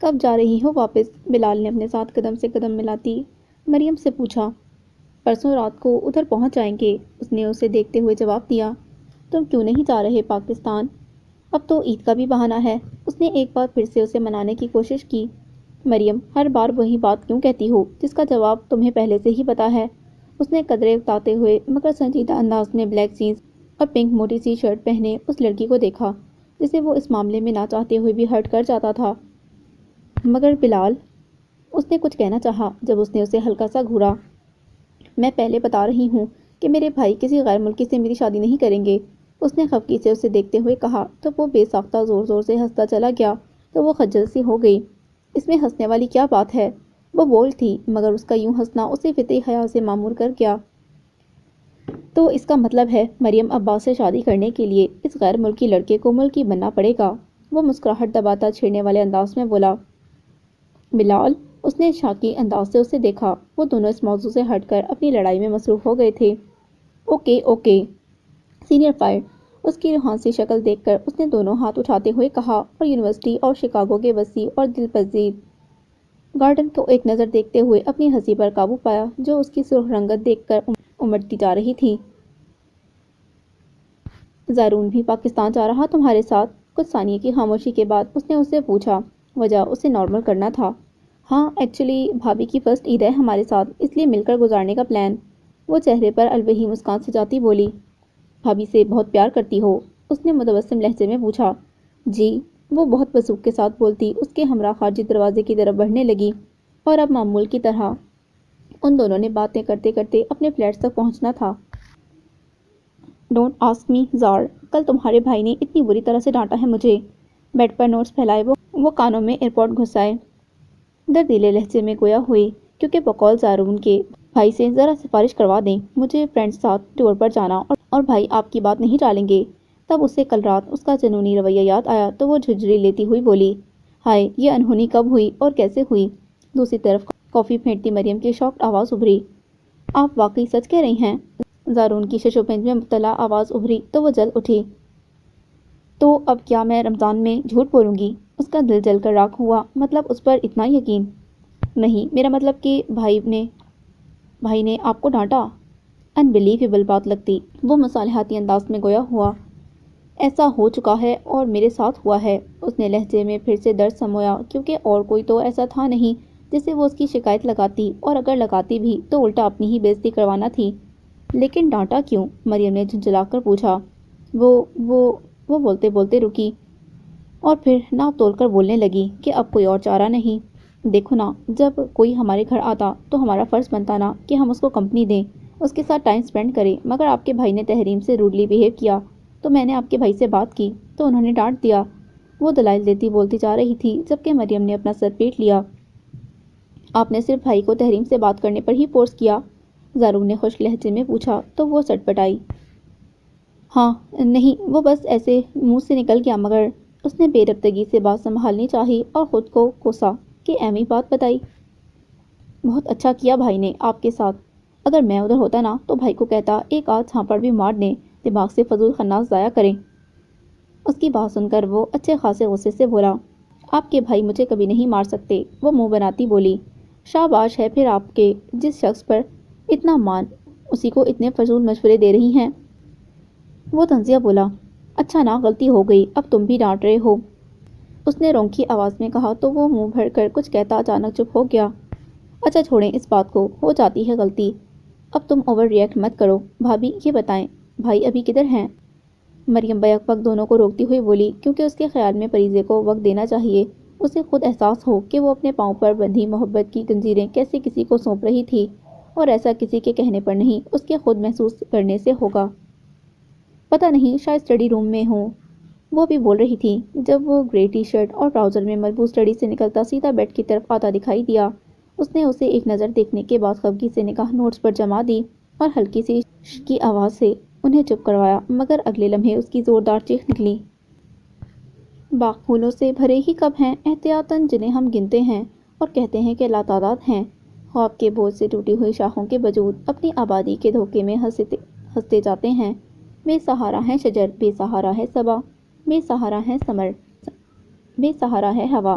کب جا رہی ہو واپس؟ بلال نے اپنے ساتھ قدم سے قدم ملاتی مریم سے پوچھا۔ پرسوں رات کو ادھر پہنچ جائیں گے، اس نے اسے دیکھتے ہوئے جواب دیا۔ تم کیوں نہیں جا رہے پاکستان؟ اب تو عید کا بھی بہانہ ہے، اس نے ایک بار پھر سے اسے منانے کی کوشش کی۔ مریم، ہر بار وہی بات کیوں کہتی ہو جس کا جواب تمہیں پہلے سے ہی پتا ہے؟ اس نے قدرے اتارتے ہوئے مگر سنجیدہ انداز میں بلیک جینز اور پنک موٹی سی شرٹ پہنے اس لڑکی کو دیکھا جسے وہ اس معاملے میں نہ چاہتے ہوئے بھی ہرٹ کر جاتا تھا۔ مگر بلال، اس نے کچھ کہنا چاہا جب اس نے اسے ہلکا سا گھورا۔ میں پہلے بتا رہی ہوں کہ میرے بھائی کسی غیر ملکی سے میری شادی نہیں کریں گے، اس نے خفگی سے اسے دیکھتے ہوئے کہا تو وہ بے ساختہ زور زور سے ہنستا چلا گیا تو وہ خجل سی ہو گئی۔ اس میں ہنسنے والی کیا بات ہے؟ وہ بول تھی مگر اس کا یوں ہنسنا اسے فطری حیا سے معمور کر گیا۔ تو اس کا مطلب ہے مریم عباس سے شادی کرنے کے لیے اس غیر ملکی لڑکے کو ملکی بننا پڑے گا؟ وہ مسکراہٹ دباتا چھیڑنے والے انداز میں بولا۔ بلال، اس نے شاکی انداز سے اسے دیکھا۔ وہ دونوں اس موضوع سے ہٹ کر اپنی لڑائی میں مصروف ہو گئے تھے۔ اوکے اوکے سینئر فائر، اس کی روحانسی شکل دیکھ کر اس نے دونوں ہاتھ اٹھاتے ہوئے کہا اور یونیورسٹی اور شکاگو کے وسیع اور دل پذیر گارڈن کو ایک نظر دیکھتے ہوئے اپنی ہنسی پر قابو پایا جو اس کی سرخ رنگت دیکھ کر امڑتی جا رہی تھی۔ زارون بھی پاکستان جا رہا تمہارے ساتھ؟ کچھ ثانیے کی خاموشی کے بعد اس نے اس سے پوچھا۔ وجہ اسے نارمل کرنا تھا۔ ہاں ایکچولی بھابھی کی فرسٹ عید ہے ہمارے ساتھ، اس لیے مل کر گزارنے کا پلان۔ وہ چہرے پر الوہی مسکان سجاتی بولی۔ بھابھی سے بہت پیار کرتی ہو؟ اس نے متبسم لہجے میں پوچھا۔ جی، وہ بہت وثوق کے ساتھ بولتی اس کے ہمراہ خارجی دروازے کی طرف بڑھنے لگی اور اب معمول کی طرح ان دونوں نے باتیں کرتے کرتے اپنے فلیٹس تک پہنچنا تھا۔ ڈونٹ آسک می زار، کل تمہارے بھائی نے اتنی بری طرح سے ڈانٹا ہے مجھے۔ بیڈ پر نوٹس پھیلائے وہ کانوں میں ایئرپوڈ گھسائے دردیلے لہجے میں گویا ہوئی کیونکہ بقول زارون کے بھائی سے ذرا سفارش کروا دیں، مجھے فرینڈز ساتھ ٹور پر جانا اور بھائی آپ کی بات نہیں ٹالیں گے۔ تب اسے کل رات اس کا جنونی رویہ یاد آیا تو وہ جھنجھڑی لیتی ہوئی بولی، ہائے یہ انہونی کب ہوئی اور کیسے ہوئی؟ دوسری طرف کافی پھینٹتی مریم کی شاکڈ آواز ابھری۔ آپ واقعی سچ کہہ رہی ہیں؟ زارون کی ششوپنج میں مبتلا آواز ابھری تو وہ جل اٹھی۔ تو اب کیا میں رمضان میں جھوٹ بولوں گی؟ اس کا دل جل کر راکھ ہوا۔ مطلب اس پر اتنا یقین نہیں، میرا مطلب کہ بھائی نے آپ کو ڈانٹا؟ انبلیویبل بات لگتی، وہ مصالحاتی انداز میں گویا ہوا۔ ایسا ہو چکا ہے اور میرے ساتھ ہوا ہے، اس نے لہجے میں پھر سے درد سمویا کیونکہ اور کوئی تو ایسا تھا نہیں جسے وہ اس کی شکایت لگاتی اور اگر لگاتی بھی تو الٹا اپنی ہی بےعزتی کروانا تھی۔ لیکن ڈانٹا کیوں؟ مریم نے جھنجھلا کر پوچھا۔ وہ بولتے بولتے رکی اور پھر ناپ تول کر بولنے لگی کہ اب کوئی اور چارہ نہیں۔ دیکھو نا، جب کوئی ہمارے گھر آتا تو ہمارا فرض بنتا نا کہ ہم اس کو کمپنی دیں، اس کے ساتھ ٹائم سپینڈ کریں، مگر آپ کے بھائی نے تحریم سے روڈلی بیہیو کیا تو میں نے آپ کے بھائی سے بات کی تو انہوں نے ڈانٹ دیا۔ وہ دلائل دیتی بولتی جا رہی تھی جبکہ مریم نے اپنا سر پیٹ لیا۔ آپ نے صرف بھائی کو تحریم سے بات کرنے پر ہی فورس کیا؟ زارون نے خشک لہجے میں پوچھا تو وہ سٹ پٹائی۔ ہاں نہیں، وہ بس ایسے منہ سے نکل گیا مگر اس نے بے ربطگی سے بات سنبھالنی چاہی اور خود کو کوسا کہ ایویں بات بتائی۔ بہت اچھا کیا بھائی نے آپ کے ساتھ، اگر میں ادھر ہوتا نا تو بھائی کو کہتا ایک آدھ چھاپڑ بھی مار دیں، دماغ سے فضول خناس ضائع کریں۔ اس کی بات سن کر وہ اچھے خاصے غصے سے بولا، آپ کے بھائی مجھے کبھی نہیں مار سکتے۔ وہ منہ بناتی بولی، شاباش ہے پھر آپ کے، جس شخص پر اتنا مان اسی کو اتنے فضول مشورے دے رہی ہیں۔ وہ طنزیہ بولا، اچھا نا غلطی ہو گئی، اب تم بھی ڈانٹ رہے ہو، اس نے رونقی آواز میں کہا تو وہ منہ بھر کر کچھ کہتا اچانک چپ ہو گیا۔ اچھا چھوڑیں اس بات کو، ہو جاتی ہے غلطی، اب تم اوور ریئیکٹ مت کرو۔ بھابھی یہ بتائیں بھائی ابھی کدھر ہیں؟ مریم بیک وقت دونوں کو روکتی ہوئی بولی کیونکہ اس کے خیال میں فریضے کو وقت دینا چاہیے، اسے خود احساس ہو کہ وہ اپنے پاؤں پر بندھی محبت کی زنجیریں کیسے کسی کو سونپ رہی تھی اور ایسا کسی کے کہنے پر نہیں، اس کے خود محسوس کرنے سے ہوگا۔ پتہ نہیں، شاید اسٹڈی روم میں ہوں، وہ بھی بول رہی تھی جب وہ گرے ٹی شرٹ اور ٹراؤزر میں ملبوس اسٹڈی سے نکلتا سیدھا بیڈ کی طرف آتا دکھائی دیا۔ اس نے اسے ایک نظر دیکھنے کے بعد خفگی سے نگاہ نوٹس پر جما دی اور ہلکی سی کی آواز سے انہیں چپ کروایا مگر اگلے لمحے اس کی زوردار چیخ نکلی۔ باغ پھولوں سے بھرے ہی کب ہیں احتیاطاً جنہیں ہم گنتے ہیں اور کہتے ہیں کہ لاتعداد ہیں، خواب کے بوجھ سے ٹوٹی ہوئی شاخوں کے وجود اپنی آبادی کے دھوکے میں ہنستے جاتے ہیں۔ بے سہارا ہے شجر، بے سہارا ہے صبا، بے سہارا ہے ثمر، بے سہارا ہے ہوا۔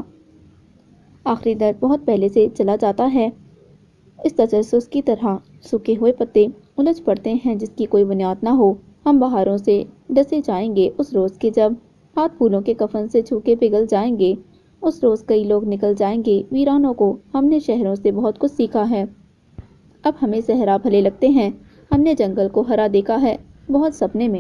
آخری در بہت پہلے سے چلا جاتا ہے۔ اس تجسس کی طرح سوکھے ہوئے پتے الجھ پڑتے ہیں جس کی کوئی بنیاد نہ ہو۔ ہم بہاروں سے ڈسے جائیں گے اس روز کے جب ہاتھ پھولوں کے کفن سے چھو کے پگھل جائیں گے۔ اس روز کئی لوگ نکل جائیں گے ویرانوں کو۔ ہم نے شہروں سے بہت کچھ سیکھا ہے، اب ہمیں صحرا بھلے لگتے ہیں۔ ہم نے جنگل کو ہرا دیکھا ہے بہت سپنے میں۔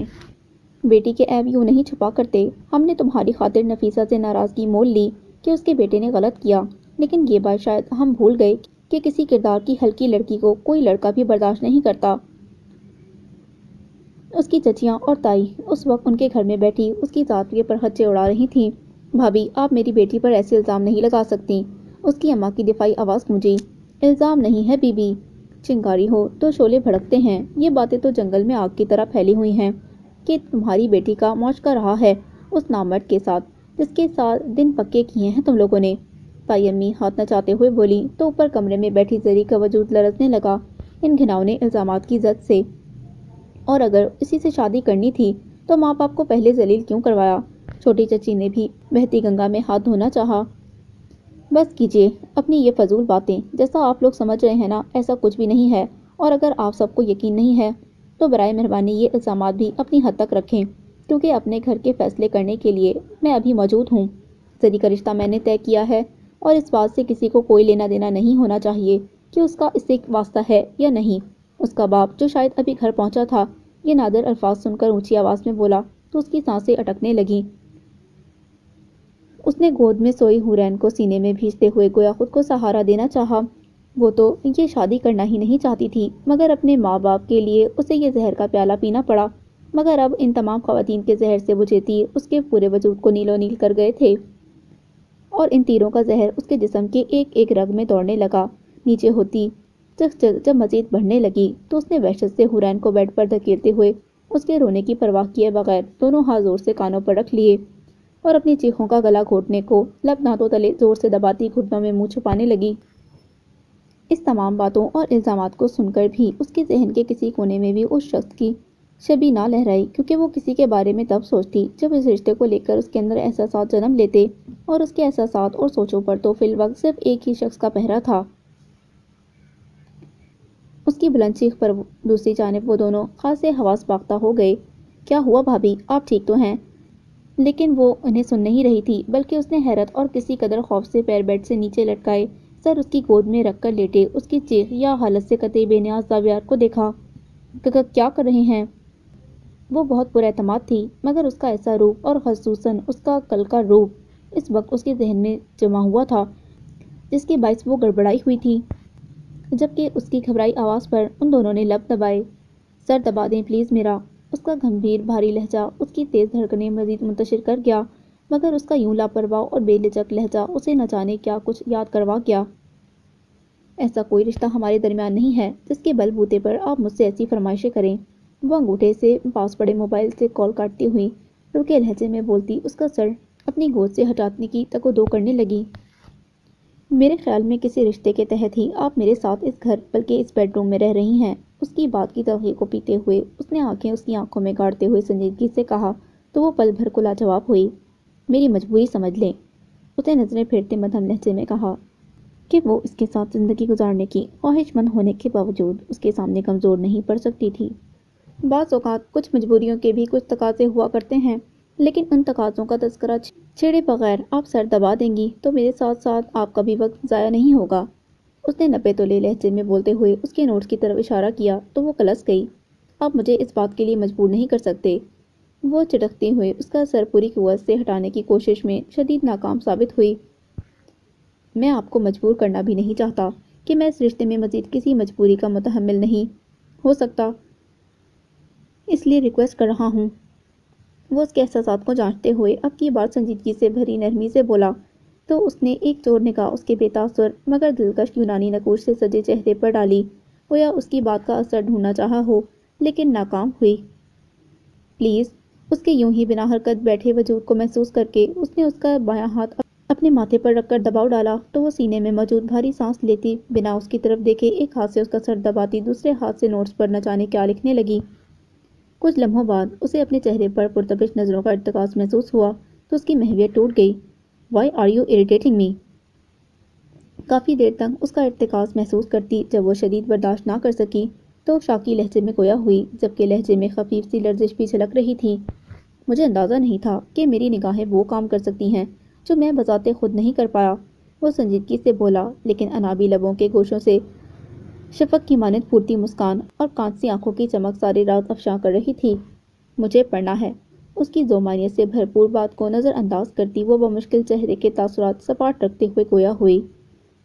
بیٹی کے عیب یوں نہیں چھپا کرتے۔ ہم نے تمہاری خاطر نفیسہ سے ناراضگی مول لی کہ اس کے بیٹے نے غلط کیا، لیکن یہ بات شاید ہم بھول گئے کہ کسی کردار کی ہلکی لڑکی کو کوئی لڑکا بھی برداشت نہیں کرتا۔ اس کی چچیاں اور تائی اس وقت ان کے گھر میں بیٹھی اس کی ذات پر خدشے اڑا رہی تھیں۔ بھابھی، آپ میری بیٹی پر ایسے الزام نہیں لگا سکتی۔ اس کی اماں کی دفاعی آواز گونجی۔ الزام نہیں ہے بی بی، چنگاری ہو تو شعلے بھڑکتے ہیں۔ یہ باتیں تو جنگل میں آگ کی طرح پھیلی ہوئی ہیں کہ تمہاری بیٹی کا معاشقہ رہا ہے اس نامرد کے ساتھ جس کے ساتھ دن پکے کیے ہیں تم لوگوں نے۔ تائی امی ہاتھ نچاتے ہوئے بولی تو اوپر کمرے میں بیٹھی زری کا وجود لرزنے لگا ان گھناؤنے الزامات کی زد سے۔ اور اگر اسی سے شادی کرنی تھی تو ماں باپ کو پہلے ذلیل کیوں کروایا؟ چھوٹی چچی نے بھی بہتی گنگا میں ہاتھ دھونا چاہا۔ بس کیجیے اپنی یہ فضول باتیں، جیسا آپ لوگ سمجھ رہے ہیں نا ایسا کچھ بھی نہیں ہے، اور اگر آپ سب کو یقین نہیں ہے تو برائے مہربانی یہ الزامات بھی اپنی حد تک رکھیں، کیونکہ اپنے گھر کے فیصلے کرنے کے لیے میں ابھی موجود ہوں۔ زری کا رشتہ میں نے طے کیا ہے اور اس بات سے کسی کو کوئی لینا دینا نہیں ہونا چاہیے کہ اس کا اس سے واسطہ ہے یا نہیں۔ اس کا باپ جو شاید ابھی گھر پہنچا تھا یہ نادر الفاظ سن کر اونچی آواز میں بولا تو اس کی سانسیں اٹکنے لگیں۔ اس نے گود میں سوئی حورین کو سینے میں بھیجتے ہوئے گویا خود کو سہارا دینا چاہا۔ وہ تو یہ شادی کرنا ہی نہیں چاہتی تھی، مگر اپنے ماں باپ کے لیے اسے یہ زہر کا پیالہ پینا پڑا۔ مگر اب ان تمام خواتین کے زہر سے بجھے تیر اس کے پورے وجود کو نیلو نیل کر گئے تھے، اور ان تیروں کا زہر اس کے جسم کے ایک ایک رگ میں دوڑنے لگا۔ نیچے ہوتی جب مزید بڑھنے لگی تو اس نے وحشت سے حورین کو بیڈ پر دھکیلتے ہوئے اس کے رونے کی پرواہ کیے بغیر دونوں ہاتھ زور سے کانوں پر رکھ لیے اور اپنی چیخوں کا گلا گھونٹنے کو لب دانتوں تلے زور سے دباتی گھٹنوں میں منہ چھپانے لگی۔ اس تمام باتوں اور الزامات کو سن کر بھی اس کے ذہن کے کسی کونے میں بھی اس شخص کی شبیہ نہ لہرائی، کیونکہ وہ کسی کے بارے میں تب سوچتی جب اس رشتے کو لے کر اس کے اندر احساسات جنم لیتے، اور اس کے احساسات اور سوچوں پر تو فی الوقت صرف ایک ہی شخص کا پہرا تھا۔ اس کی بلند چیخ پر دوسری جانب وہ دونوں خاصے حواس باختہ ہو گئے۔ کیا ہوا بھابھی، آپ ٹھیک تو ہیں؟ لیکن وہ انہیں سن نہیں رہی تھی، بلکہ اس نے حیرت اور کسی قدر خوف سے پیر بیڈ سے نیچے لٹکائے سر اس کی گود میں رکھ کر لیٹے اس کی چیخ یا حالت سے قطعی بے نیاز زاویار کو دیکھا۔ کیا کر رہے ہیں؟ وہ بہت پر اعتماد تھی، مگر اس کا ایسا روپ اور خصوصاً اس کا کل کا روپ اس وقت اس کے ذہن میں جمع ہوا تھا جس کے باعث وہ گڑبڑائی ہوئی تھی۔ جبکہ اس کی گھبرائی آواز پر ان دونوں نے لب دبائے۔ سر دبا دیں پلیز میرا۔ اس کا گمبھیر بھاری لہجہ اس کی تیز دھڑکنیں مزید منتشر کر گیا، مگر اس کا یوں لاپرواہ اور بے لچک لہجہ اسے نہ جانے کیا کچھ یاد کروا گیا۔ ایسا کوئی رشتہ ہمارے درمیان نہیں ہے جس کے بل بوتے پر آپ مجھ سے ایسی فرمائشیں کریں۔ وہ انگوٹھے سے پاس پڑے موبائل سے کال کاٹتی ہوئی رکے لہجے میں بولتی اس کا سر اپنی گود سے ہٹانے کی تک و دو کرنے لگی۔ میرے خیال میں کسی رشتے کے تحت ہی آپ میرے ساتھ اس گھر بلکہ اس بیڈ روم میں رہ رہی ہیں۔ اس کی بات کی تلخی کو پیتے ہوئے اس نے آنکھیں اس کی آنکھوں میں گاڑتے ہوئے سنجیدگی سے کہا تو وہ پل بھر کو لاجواب ہوئی۔ میری مجبوری سمجھ لیں، اس نے نظریں پھیرتے مدھم لہجے میں کہا کہ وہ اس کے ساتھ زندگی گزارنے کی خواہش مند ہونے کے باوجود اس کے سامنے کمزور نہیں پڑ سکتی تھی۔ بعض اوقات کچھ مجبوریوں کے بھی کچھ تقاضے ہوا کرتے ہیں، لیکن ان تقاضوں کا تذکرہ چھیڑے بغیر آپ سر دبا دیں گی تو میرے ساتھ ساتھ آپ کا بھی وقت ضائع نہیں ہوگا۔ اس نے نپے تلے لہجے میں بولتے ہوئے اس کے نوٹس کی طرف اشارہ کیا تو وہ کلس گئی۔ آپ مجھے اس بات کے لیے مجبور نہیں کر سکتے۔ وہ چٹکتے ہوئے اس کا سر پوری قوت سے ہٹانے کی کوشش میں شدید ناکام ثابت ہوئی۔ میں آپ کو مجبور کرنا بھی نہیں چاہتا کہ میں اس رشتے میں مزید کسی مجبوری کا متحمل نہیں ہو سکتا، اس لیے ریکویسٹ کر رہا ہوں۔ وہ اس کے احساسات کو جانچتے ہوئے اب کی بات سنجیدگی سے بھری نرمی سے بولا تو اس نے ایک چور نگاہ اس کے بے تاثر مگر دلکش یونانی نقوش سے سجے چہرے پر ڈالی، گویا اس کی بات کا اثر ڈھونڈنا چاہا ہو لیکن ناکام ہوئی۔ پلیز۔ اس کے یوں ہی بنا حرکت بیٹھے وجود کو محسوس کر کے اس نے اس کا بایاں ہاتھ اپنے ماتھے پر رکھ کر دباؤ ڈالا تو وہ سینے میں موجود بھاری سانس لیتی بنا اس کی طرف دیکھے ایک ہاتھ سے اس کا سر دباتی دوسرے ہاتھ سے نوٹس پر نہ جانے کیا لکھنے لگی۔ کچھ لمحوں بعد اسے اپنے چہرے پر پرتپش نظروں کا ارتکاز محسوس ہوا تو اس کی محویت ٹوٹ گئی۔ Why are you irritating me؟ کافی دیر تک اس کا ارتکاز محسوس کرتی، جب وہ شدید برداشت نہ کر سکی تو شاکی لہجے میں گویا ہوئی، جبکہ لہجے میں خفیف سی لرزش بھی جھلک رہی تھی۔ مجھے اندازہ نہیں تھا کہ میری نگاہیں وہ کام کر سکتی ہیں جو میں بذات خود نہیں کر پایا، وہ سنجیدگی سے بولا، لیکن انابی لبوں کے گوشوں سے شفق کی مانند پھوٹتی مسکان اور کانسی آنکھوں کی چمک ساری رات افشاں کر رہی تھی۔ مجھے پڑھنا ہے۔ اس کی ذومانیت سے بھرپور بات کو نظر انداز کرتی وہ بمشکل چہرے کے تاثرات سپاٹ رکھتے ہوئے گویا ہوئی۔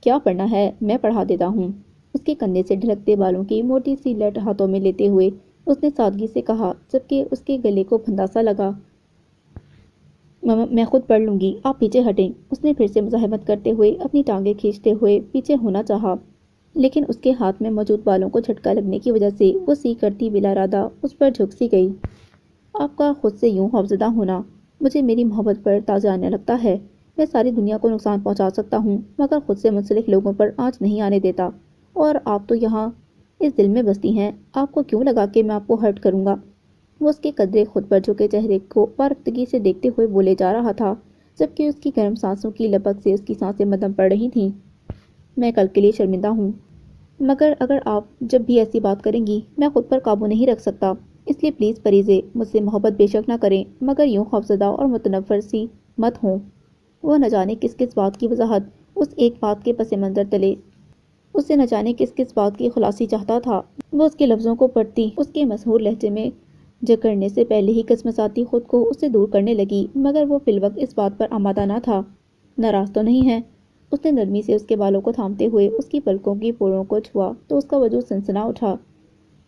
کیا پڑھنا ہے؟ میں پڑھا دیتا ہوں۔ اس کے کندھے سے ڈھلکتے بالوں کی موٹی سی لٹ ہاتھوں میں لیتے ہوئے اس نے سادگی سے کہا، جبکہ اس کے گلے کو پھنداسا لگا۔ میں خود پڑھ لوں گی، آپ پیچھے ہٹیں۔ اس نے پھر سے مزاحمت کرتے ہوئے اپنی ٹانگیں کھینچتے ہوئے پیچھے ہونا چاہا، لیکن اس کے ہاتھ میں موجود بالوں کو جھٹکا لگنے کی وجہ سے وہ سی کرتی بلا ارادہ اس پر جھک سی گئی۔ آپ کا خود سے یوں خوفزدہ ہونا مجھے میری محبت پر تازہ آنے لگتا ہے۔ میں ساری دنیا کو نقصان پہنچا سکتا ہوں مگر خود سے منسلک لوگوں پر آنچ نہیں آنے دیتا، اور آپ تو یہاں اس دل میں بستی ہیں، آپ کو کیوں لگا کہ میں آپ کو ہرٹ کروں گا؟ وہ اس کے قدرے خود پر جھکے چہرے کو بارفتگی سے دیکھتے ہوئے بولے جا رہا تھا، جبکہ اس کی گرم سانسوں کی لپک سے اس کی سانسیں مدھم پڑ رہی تھیں۔ میں کل کے لیے شرمندہ ہوں، مگر اگر آپ جب بھی ایسی بات کریں گی میں خود پر قابو نہیں رکھ سکتا، اس لیے پلیز پریزے مجھ سے محبت بے شک نہ کریں مگر یوں خوفزدہ اور متنفر سی مت ہوں۔ وہ نہ جانے کس کس بات کی وضاحت اس ایک بات کے پس منظر تلے اسے نہ جانے کس کس بات کی خلاصی چاہتا تھا۔ وہ اس کے لفظوں کو پڑھتی، اس کے مسحور لہجے میں جکڑنے سے پہلے ہی کسمساتی خود کو اس سے دور کرنے لگی، مگر وہ فی الوقت اس بات پر آمادہ نہ تھا۔ ناراض تو نہیں ہے؟ اس نے نرمی سے اس کے بالوں کو تھامتے ہوئے اس کی پلکوں کی پوروں کو چھوا تو اس کا وجود سنسنا اٹھا۔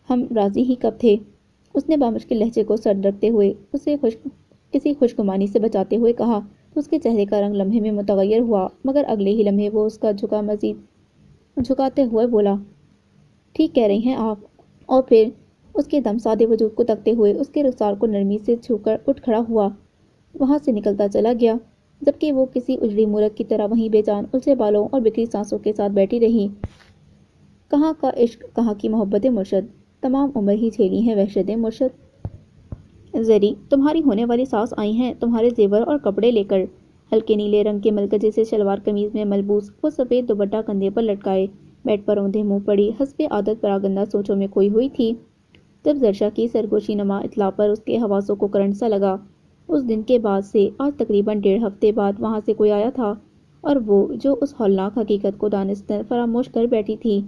ہم راضی ہی کب تھے؟ اس نے بامشکل لہجے کو سرد رکھتے ہوئے اسے کسی خوشگمانی سے بچاتے ہوئے کہا تو اس کے چہرے کا رنگ لمحے میں متغیر ہوا، مگر اگلے ہی لمحے وہ اس کا جھکا مزید جھکاتے ہوئے بولا، ٹھیک کہہ رہی ہیں آپ۔ اور پھر اس کے دم سادے وجود کو تکتے ہوئے اس کے رخسار کو نرمی سے چھو کر اٹھ کھڑا ہوا، وہاں سے نکلتا چلا گیا، جبکہ وہ کسی اجڑی مورت کی طرح وہیں بے جان الجھے بالوں اور بکھری سانسوں کے ساتھ بیٹھی رہی۔ کہاں کا عشق، کہاں کی محبت مرشد، تمام عمر ہی جھیلی ہیں وحشت مرشد۔ زری، تمہاری ہونے والی ساس آئی ہیں تمہارے زیور اور کپڑے لے کر۔ ہلکے نیلے رنگ کے ملکجے سے شلوار قمیض میں ملبوس وہ سفید دوپٹہ کندھے پر لٹکائے بیڈ پر اوندھے منہ پڑی حسب عادت پراگندہ سوچوں میں کھوئی ہوئی تھی، جب زرشا کی سرگوشی نما اطلاع پر اس کے حواسوں کو کرنٹ سا لگا۔ اس دن کے بعد سے آج تقریباً 1.5 ہفتے بعد وہاں سے کوئی آیا تھا، اور وہ جو اس ہولناک حقیقت کو دانستہ فراموش کر بیٹھی تھی،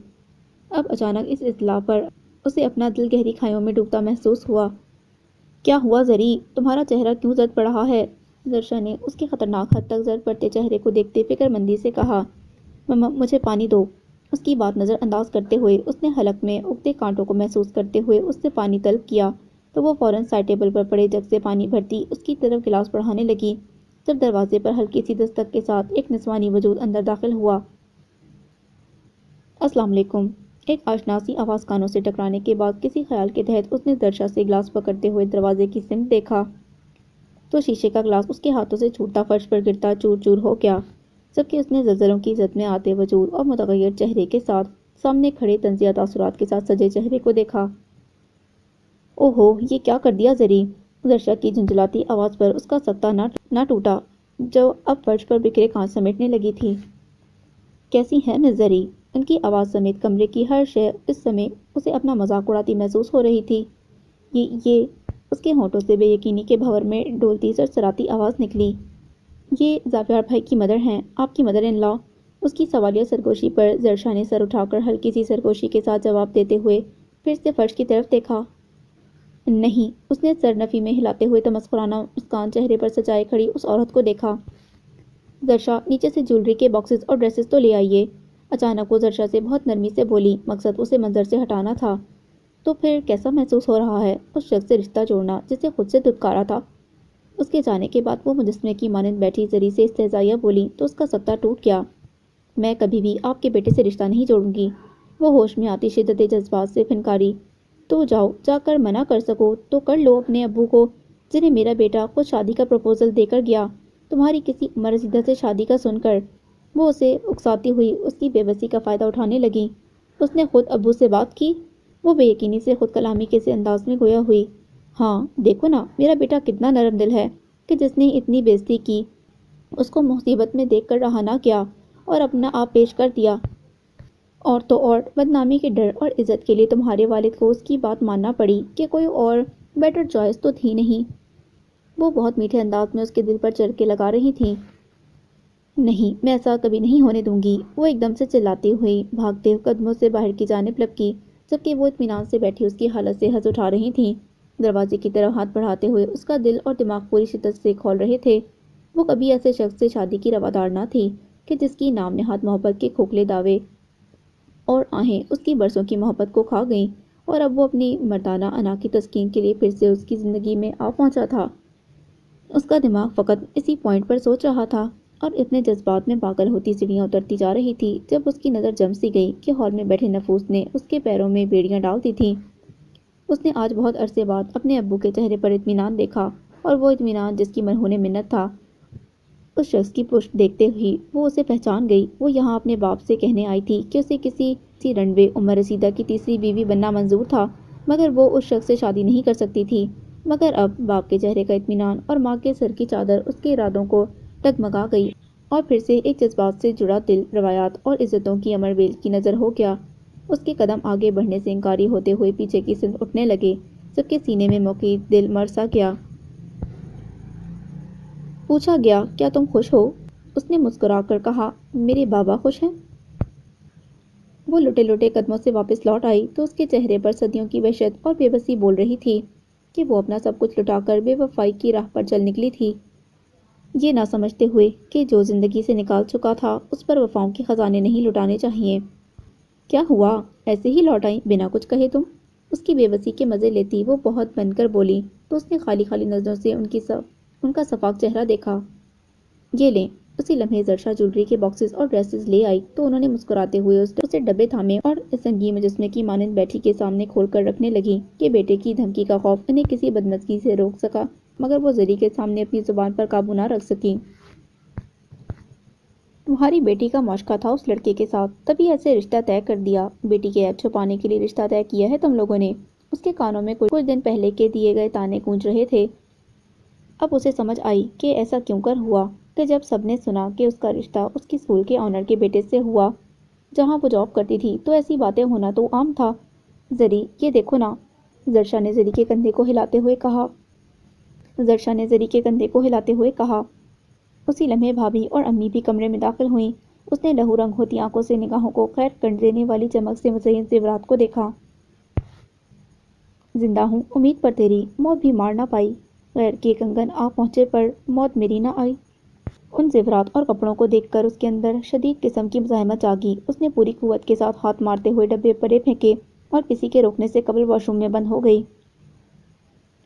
اب اچانک اس اطلاع پر اسے اپنا دل گہری کھائیوں میں ڈوبتا محسوس ہوا۔ کیا ہوا زری؟ تمہارا چہرہ کیوں زرد پڑ رہا ہے؟ زرشا نے اس کے خطرناک حد تک زرد پڑتے چہرے کو دیکھتے فکر مندی سے کہا۔ مجھے پانی دو۔ اس کی بات نظر انداز کرتے ہوئے اس نے حلق میں اگتے کانٹوں کو محسوس کرتے ہوئے اس سے پانی طلب کیا تو وہ فوراً سائڈ ٹیبل پر پڑے جگ سے پانی بھرتی اس کی طرف گلاس بڑھانے لگی، جب دروازے پر ہلکی سی دستک کے ساتھ ایک نسوانی وجود اندر داخل ہوا۔ السلام علیکم۔ ایک آشنا سی آواز کانوں سے ٹکرانے کے بعد کسی خیال کے تحت اس نے زرشا سے گلاس پکڑتے ہوئے دروازے کی سمت دیکھا تو شیشے کا گلاس اس کے ہاتھوں سے چھوٹتا فرش پر گرتا چور چور ہو گیا، جبکہ اس نے زلزلوں کی زد میں آتے وجود اور متغیر چہرے کے ساتھ سامنے کھڑے طنزیہ تاثرات کے ساتھ سجے چہرے کو دیکھا۔ اوہو، یہ کیا کر دیا زری؟ زرشا کی جھنجھلاتی آواز پر اس کا سکتہ نہ ٹوٹا جو اب فرش پر بکھرے کانچ سمیٹنے لگی تھی۔ کیسی ہیں مس زری؟ ان کی آواز سمیت کمرے کی ہر شے اس سمے اسے اپنا مذاق اڑاتی محسوس ہو رہی تھی۔ یہ اس کے ہونٹوں سے بے یقینی کے بھنور میں ڈولتی سرسراتی آواز نکلی۔ یہ زافیار بھائی کی مدر ہیں، آپ کی مدر ان لا؟ اس کی سوالیہ سرگوشی پر زرشا نے سر اٹھا کر ہلکی سی سرگوشی کے ساتھ جواب دیتے ہوئے پھر سے فرش کی طرف دیکھا۔ نہیں، اس نے سر نفی میں ہلاتے ہوئے تمسخرانہ مسکان چہرے پر سجائے کھڑی اس عورت کو دیکھا۔ زرشا، نیچے سے جولری کے باکسز اور ڈریسز تو لے آئیے۔ اچانک وہ زرشا سے بہت نرمی سے بولی، مقصد اسے منظر سے ہٹانا تھا۔ تو پھر کیسا محسوس ہو رہا ہے اس شخص سے رشتہ جوڑنا جسے خود سے دھتکارا تھا؟ اس کے جانے کے بعد وہ مجسمے کی مانند بیٹھی زری سے استہزائیہ بولی تو اس کا سکتہ ٹوٹ گیا۔ میں کبھی بھی آپ کے بیٹے سے رشتہ نہیں جوڑوں گی۔ وہ ہوش میں آتی شدت جذبات سے پھنکاری، تو جاؤ، جا کر منع کر سکو تو کر لو اپنے ابو کو، جنہیں میرا بیٹا خود شادی کا پروپوزل دے کر گیا تمہاری کسی عمر رسیدہ سے شادی کا سن کر۔ وہ اسے اکساتی ہوئی اس کی بے بسی کا فائدہ اٹھانے لگی۔ اس نے خود ابو سے بات کی؟ وہ بے یقینی سے خود کلامی کے سے انداز میں گویا ہوئی۔ ہاں، دیکھو نا میرا بیٹا کتنا نرم دل ہے کہ جس نے اتنی بے عزتی کی اس کو مصیبت میں دیکھ کر رہا نہ کیا، اور اپنا آپ پیش کر دیا، اور تو اور بدنامی کے ڈر اور عزت کے لیے تمہارے والد کو اس کی بات ماننا پڑی کہ کوئی اور بیٹر چوائس تو تھی نہیں۔ وہ بہت میٹھے انداز میں اس کے دل پر چڑھ کے لگا رہی تھیں۔ نہیں، میں ایسا کبھی نہیں ہونے دوں گی، وہ ایک دم سے چلاتی ہوئی بھاگتے قدموں سے باہر کی جانب لپکی، جبکہ وہ اطمینان سے بیٹھی اس کی حالت سے ہنس اٹھا رہی تھیں، دروازے کی طرف ہاتھ بڑھاتے ہوئے اس کا دل اور دماغ پوری شدت سے کھول رہے تھے۔ وہ کبھی ایسے شخص سے شادی کی روادار نہ تھی کہ جس کی نام نہاد محبت کے کھوکھلے دعوے اور آہیں اس کی برسوں کی محبت کو کھا گئیں، اور اب وہ اپنی مردانہ انا کی تسکین کے لیے پھر سے اس کی زندگی میں آ پہنچا تھا۔ اس کا دماغ فقط اسی پوائنٹ پر سوچ رہا تھا، اور اتنے جذبات میں پاگل ہوتی سیڑھیاں اترتی جا رہی تھی جب اس کی نظر جم سی گئی کہ ہال میں بیٹھے نفوس نے اس کے پیروں میں بیڑیاں ڈال دی تھیں۔ اس نے آج بہت عرصے بعد اپنے ابو کے چہرے پر اطمینان دیکھا، اور وہ اطمینان جس کی مرہون منت تھا۔ اس شخص کی پشت دیکھتے ہی وہ اسے پہچان گئی۔ وہ یہاں اپنے باپ سے کہنے آئی تھی کہ اسے کسی رنوے عمر رسیدہ کی تیسری بیوی بننا منظور تھا، مگر وہ اس شخص سے شادی نہیں کر سکتی تھی۔ مگر اب باپ کے چہرے کا اطمینان اور ماں کے سر کی چادر اس کے ارادوں کو ڈگمگا گئی، اور پھر سے ایک جذبات سے جڑا دل روایات اور عزتوں کی امر ویل کی نظر ہو گیا۔ اس کے قدم آگے بڑھنے سے انکاری ہوتے ہوئے پیچھے کی سمت اٹھنے لگے، سب کے سینے میں موقع دل مر سا گیا۔ پوچھا گیا، کیا تم خوش ہو؟ اس نے مسکرا کر کہا، میرے بابا خوش ہیں؟ وہ لٹے لٹے قدموں سے واپس لوٹ آئی تو اس کے چہرے پر صدیوں کی وحشت اور بے بسی بول رہی تھی کہ وہ اپنا سب کچھ لٹا کر بے وفائی کی راہ پر چل نکلی تھی، یہ نہ سمجھتے ہوئے کہ جو زندگی سے نکال چکا تھا اس پر وفاؤں کے خزانے نہیں لٹانے چاہیے۔ کیا ہوا؟ ایسے ہی لوٹ آئی بنا کچھ کہے تم؟ اس کی بے بسی کے مزے لیتی وہ بہت بن کر بولی تو اس نے خالی خالی نظروں سے ان کا صفاق چہرہ دیکھا۔ یہ لیں۔ اسی لمحے زرشا جولری کے باکسز اور ڈریسز لے آئی تو انہوں نے مسکراتے ہوئے اسے ڈبے تھامے اور اس سنگین مجسمے کی مانند بیٹھی کے سامنے کھول کر رکھنے لگی کہ بیٹے کی دھمکی کا خوف انہیں کسی بدمزگی سے روک سکا، مگر وہ زری کے سامنے اپنی زبان پر قابو نہ رکھ سکی۔ تمہاری بیٹی کا معاشقہ تھا اس لڑکے کے ساتھ، تبھی ایسے رشتہ طے کر دیا؟ بیٹی کے عیب چھپانے کے لیے رشتہ طے کیا ہے تم لوگوں نے؟ اس کے کانوں میں کچھ دن پہلے کے دیے گئے تانے گونج رہے تھے۔ اب اسے سمجھ آئی کہ ایسا کیوں کر ہوا کہ جب سب نے سنا کہ اس کا رشتہ اس کی اسکول کے آنر کے بیٹے سے ہوا جہاں وہ جاب کرتی تھی، تو ایسی باتیں ہونا تو عام تھا۔ زری، یہ دیکھو نا، زرشا نے زری کے کندھے کو ہلاتے ہوئے کہا۔ اسی لمحے بھابھی اور امی بھی کمرے میں داخل ہوئیں۔ اس نے لہو رنگ ہوتی آنکھوں سے نگاہوں کو خیر کر دینے والی چمک سے مزین زیورات کو دیکھا۔ زندہ ہوں امید پر تیری، موت بھی مار نہ پائی، غیر کے کنگن آ پہنچے پر موت میری نہ آئی۔ ان زیورات اور کپڑوں کو دیکھ کر اس کے اندر شدید قسم کی مزاحمت جاگی۔ اس نے پوری قوت کے ساتھ ہاتھ مارتے ہوئے ڈبے پرے پھینکے اور کسی کے روکنے سے قبل واش روم میں بند ہو گئی۔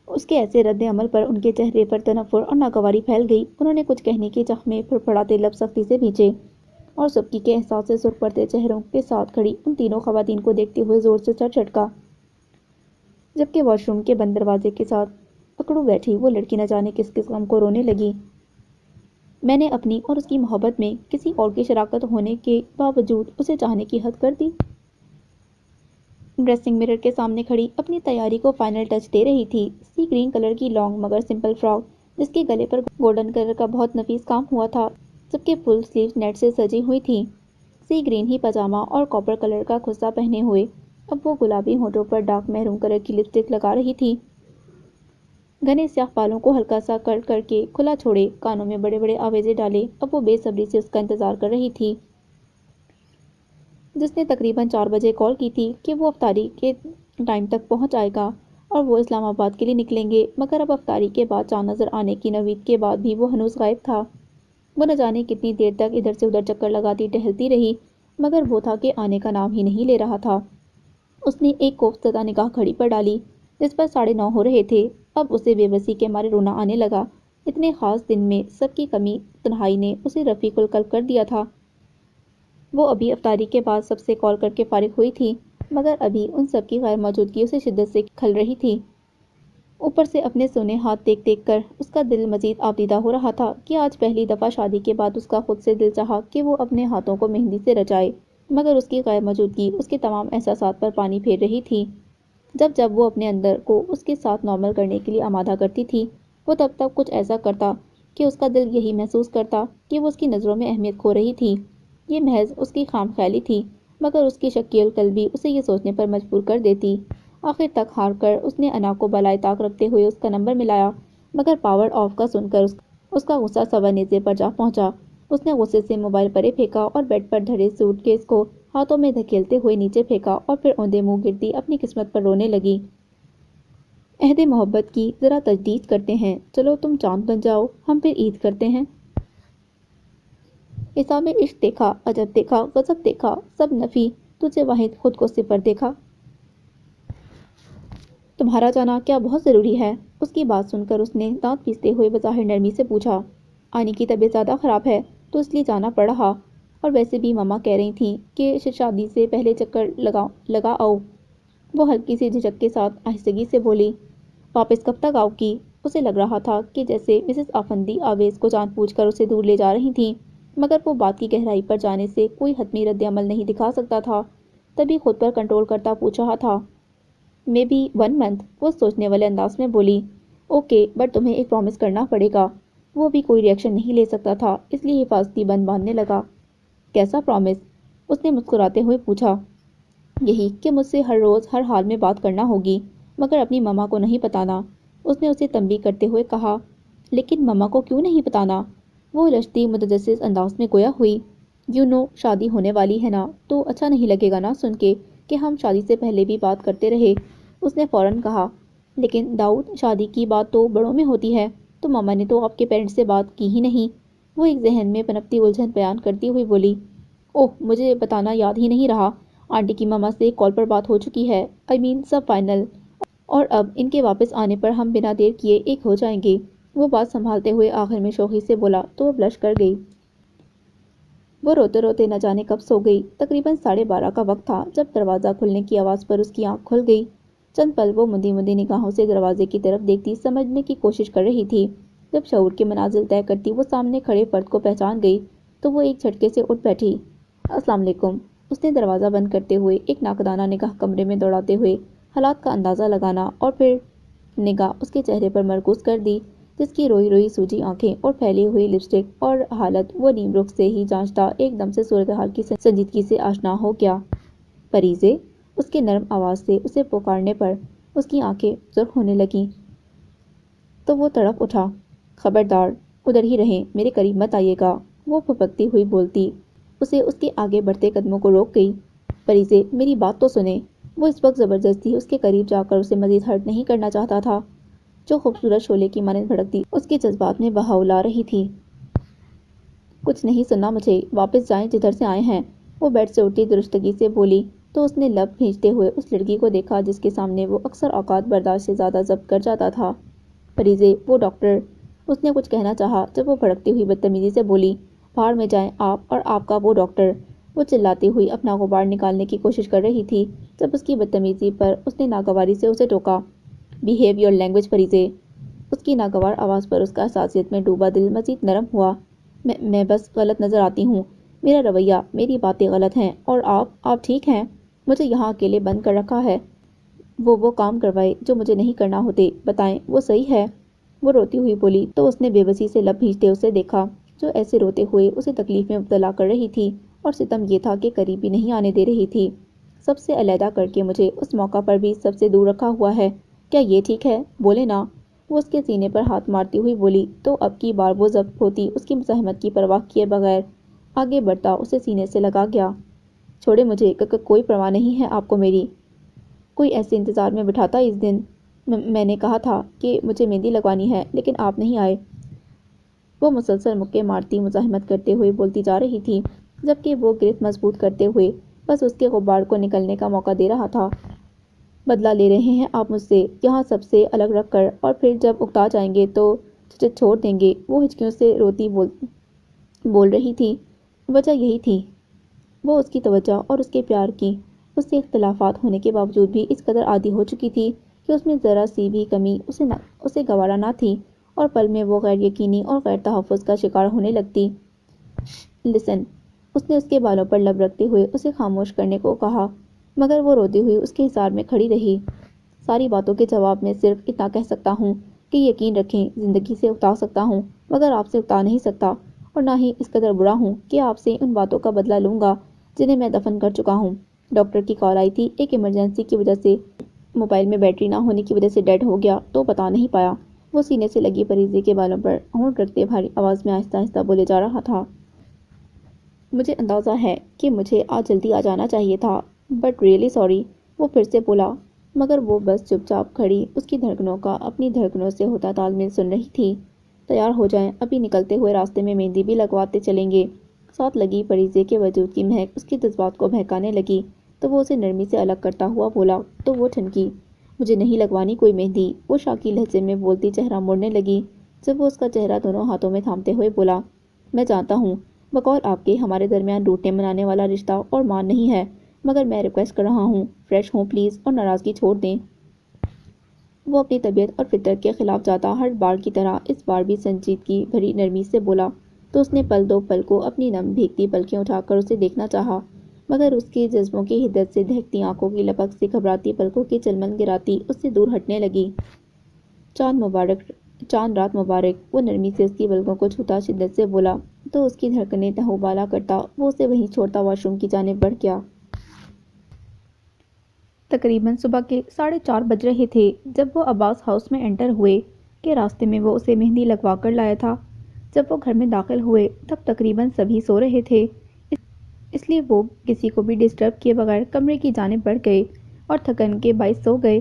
اس کے ایسے رد عمل پر ان کے چہرے پر تنفر اور ناگواری پھیل گئی۔ انہوں نے کچھ کہنے کی چاہ میں پھڑپڑاتے لب سختی سے بھینچے، اور سبکی کے احساس سے سرخ پڑتے چہروں کے ساتھ کھڑی ان تینوں خواتین کو دیکھتے ہوئے زور سے سر جھٹکا، جبکہ واش روم کے بند دروازے کے ساتھ اکڑو بیٹھی وہ لڑکی نہ جانے کس کس غم کو رونے لگی۔ میں نے اپنی اور اس کی محبت میں کسی اور کی شراکت ہونے کے باوجود اسے چاہنے کی حد کر دی۔ ڈریسنگ مرر کے سامنے کھڑی اپنی تیاری کو فائنل ٹچ دے رہی تھی۔ سی گرین کلر کی لانگ مگر سمپل فراک، جس کے گلے پر گولڈن کلر کا بہت نفیس کام ہوا تھا، سب کے فل سلیوز نیٹ سے سجی ہوئی تھی۔ سی گرین ہی پاجامہ اور کاپر کلر کا کھسا پہنے ہوئے اب وہ گلابی ہونٹوں پر ڈارک میرون کلر کی لپسٹک لگا رہی تھی، گھنے سیاہ بالوں کو ہلکا سا کرل کر کے کھلا چھوڑے، کانوں میں بڑے بڑے آویزے ڈالے اب وہ بے صبری سے اس کا انتظار کر رہی تھی، جس نے تقریباً 4 بجے کال کی تھی کہ وہ افطاری کے ٹائم تک پہنچ جائے گا اور وہ اسلام آباد کے لیے نکلیں گے، مگر اب افطاری کے بعد چاند نظر آنے کی نوید کے بعد بھی وہ ہنوز غائب تھا۔ وہ نہ جانے کتنی دیر تک ادھر سے ادھر چکر لگاتی ٹہلتی رہی، مگر وہ تھا کہ آنے کا نام ہی نہیں لے رہا تھا۔ اس نے ایک کوفت زدہ نگاہ گھڑی پر ڈالی جس پر 9:30 ہو رہے تھے، اب اسے بے بسی کے مارے رونا آنے لگا۔ اتنے خاص دن میں سب کی کمی تنہائی نے اسے رفیق القلب کر دیا تھا۔ وہ ابھی افطاری کے بعد سب سے کال کر کے فارغ ہوئی تھی، مگر ابھی ان سب کی غیر موجودگی اسے شدت سے کھل رہی تھی۔ اوپر سے اپنے سونے ہاتھ دیکھ دیکھ کر اس کا دل مزید آبدیدہ ہو رہا تھا کہ آج پہلی دفعہ شادی کے بعد اس کا خود سے دل چاہا کہ وہ اپنے ہاتھوں کو مہندی سے رچائے، مگر اس کی غیر موجودگی اس کے تمام احساسات پر پانی پھیر رہی تھی۔ جب وہ اپنے اندر کو اس کے ساتھ نارمل کرنے کے لیے آمادہ کرتی تھی، وہ تب کچھ ایسا کرتا کہ اس کا دل یہی محسوس کرتا کہ وہ اس کی نظروں میں اہمیت کھو رہی تھی۔ یہ محض اس کی خام خیالی تھی، مگر اس کی شکی القلبی اسے یہ سوچنے پر مجبور کر دیتی۔ آخر تک ہار کر اس نے انا کو بالائے طاق رکھتے ہوئے اس کا نمبر ملایا، مگر پاور آف کا سن کر اس کا غصہ سوا نیزے پر جا پہنچا۔ اس نے غصے سے موبائل پرے پھینکا اور بیڈ پر دھرے سوٹ کیس کو ہاتھوں میں دھکیلتے ہوئے نیچے پھینکا اور پھر اوندے منہ گرتی اپنی قسمت پر رونے لگی۔ عہد محبت کی ذرا تجدید کرتے ہیں، چلو تم چاند بن جاؤ، ہم پھر عید کرتے ہیں۔ حساب عشق دیکھا، عجب دیکھا، غضب دیکھا، سب نفی، تجھے واحد خود کو صفر دیکھا۔ تمہارا جانا کیا بہت ضروری ہے؟ اس کی بات سن کر اس نے دانت پیستے ہوئے بظاہر نرمی سے پوچھا۔ آنی کی طبیعت زیادہ خراب ہے تو اس لیے جانا پڑ رہا، اور ویسے بھی ماما کہہ رہی تھیں کہ شادی سے پہلے چکر لگا آؤ۔ وہ ہلکی سی جھجک کے ساتھ آہستگی سے بولی۔ واپس کب تک آؤ گی؟ اسے لگ رہا تھا کہ جیسے مسز آفندی آویز کو جان بوجھ کر اسے دور لے جا رہی تھیں، مگر وہ بات کی گہرائی پر جانے سے کوئی حتمی رد عمل نہیں دکھا سکتا تھا، تبھی خود پر کنٹرول کرتا پوچھ رہا تھا۔ مے بی 1 month، وہ سوچنے والے انداز میں بولی۔ اوکے، بٹ تمہیں ایک پرومس کرنا پڑے گا۔ وہ بھی کوئی ریئیکشن نہیں لے سکتا تھا، اس لیے حفاظتی بند باندھنے لگا۔ کیسا پرومس؟ اس نے مسکراتے ہوئے پوچھا۔ یہی کہ مجھ سے ہر روز ہر حال میں بات کرنا ہوگی، مگر اپنی ماما کو نہیں بتانا، اس نے اسے تنبیہ کرتے ہوئے کہا۔ لیکن ماما کو کیوں نہیں بتانا؟ وہ لشتی متجسس انداز میں گویا ہوئی۔ شادی ہونے والی ہے نا، تو اچھا نہیں لگے گا نا سن کے کہ ہم شادی سے پہلے بھی بات کرتے رہے، اس نے فوراً کہا۔ لیکن داؤد، شادی کی بات تو بڑوں میں ہوتی ہے، تو ماما نے تو آپ کے پیرنٹس سے بات کی ہی نہیں، وہ ایک ذہن میں پنپتی الجھن بیان کرتی ہوئی بولی۔ اوہ، مجھے بتانا یاد ہی نہیں رہا، آنٹی کی ماما سے کال پر بات ہو چکی ہے، سب فائنل، اور اب ان کے واپس آنے پر ہم بنا دیر کیے ایک ہو جائیں گے۔ وہ بات سنبھالتے ہوئے آخر میں شوخی سے بولا تو وہ بلش کر گئی۔ وہ روتے روتے نہ جانے کب سو گئی۔ تقریباً 12:30 کا وقت تھا جب دروازہ کھلنے کی آواز پر اس کی آنکھ کھل گئی۔ چند پل وہ مندی مندی نگاہوں سے دروازے کی طرف دیکھتی سمجھنے کی کوشش کر رہی تھی۔ جب شعور کے منازل طے کرتی وہ سامنے کھڑے فرد کو پہچان گئی تو وہ ایک جھٹکے سے اٹھ بیٹھی۔ السلام علیکم، اس نے دروازہ بند کرتے ہوئے ایک ناقدانہ نگاہ کمرے میں دوڑاتے ہوئے حالات کا اندازہ لگانا اور پھر نگاہ اس کے چہرے پر مرکوز کر دی، جس کی روئی روئی سوجی آنکھیں اور پھیلی ہوئی لپسٹک اور حالت وہ نیم رخ سے ہی جانچتا ایک دم سے صورتحال کی سنجیدگی سے آشنا ہو گیا۔ پریزے، اس کے نرم آواز سے اسے پکارنے پر اس کی آنکھیں سرخ ہونے لگیں تو وہ تڑپ اٹھا۔ خبردار، ادھر ہی رہیں، میرے قریب مت آئیے گا، وہ پھپکتی ہوئی بولتی اسے اس کے آگے بڑھتے قدموں کو روک گئی۔ پریزے، میری بات تو سنیں، وہ اس وقت زبردستی اس کے قریب جا کر اسے مزید ہرٹ نہیں کرنا چاہتا تھا، جو خوبصورت شعلے کی مانند بھڑکتی اس کے جذبات میں بہاؤ لا رہی تھی۔ کچھ نہیں سننا مجھے، واپس جائیں جدھر سے آئے ہیں، وہ بیڈ سے اٹھی درستگی سے بولی تو اس نے لب بھینچتے ہوئے اس لڑکی کو دیکھا جس کے سامنے وہ اکثر اوقات برداشت سے زیادہ ضبط کر جاتا تھا۔ پریزے، وہ ڈاکٹر، اس نے کچھ کہنا چاہا جب وہ بھڑکتی ہوئی بدتمیزی سے بولی۔ بھاڑ میں جائیں آپ اور آپ کا وہ ڈاکٹر، وہ چلاتی ہوئی اپنا غبار نکالنے کی کوشش کر رہی تھی جب اس کی بدتمیزی پر اس نے ناگواری سے اسے ٹوکا۔ بیہیو یور لینگویج پریزے، اس کی ناگوار آواز پر اس کا حساسیت میں ڈوبا دل مزید نرم ہوا۔ میں بس غلط نظر آتی ہوں، میرا رویہ، میری باتیں غلط ہیں، اور آپ ٹھیک ہیں، مجھے یہاں اکیلے بند کر رکھا ہے، وہ کام کروائے جو مجھے نہیں کرنا ہوتے، بتائیں وہ صحیح ہے؟ وہ روتی ہوئی بولی تو اس نے بے بسی سے لب بھینچتے اسے دیکھا، جو ایسے روتے ہوئے اسے تکلیف میں مبتلا کر رہی تھی، اور ستم یہ تھا کہ قریب بھی نہیں آنے دے رہی تھی۔ سب سے علیحدہ کر کے مجھے اس موقع پر بھی سب سے دور رکھا ہوا ہے، کیا یہ ٹھیک ہے؟ بولے نا، وہ اس کے سینے پر ہاتھ مارتی ہوئی بولی تو اب کی بار وہ ضبط ہوتی اس کی مزاحمت کی پرواہ کیے بغیر آگے بڑھتا اسے سینے سے لگا گیا۔ چھوڑے مجھے، کوئی پرواہ نہیں ہے آپ کو میری، کوئی ایسے انتظار میں بٹھاتا اس دن، میں نے کہا تھا کہ مجھے مہندی لگوانی ہے لیکن آپ نہیں آئے، وہ مسلسل مکے مارتی مزاحمت کرتے ہوئے بولتی جا رہی تھی، جبکہ وہ گرفت مضبوط کرتے ہوئے بس اس کے غبار کو نکلنے کا موقع دے رہا تھا۔ بدلہ لے رہے ہیں آپ مجھ سے، یہاں سب سے الگ رکھ کر، اور پھر جب اکتا جائیں گے تو چھوڑ دیں گے، وہ ہچکیوں سے روتی بول رہی تھی۔ وجہ یہی تھی، وہ اس کی توجہ اور اس کے پیار کی اس سے اختلافات ہونے کے باوجود بھی اس قدر عادی ہو چکی تھی کہ اس میں ذرا سی بھی کمی اسے گوارا نہ تھی، اور پل میں وہ غیر یقینی اور غیر تحفظ کا شکار ہونے لگتی۔ لسن، اس نے اس کے بالوں پر لب رکھتے ہوئے اسے خاموش کرنے کو کہا، مگر وہ روتی ہوئی اس کے حصار میں کھڑی رہی۔ ساری باتوں کے جواب میں صرف اتنا کہہ سکتا ہوں کہ یقین رکھیں زندگی سے اکتا سکتا ہوں، مگر آپ سے اکتا نہیں سکتا، اور نہ ہی اس قدر برا ہوں کہ آپ سے ان باتوں کا بدلہ لوں گا جنہیں میں دفن کر چکا ہوں۔ ڈاکٹر کی کال آئی تھی، ایک ایمرجنسی کی وجہ سے موبائل میں بیٹری نہ ہونے کی وجہ سے ڈیڈ ہو گیا تو بتا نہیں پایا۔ وہ سینے سے لگی پریزے کے بالوں پر ہونٹ رکھتے بھاری آواز میں آہستہ آہستہ بولے جا رہا تھا۔ مجھے اندازہ ہے کہ مجھے آج جلدی آ جانا چاہیے تھا، بٹ ریئلی سوری۔ وہ پھر سے بولا، مگر وہ بس چپ چاپ کھڑی اس کی دھڑکنوں کا اپنی دھڑکنوں سے ہوتا تال میل سن رہی تھی۔ تیار ہو جائیں، ابھی نکلتے ہوئے راستے میں مہندی بھی لگواتے چلیں گے۔ ساتھ لگی پریزے کے وجود کی مہک اس کے جذبات کو بہکانے لگی تو وہ اسے نرمی سے الگ کرتا ہوا بولا تو وہ ٹھنکی، مجھے نہیں لگوانی کوئی مہندی۔ وہ شاکی لہجے میں بولتی چہرہ موڑنے لگی جب وہ اس کا چہرہ دونوں ہاتھوں میں تھامتے ہوئے بولا، میں جانتا ہوں بقول آپ کے ہمارے درمیان ٹوٹنے منانے والا رشتہ اور مان نہیں ہے، مگر میں ریکویسٹ کر رہا ہوں، فریش ہوں پلیز اور ناراضگی چھوڑ دیں۔ وہ اپنی طبیعت اور فطرت کے خلاف جاتا ہر بار کی طرح اس بار بھی سنجیدگی بھری نرمی سے بولا تو اس نے پل دو پل کو اپنی نم بھیگتی پلکیں اٹھا کر اسے دیکھنا چاہا، مگر اس کے جذبوں کی حدت سے دہکتی آنکھوں کی لپک سے گھبراتی پلکوں کی چلمن گراتی اس سے دور ہٹنے لگی۔ چاند مبارک، چاند رات مبارک۔ وہ نرمی سے اس کی پلکوں کو چھوتا شدت سے بولا تو اس کی دھڑکنیں تہو بالا کرتا وہ اسے وہیں چھوڑتا واش روم کی جانب بڑھ گیا۔ تقریباً صبح کے 4:30 بج رہے تھے جب وہ عباس ہاؤس میں انٹر ہوئے کہ راستے میں وہ اسے مہندی لگوا کر لایا تھا۔ جب وہ گھر میں داخل ہوئے تب تقریباً سبھی سو رہے تھے، اس لیے وہ کسی کو بھی ڈسٹرب کیے بغیر کمرے کی جانب بڑھ گئے اور تھکن کے باعث سو گئے۔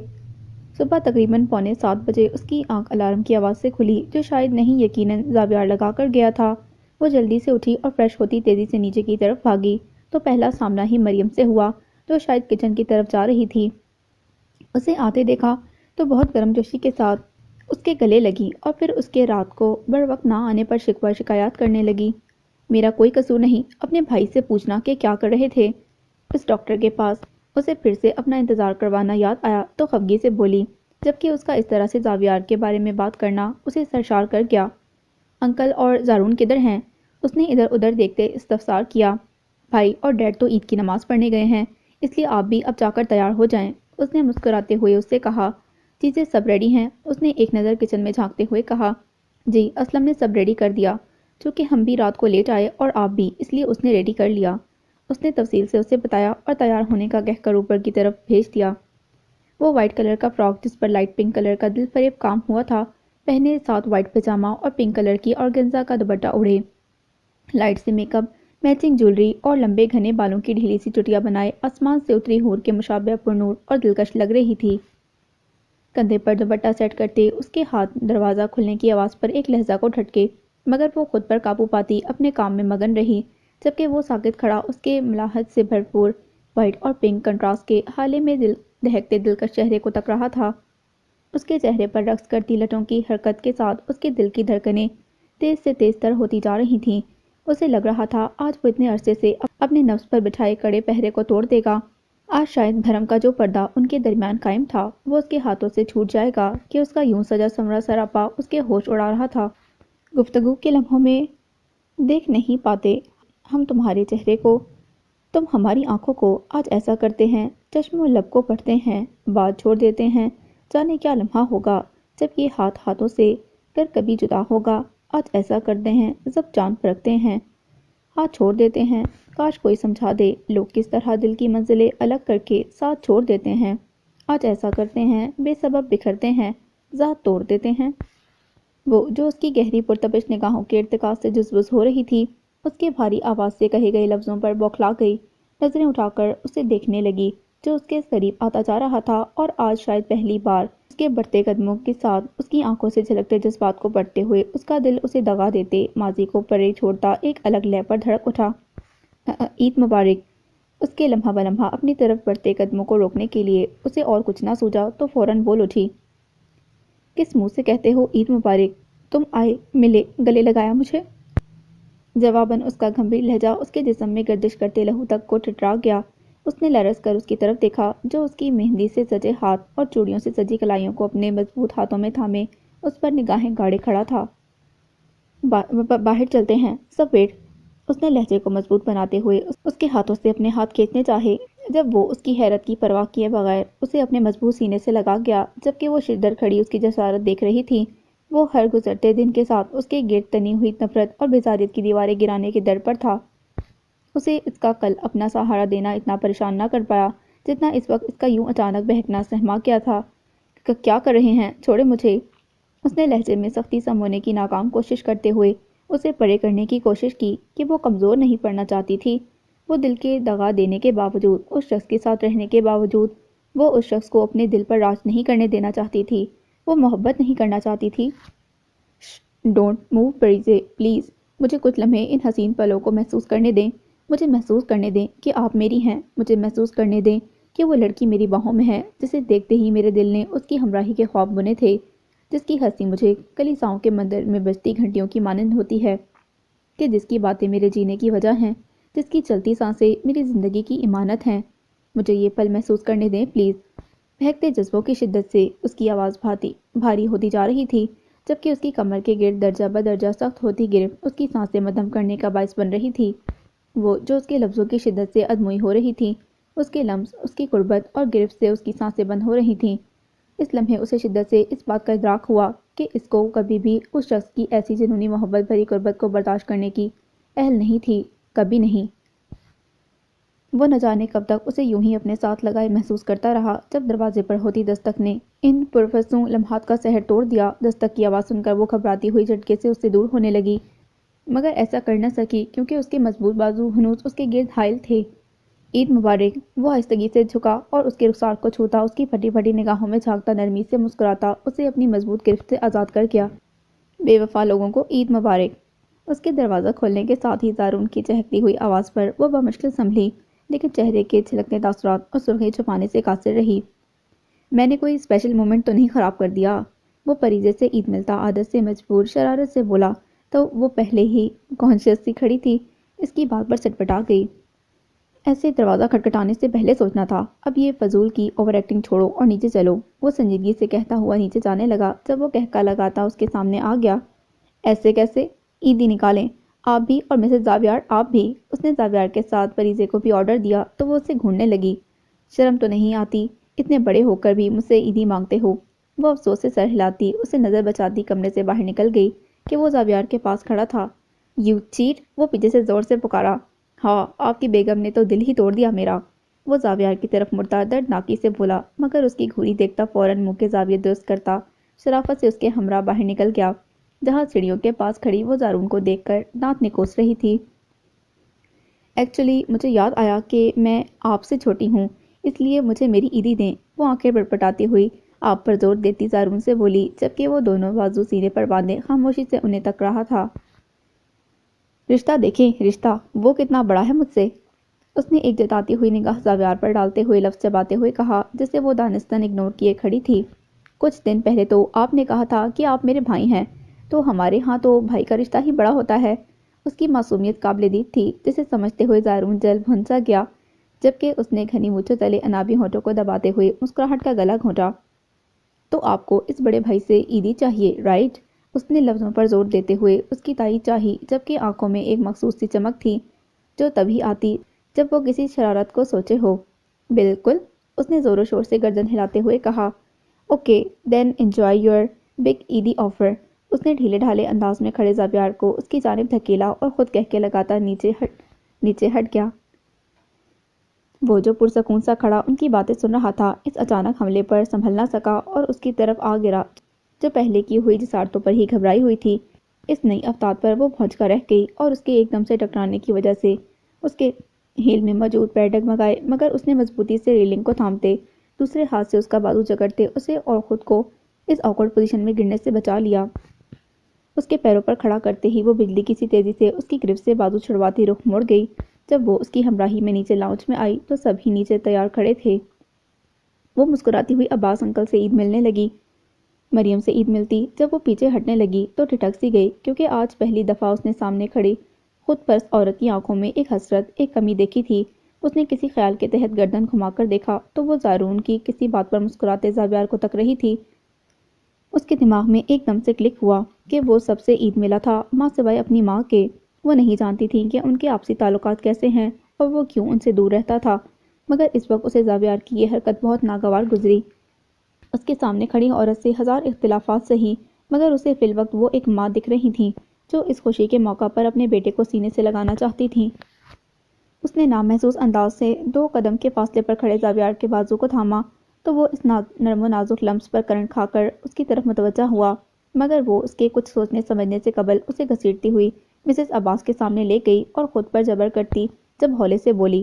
صبح تقریباً 6:45 بجے اس کی آنکھ الارم کی آواز سے کھلی جو شاید نہیں یقیناً زاویار لگا کر گیا تھا۔ وہ جلدی سے اٹھی اور فریش ہوتی تیزی سے نیچے کی طرف بھاگی تو پہلا سامنا ہی مریم سے ہوا جو شاید کچن کی طرف جا رہی تھی۔ اسے آتے دیکھا تو بہت گرم جوشی کے ساتھ اس کے گلے لگی اور پھر اس کے رات کو بروقت نہ آنے پر شکوہ شکایات کرنے لگی۔ میرا کوئی قصور نہیں، اپنے بھائی سے پوچھنا کہ کیا کر رہے تھے اس ڈاکٹر کے پاس۔ اسے پھر سے اپنا انتظار کروانا یاد آیا تو خفگی سے بولی، جبکہ اس کا اس طرح سے زاویار کے بارے میں بات کرنا اسے سرشار کر گیا۔ انکل اور زارون کدھر ہیں؟ اس نے ادھر ادھر دیکھتے استفسار کیا۔ بھائی اور ڈیڈ تو عید کی نماز پڑھنے گئے ہیں، اس لیے آپ بھی اب جا کر تیار ہو جائیں، اس نے مسکراتے ہوئے اس سے کہا۔ چیزیں سب ریڈی ہیں؟ اس نے ایک نظر کچن میں جھانکتے ہوئے کہا۔ جی، اسلم نے سب ریڈی کر دیا، چونکہ ہم بھی رات کو لیٹ آئے اور آپ بھی، اس لیے اس نے ریڈی کر لیا، اس نے تفصیل سے اسے بتایا اور تیار ہونے کا کہہ کر اوپر کی طرف بھیج دیا۔ وہ وائٹ کلر کا فراک جس پر لائٹ پنک کلر کا دل فریب کام ہوا تھا پہنے، ساتھ وائٹ پجامہ اور پنک کلر کی آرگنزا کا دوپٹہ اوڑھے، لائٹ سے میک اپ، میچنگ جولری اور لمبے گھنے بالوں کی ڈھیلی سی چٹیاں بنائے آسمان سے اتری ہور کے مشابہ پرنور اور دلکش لگ رہی تھی۔ کندھے پر دوپٹہ سیٹ کرتے اس کے ہاتھ دروازہ کھلنے کی آواز پر ایک لہجہ کو ٹھٹکے، مگر وہ خود پر قابو پاتی اپنے کام میں مگن رہی، جبکہ وہ ساکت کھڑا اس کے ملاحت سے بھرپور وائٹ اور پنک کنٹراسٹ کے حالے میں دہکتے دلکش چہرے کو تک رہا تھا۔ اس کے چہرے پر رقص کرتی لٹوں کی حرکت کے ساتھ اس کے دل کی دھڑکنیں تیز سے تیز تر ہوتی جا رہی تھیں۔ اسے لگ رہا تھا آج وہ اتنے عرصے سے اپنے نفس پر بٹھائے کڑے پہرے کو توڑ دے گا۔ آج شاید بھرم کا جو پردہ ان کے درمیان قائم تھا وہ اس کے ہاتھوں سے چھوٹ جائے گا کہ اس کا یوں سجا سنورا سراپا اس کے ہوش اڑا رہا تھا۔ گفتگو کے لمحوں میں دیکھ نہیں پاتے ہم تمہارے چہرے کو، تم ہماری آنکھوں کو، آج ایسا کرتے ہیں، چشم و لب کو پڑھتے ہیں، بات چھوڑ دیتے ہیں، جانے کیا لمحہ ہوگا جب یہ ہاتھ ہاتھوں سے گر کبھی جدا ہوگا، آج ایسا کرتے ہیں، جب جان پرکھتے ہیں، ہاتھ چھوڑ دیتے ہیں، کاش کوئی سمجھا دے لوگ کس طرح دل کی منزلیں الگ کر کے ساتھ چھوڑ دیتے ہیں، آج ایسا کرتے ہیں، بے سبب بکھرتے ہیں، ذات توڑ دیتے ہیں۔ وہ جو اس کی گہری پرتپش نگاہوں کے ارتکاز سے جزبز ہو رہی تھی اس کے بھاری آواز سے کہے گئے لفظوں پر بوکھلا گئی، نظریں اٹھا کر اسے دیکھنے لگی جو اس کے قریب آتا جا رہا تھا اور آج شاید پہلی بار اس کے بڑھتے قدموں کے ساتھ اس کی آنکھوں سے جھلکتے جذبات کو پڑھتے ہوئے اس کا دل اسے دغا دیتے ماضی کو پرے چھوڑتا ایک الگ لے پر دھڑک اٹھا۔ عید مبارک۔ اس کے لمحہ بلمحہ اپنی طرف بڑھتے قدموں کو روکنے کے لیے اسے اور کچھ نہ سوجا تو فوراً بول اٹھی، کس منہ سے کہتے ہو عید مبارک؟ تم آئے، ملے، گلے لگایا مجھے؟ جواباً اس کا گھمبیر لہجہ اس کے جسم میں گردش کرتے لہو تک کو ٹھٹرا گیا۔ اس نے لرز کر اس کی طرف دیکھا جو اس کی مہندی سے سجے ہاتھ اور چوڑیوں سے سجی کلائیوں کو اپنے مضبوط ہاتھوں میں تھامے اس پر نگاہیں گاڑے کھڑا تھا۔ باہر چلتے ہیں، سب ویٹ۔ اس نے لہجے کو مضبوط بناتے ہوئے اس کے ہاتھوں سے اپنے ہاتھ کھینچنے چاہے جب وہ اس کی حیرت کی پرواہ کیے بغیر اسے اپنے مضبوط سینے سے لگا گیا، جبکہ وہ شردر کھڑی اس کی جسارت دیکھ رہی تھی وہ ہر گزرتے دن کے ساتھ اس کے گرد تنی ہوئی نفرت اور بیزاریت کی دیواریں گرانے کے ڈر پر تھا۔ اسے اس کا کل اپنا سہارا دینا اتنا پریشان نہ کر پایا جتنا اس وقت اس کا یوں اچانک بہکنا سہما کیا تھا۔ کیا کر رہے ہیں؟ چھوڑے مجھے۔ اس نے لہجے میں سختی سمونے کی ناکام کوشش کرتے ہوئے اسے پرے کرنے کی کوشش کی کہ وہ کمزور نہیں پڑنا چاہتی تھی۔ وہ دل کے دغا دینے کے باوجود، اس شخص کے ساتھ رہنے کے باوجود، وہ اس شخص کو اپنے دل پر راج نہیں کرنے دینا چاہتی تھی۔ وہ محبت نہیں کرنا چاہتی تھی۔ ڈونٹ موو پریزے، پلیز۔ مجھے کچھ لمحے ان حسین پلوں کو محسوس کرنے دیں۔ مجھے محسوس کرنے دیں کہ آپ میری ہیں۔ مجھے محسوس کرنے دیں کہ وہ لڑکی میری باہوں میں ہے جسے دیکھتے ہی میرے دل نے اس کی ہمراہی کے خواب بنے تھے، جس کی ہنسی مجھے کلیساؤں کے مندر میں بجتی گھنٹیوں کی مانند ہوتی ہے، کہ جس کی باتیں میرے جینے کی وجہ ہیں، جس کی چلتی سانسیں میری زندگی کی امانت ہیں۔ مجھے یہ پل محسوس کرنے دیں پلیز۔ بہکتے جذبوں کی شدت سے اس کی آواز بھاری ہوتی جا رہی تھی، جبکہ اس کی کمر کے گرد درجہ بدرجہ سخت ہوتی گرفت اس کی سانسیں مدھم کرنے کا باعث بن رہی تھی۔ وہ جو اس کے لفظوں کی شدت سے ادموئی ہو رہی تھی، اس کے لمس، اس کی قربت اور گرفت سے اس کی سانسیں بند ہو رہی تھیں۔ اس لمحے اسے شدت سے اس بات کا ادراک ہوا کہ اس کو کبھی بھی اس شخص کی ایسی جنونی محبت بھری قربت کو برداشت کرنے کی اہل نہیں تھی، کبھی نہیں۔ وہ نہ جانے کب تک اسے یوں ہی اپنے ساتھ لگائے محسوس کرتا رہا، جب دروازے پر ہوتی دستک نے ان پرفسوں لمحات کا سحر توڑ دیا۔ دستک کی آواز سن کر وہ گھبراتی ہوئی جھٹکے سے اس سے دور ہونے لگی، مگر ایسا کر نہ سکی کیونکہ اس کے مضبوط بازو ہنوز اس کے گرد حائل تھے۔ عید مبارک۔ وہ آہستگی سے جھکا اور اس کے رخسار کو چھوتا، اس کی پھٹی پھٹی نگاہوں میں جھانکتا، نرمی سے مسکراتا اسے اپنی مضبوط گرفت سے آزاد کر گیا۔ بے وفا لوگوں کو عید مبارک۔ اس کے دروازہ کھولنے کے ساتھ ہی زارون کی چہکتی ہوئی آواز پر وہ بمشکل سنبھلی، لیکن چہرے کے چھلکتے تاثرات اور سرخی چھپانے سے قاصر رہی۔ میں نے کوئی اسپیشل مومنٹ تو نہیں خراب کر دیا؟ وہ پریزے سے عید ملتا عادت سے مجبور شرارت سے بولا تو وہ پہلے ہی کانشیس سی کھڑی تھی، اس کی بات پر سٹپٹا گئی۔ ایسے دروازہ کھٹکھٹانے سے پہلے سوچنا تھا۔ اب یہ فضول کی اوور ایکٹنگ چھوڑو اور نیچے چلو، وہ سنجیدگی سے کہتا ہوا نیچے جانے لگا جب وہ کہکا لگاتا اس کے سامنے آ گیا۔ ایسے کیسے؟ عیدی نکالیں، آپ بھی اور مسز زاویار آپ بھی۔ اس نے زاویار کے ساتھ پریزے کو بھی آرڈر دیا تو وہ اسے گھونڈنے لگی۔ شرم تو نہیں آتی؟ اتنے بڑے ہو کر بھی مجھ سے عیدی مانگتے ہو؟ وہ افسوس سے سر ہلاتی، اسے نظر بچاتی کمرے سے باہر نکل گئی کہ وہ زاویار کے پاس کھڑا تھا۔ یو چیٹ، وہ پیچھے سے زور سے پکارا۔ ہاں، آپ کی بیگم نے تو دل ہی توڑ دیا میرا۔ وہ زاویار کی طرف مڑتا دردناکی سے بولا، مگر اس کی گھوری دیکھتا فوراً منہ کے زاویے درست کرتا شرافت سے اس کے ہمراہ باہر نکل گیا، جہاں سیڑھیوں کے پاس کھڑی وہ زارون کو دیکھ کر دانت نکوس رہی تھی۔ ایکچولی مجھے یاد آیا کہ میں آپ سے چھوٹی ہوں، اس لیے مجھے میری عیدی دیں، وہ آنکھیں پٹپٹاتی ہوئی آپ پر زور دیتی زارون سے بولی، جبکہ وہ دونوں بازو سینے پر باندھے خاموشی سے انہیں تک رہا تھا۔ رشتہ دیکھیں، رشتہ، وہ کتنا بڑا ہے مجھ سے؟ اس نے ایک جتاتی ہوئی نگاہ زاویار پر ڈالتے ہوئے لفظ چباتے ہوئے کہا، جسے وہ دانستاً اگنور کیے کھڑی تھی۔ کچھ دن پہلے تو آپ نے کہا تھا کہ آپ میرے بھائی ہیں، تو ہمارے ہاں تو بھائی کا رشتہ ہی بڑا ہوتا ہے۔ اس کی معصومیت قابل دید تھی، جسے سمجھتے ہوئے زارون جل بھن سا گیا، جبکہ اس نے گھنی مونچھوں تلے انابی ہونٹوں کو دباتے ہوئے مسکراہٹ کا گلا گھونٹا۔ تو آپ کو اس بڑے بھائی سے عیدی چاہیے، رائٹ؟ اس نے لفظوں پر زور دیتے ہوئے اس کی تائید چاہی، جبکہ آنکھوں میں ایک مخصوص سی چمک تھی جو تبھی آتی جب وہ کسی شرارت کو سوچے ہو۔ بالکل، اس نے زور و شور سے گردن ہلاتے ہوئے کہا۔ Okay then enjoy your big eidi offer. اس نے ڈھیلے ڈھالے انداز میں کھڑے زاویار کو اس کی جانب دھکیلا اور خود کہکے لگاتا نیچے ہٹ گیا۔ وہ جو پرسکون سا کھڑا ان کی باتیں سن رہا تھا، اس اچانک حملے پر سنبھل نہ سکا اور اس کی طرف آ گرا، جو پہلے کی ہوئی جسارتوں پر ہی گھبرائی ہوئی تھی۔ اس نئی افتاد پر وہ بھونچ کر رہ گئی اور اس کے ایک دم سے ٹکرانے کی وجہ سے اس کے ہیل میں موجود پیر ڈگمگائے، مگر اس نے مضبوطی سے ریلنگ کو تھامتے، دوسرے ہاتھ سے اس کا بازو جکڑتے اسے اور خود کو اس آکورڈ پوزیشن میں گرنے سے بچا لیا۔ اس کے پیروں پر کھڑا کرتے ہی وہ بجلی کی سی تیزی سے اس کی گرفت سے بازو چھڑواتی رخ موڑ گئی۔ جب وہ اس کی ہمراہی میں نیچے لاؤنج میں آئی تو سب ہی نیچے تیار کھڑے تھے۔ وہ مسکراتی ہوئی عباس انکل سے عید ملنے لگی، مریم سے عید ملتی۔ جب وہ پیچھے ہٹنے لگی تو ٹھٹک سی گئی، کیونکہ آج پہلی دفعہ اس نے سامنے کھڑی خود پرست عورت کی آنکھوں میں ایک حسرت، ایک کمی دیکھی تھی۔ اس نے کسی خیال کے تحت گردن گھما کر دیکھا تو وہ زارون کی کسی بات پر مسکراتے زاویار کو تک رہی تھی۔ اس کے دماغ میں ایک دم سے کلک ہوا کہ وہ سب سے عید ملا تھا، ماں سوائے اپنی ماں کے۔ وہ نہیں جانتی تھی کہ ان کے آپسی تعلقات کیسے ہیں اور وہ کیوں ان سے دور رہتا تھا، مگر اس وقت اسے زاویار کی یہ حرکت بہت ناگوار گزری۔ اس کے سامنے کھڑی عورت سے ہزار اختلافات سہی، مگر اسے فی الوقت وہ ایک ماں دکھ رہی تھیں جو اس خوشی کے موقع پر اپنے بیٹے کو سینے سے لگانا چاہتی تھیں۔ اس نے نامحسوس انداز سے 2 قدم کے فاصلے پر کھڑے زاویار کے بازو کو تھاما تو وہ اس نرم و نازک لمس پر کرنٹ کھا کر اس کی طرف متوجہ ہوا، مگر وہ اس کے کچھ سوچنے سمجھنے سے قبل اسے گھسیٹتی ہوئی مسز عباس کے سامنے لے گئی اور خود پر جبر کرتی جب ہولے سے بولی،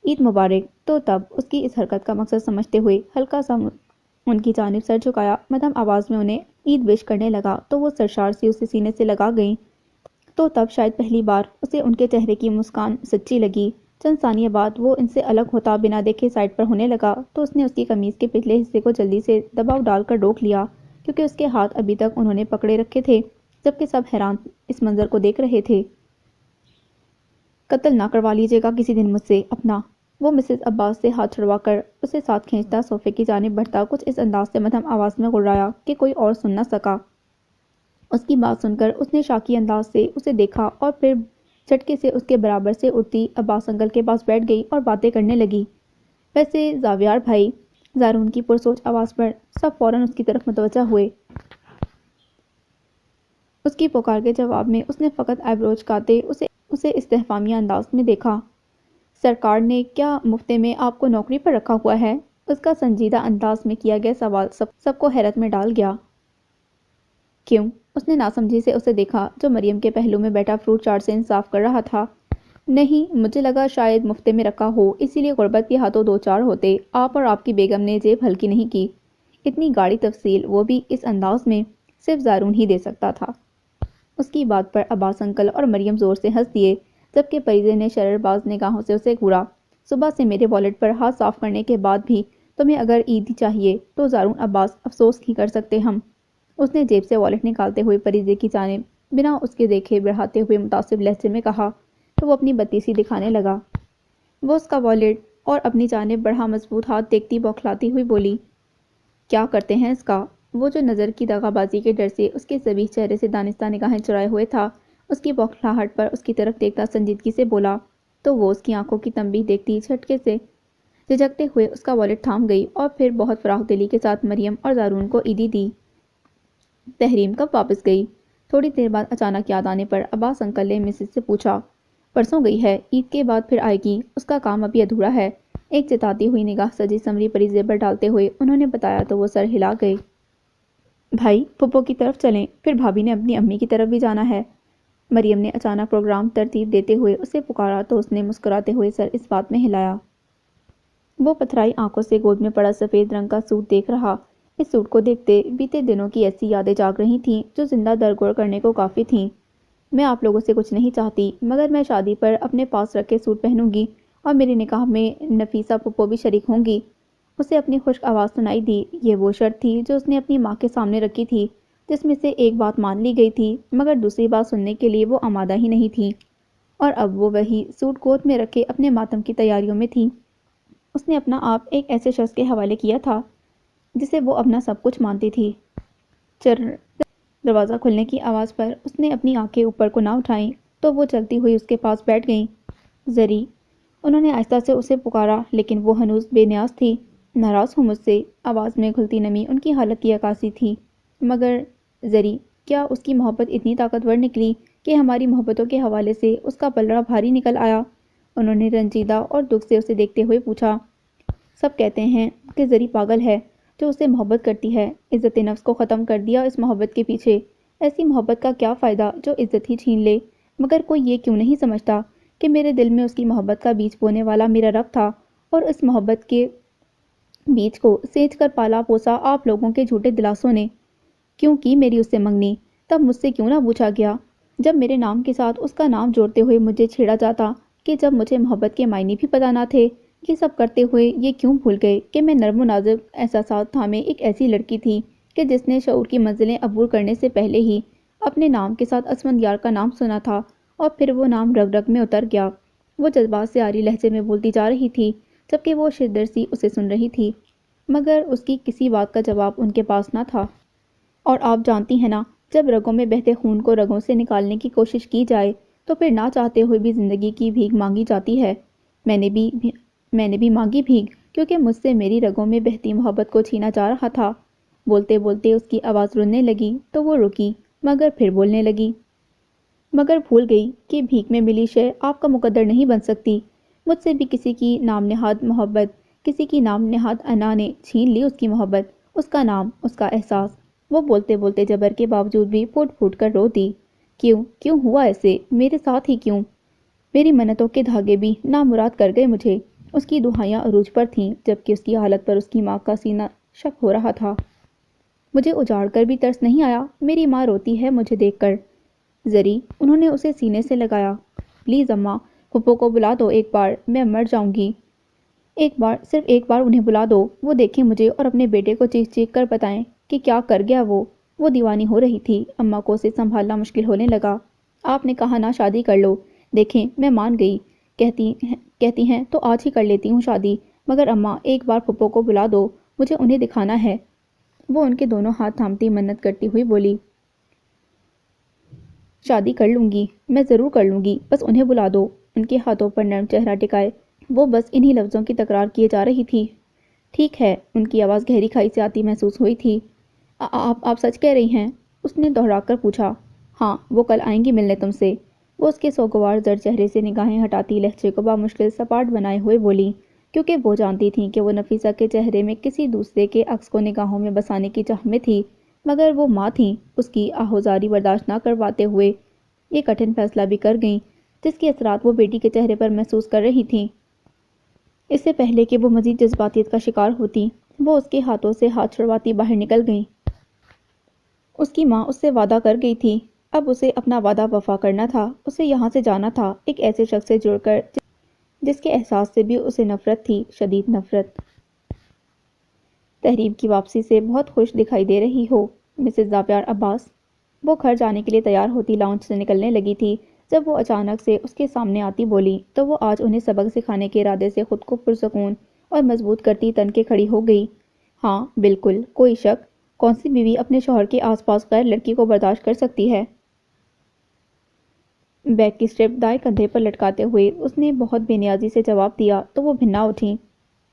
عید مبارک۔ تو تب اس کی اس حرکت کا مقصد سمجھتے ہوئے ہلکا سا ان کی جانب سر جھکایا مدھم آواز میں انہیں عید وش کرنے لگا تو وہ سرشار سی اسے سینے سے لگا گئیں۔ تو تب شاید پہلی بار اسے ان کے چہرے کی مسکان سچی لگی۔ چند ثانیے بعد وہ ان سے الگ ہوتا بنا دیکھے سائڈ پر ہونے لگا تو اس نے اس کی قمیض کے پچھلے حصے کو جلدی سے دباؤ ڈال کر روک لیا، کیونکہ اس کے ہاتھ ابھی تک انہوں نے پکڑے رکھے تھے، جبکہ سب حیران اس منظر کو دیکھ رہے تھے۔ قتل نہ کروا لیجیے گا کسی دن مجھ سے اپنا، وہ مسز عباس سے ہاتھ چھڑوا کر اسے ساتھ کھینچتا صوفے کی جانب بڑھتا کچھ اس انداز سے مدھم آواز میں گڑایا کہ کوئی اور سن نہ سکا۔ اس کی بات سن کر اس نے شاکی انداز سے اسے دیکھا اور پھر جھٹکے سے اس کے برابر سے اٹھتی عباس انکل کے پاس بیٹھ گئی اور باتیں کرنے لگی۔ ویسے زاویار بھائی، زارون کی پرسوچ آواز پر سب فوراً اس کی طرف متوجہ ہوئے۔ اس کی پکار کے جواب میں اس نے فقط آئیبرو اچکاتے اسے استفہامیہ انداز میں دیکھا۔ سرکار نے کیا مفتے میں آپ کو نوکری پر رکھا ہوا ہے؟ اس کا سنجیدہ انداز میں کیا گیا سوال سب کو حیرت میں ڈال گیا۔ کیوں؟ اس نے ناسمجھی سے اسے دیکھا جو مریم کے پہلو میں بیٹھا فروٹ چاٹ سے انصاف کر رہا تھا۔ نہیں، مجھے لگا شاید مفتے میں رکھا ہو، اسی لیے غربت کے ہاتھوں 2 4 ہوتے۔ آپ اور آپ کی بیگم نے جیب ہلکی نہیں کی۔ اتنی گاڑی تفصیل، وہ بھی اس انداز میں، صرف زارون ہی دے سکتا تھا۔ اس کی بات پر عباس انکل اور مریم زور سے ہنس دیے، جبکہ پریزے نے شرر باز نگاہوں سے اسے گھورا۔ صبح سے میرے والیٹ پر ہاتھ صاف کرنے کے بعد بھی تمہیں اگر عید چاہیے تو زارون عباس افسوس ہی کر سکتے ہم۔ اس نے جیب سے والیٹ نکالتے ہوئے پریزے کی جانب بنا اس کے دیکھے بڑھاتے ہوئے متعصب لہجے میں کہا تو وہ اپنی بتی سی دکھانے لگا۔ وہ اس کا والیٹ اور اپنی جانب بڑھا مضبوط ہاتھ دیکھتی بوکھلاتی ہوئی بولی، کیا کرتے ہیں اس کا؟ وہ جو نظر کی دغا بازی کے ڈر سے اس کے ذبیح چہرے سے دانستہ نگاہیں چرائے ہوئے تھا، اس کی بوکھلاہٹ پر اس کی طرف دیکھتا سنجیدگی سے بولا تو وہ اس کی آنکھوں کی تنبیہ دیکھتی جھٹکے سے جھجکتے ہوئے اس کا والیٹ تھام گئی اور پھر بہت فراخ دلی کے ساتھ مریم اور زارون کو عیدی دی۔ تحریم کب واپس گئی؟ تھوڑی دیر بعد اچانک یاد آنے پر عباس انکل نے مسز سے پوچھا۔ پرسوں گئی ہے، عید کے بعد پھر آئے گی، اس کا کام ابھی ادھورا ہے۔ ایک جتاتی ہوئی نگاہ سجی سنوری پریزے پر ڈالتے ہوئے انہوں نے بتایا تو وہ سر ہلا گئے۔ بھائی، پھپھو کی طرف چلیں، پھر بھابھی نے اپنی امی کی طرف بھی جانا ہے۔ مریم نے اچانک پروگرام ترتیب دیتے ہوئے اسے پکارا تو اس نے مسکراتے ہوئے سر اس بات میں ہلایا۔ وہ پتھرائی آنکھوں سے گود میں پڑا سفید رنگ کا سوٹ دیکھ رہا۔ اس سوٹ کو دیکھتے بیتے دنوں کی ایسی یادیں جاگ رہی تھیں جو زندہ درگور کرنے کو کافی تھیں۔ میں آپ لوگوں سے کچھ نہیں چاہتی، مگر میں شادی پر اپنے پاس رکھے سوٹ پہنوں گی اور میرے نکاح میں نفیسہ پھپھو بھی شریک ہوں گی۔ اسے اپنی خشک آواز سنائی دی۔ یہ وہ شرط تھی جو اس نے اپنی ماں کے سامنے رکھی تھی، جس میں سے ایک بات مان لی گئی تھی مگر دوسری بات سننے کے لیے وہ آمادہ ہی نہیں تھی، اور اب وہ وہی سوٹ گود میں رکھے اپنے ماتم کی تیاریوں میں تھی۔ اس نے اپنا آپ ایک ایسے شخص کے حوالے کیا تھا جسے وہ اپنا سب کچھ مانتی تھی۔ دروازہ کھلنے کی آواز پر اس نے اپنی آنکھیں اوپر کو نہ اٹھائیں تو وہ چلتی ہوئی اس کے پاس بیٹھ گئیں۔ زری، انہوں نے آہستہ سے اسے پکارا، لیکن وہ ہنوز بے نیاز تھی۔ ناراض ہوں مجھ سے؟ آواز میں گھلتی نمی ان کی حالت کی عکاسی تھی۔ مگر زری، کیا اس کی محبت اتنی طاقتور نکلی کہ ہماری محبتوں کے حوالے سے اس کا پلڑا بھاری نکل آیا؟ انہوں نے رنجیدہ اور دکھ سے اسے دیکھتے ہوئے پوچھا۔ سب کہتے ہیں کہ زری پاگل ہے جو اسے محبت کرتی ہے۔ عزت نفس کو ختم کر دیا اس محبت کے پیچھے۔ ایسی محبت کا کیا فائدہ جو عزت ہی چھین لے؟ مگر کوئی یہ کیوں نہیں سمجھتا کہ میرے دل میں اس کی محبت کا بیج بونے والا میرا رب تھا، اور اس محبت کے بیج کو سینچ کر پالا پوسا آپ لوگوں کے جھوٹے دلاسوں نے۔ کیوں کی میری اس سے منگنی؟ تب مجھ سے کیوں نہ پوچھا گیا؟ جب میرے نام کے ساتھ اس کا نام جوڑتے ہوئے مجھے چھیڑا جاتا کہ جب مجھے محبت کے معنی بھی پتہ نہ تھے، یہ سب کرتے ہوئے یہ کیوں بھول گئے کہ میں نرم و نازک احساسات تھامے ایک ایسی لڑکی تھی کہ جس نے شعور کی منزلیں عبور کرنے سے پہلے ہی اپنے نام کے ساتھ اسفندیار کا نام سنا تھا، اور پھر وہ نام رگ رگ میں اتر گیا۔ وہ جذبات سے عاری لہجے میں بولتی جا رہی تھی جبکہ وہ شدر سی اسے سن رہی تھی، مگر اس کی کسی بات کا جواب ان کے پاس نہ تھا۔ اور آپ جانتی ہیں نا، جب رگوں میں بہتے خون کو رگوں سے نکالنے کی کوشش کی جائے تو پھر نہ چاہتے ہوئے بھی زندگی کی بھیک مانگی جاتی ہے۔ میں نے بھی مانگی بھیک، کیونکہ مجھ سے میری رگوں میں بہتی محبت کو چھینا جا رہا تھا۔ بولتے بولتے اس کی آواز رننے لگی تو وہ رکی، مگر پھر بولنے لگی۔ مگر بھول گئی کہ بھیک میں ملی شے آپ کا مقدر نہیں بن سکتی۔ مجھ سے بھی کسی کی نام نہاد محبت، کسی کی نام نہاد انا نے چھین لی اس کی محبت، اس کا نام، اس کا احساس۔ وہ بولتے بولتے جبر کے باوجود بھی پھوٹ پھوٹ کر رو دی۔ کیوں ہوا ایسے؟ میرے ساتھ ہی کیوں؟ میری منتوں کے دھاگے بھی نامراد کر گئے مجھے۔ اس کی دہائیاں عروج پر تھیں، جبکہ اس کی حالت پر اس کی ماں کا سینہ شک ہو رہا تھا۔ مجھے اجاڑ کر بھی ترس نہیں آیا؟ میری ماں روتی ہے مجھے دیکھ کر۔ زری، انہوں نے اسے سینے سے لگایا۔ پلیز اماں، پھپھو کو بلا دو ایک بار، میں مر جاؤں گی۔ ایک بار، صرف ایک بار انہیں بلا دو، وہ دیکھیں مجھے اور اپنے بیٹے کو چیخ چیخ کر بتائیں کہ کیا کر گیا وہ دیوانی ہو رہی تھی۔ اماں کو اسے سنبھالنا مشکل ہونے لگا۔ آپ نے کہا نا شادی کر لو، دیکھیں میں مان گئی، کہتی ہیں تو آج ہی کر لیتی ہوں شادی، مگر اماں ایک بار پھپھو کو بلا دو، مجھے انہیں دکھانا ہے۔ وہ ان کے دونوں ہاتھ تھامتی منت کرتی ہوئی بولی، شادی کر لوں گی، میں ضرور کر لوں گی، بس انہیں بلا دو۔ ان کے ہاتھوں پر نرم چہرہ ٹکائے وہ بس انہی لفظوں کی تکرار کیے جا رہی تھی۔ ٹھیک ہے، ان کی آواز گہری کھائی سے آتی محسوس ہوئی تھی۔ آپ سچ کہہ رہی ہیں؟ اس نے دوہرا کر پوچھا۔ ہاں، وہ کل آئیں گی ملنے تم سے۔ وہ اس کے سوگوار زرد چہرے سے نگاہیں ہٹاتی لہجے کو بامشکل سپاٹ بنائے ہوئے بولی، کیونکہ وہ جانتی تھیں کہ وہ نفیسہ کے چہرے میں کسی دوسرے کے عکس کو نگاہوں میں بسانے کی چاہ میں تھی، مگر وہ ماں تھیں، اس کی آہوزاری برداشت نہ کر پاتے ہوئے یہ کٹھن فیصلہ بھی کر گئیں، جس کے اثرات وہ بیٹی کے چہرے پر محسوس کر رہی تھیں۔ اس سے پہلے کہ وہ مزید جذباتیت کا شکار ہوتی، وہ اس کے ہاتھوں سے ہاتھ چھڑواتی باہر نکل گئیں۔ اس کی ماں اس سے وعدہ کر گئی تھی، اب اسے اپنا وعدہ وفا کرنا تھا، اسے یہاں سے جانا تھا، ایک ایسے شخص سے جڑ کر جس کے احساس سے بھی اسے نفرت تھی، شدید نفرت۔ تحریم کی واپسی سے بہت خوش دکھائی دے رہی ہو، مسز زاویار عباس۔ وہ گھر جانے کے لیے تیار ہوتی لاؤنج سے نکلنے لگی تھی، جب وہ اچانک سے اس کے سامنے آتی بولی تو وہ آج انہیں سبق سکھانے کے ارادے سے خود کو پرسکون اور مضبوط کرتی تن کے کھڑی ہو گئی۔ ہاں بالکل، کوئی شک، کون سی بیوی اپنے شوہر کے آس پاس غیر لڑکی کو برداشت کر سکتی ہے؟ بیگ کی سٹرپ دائیں کندھے پر لٹکاتے ہوئے اس نے بہت بے نیازی سے جواب دیا تو وہ بھننا اٹھیں۔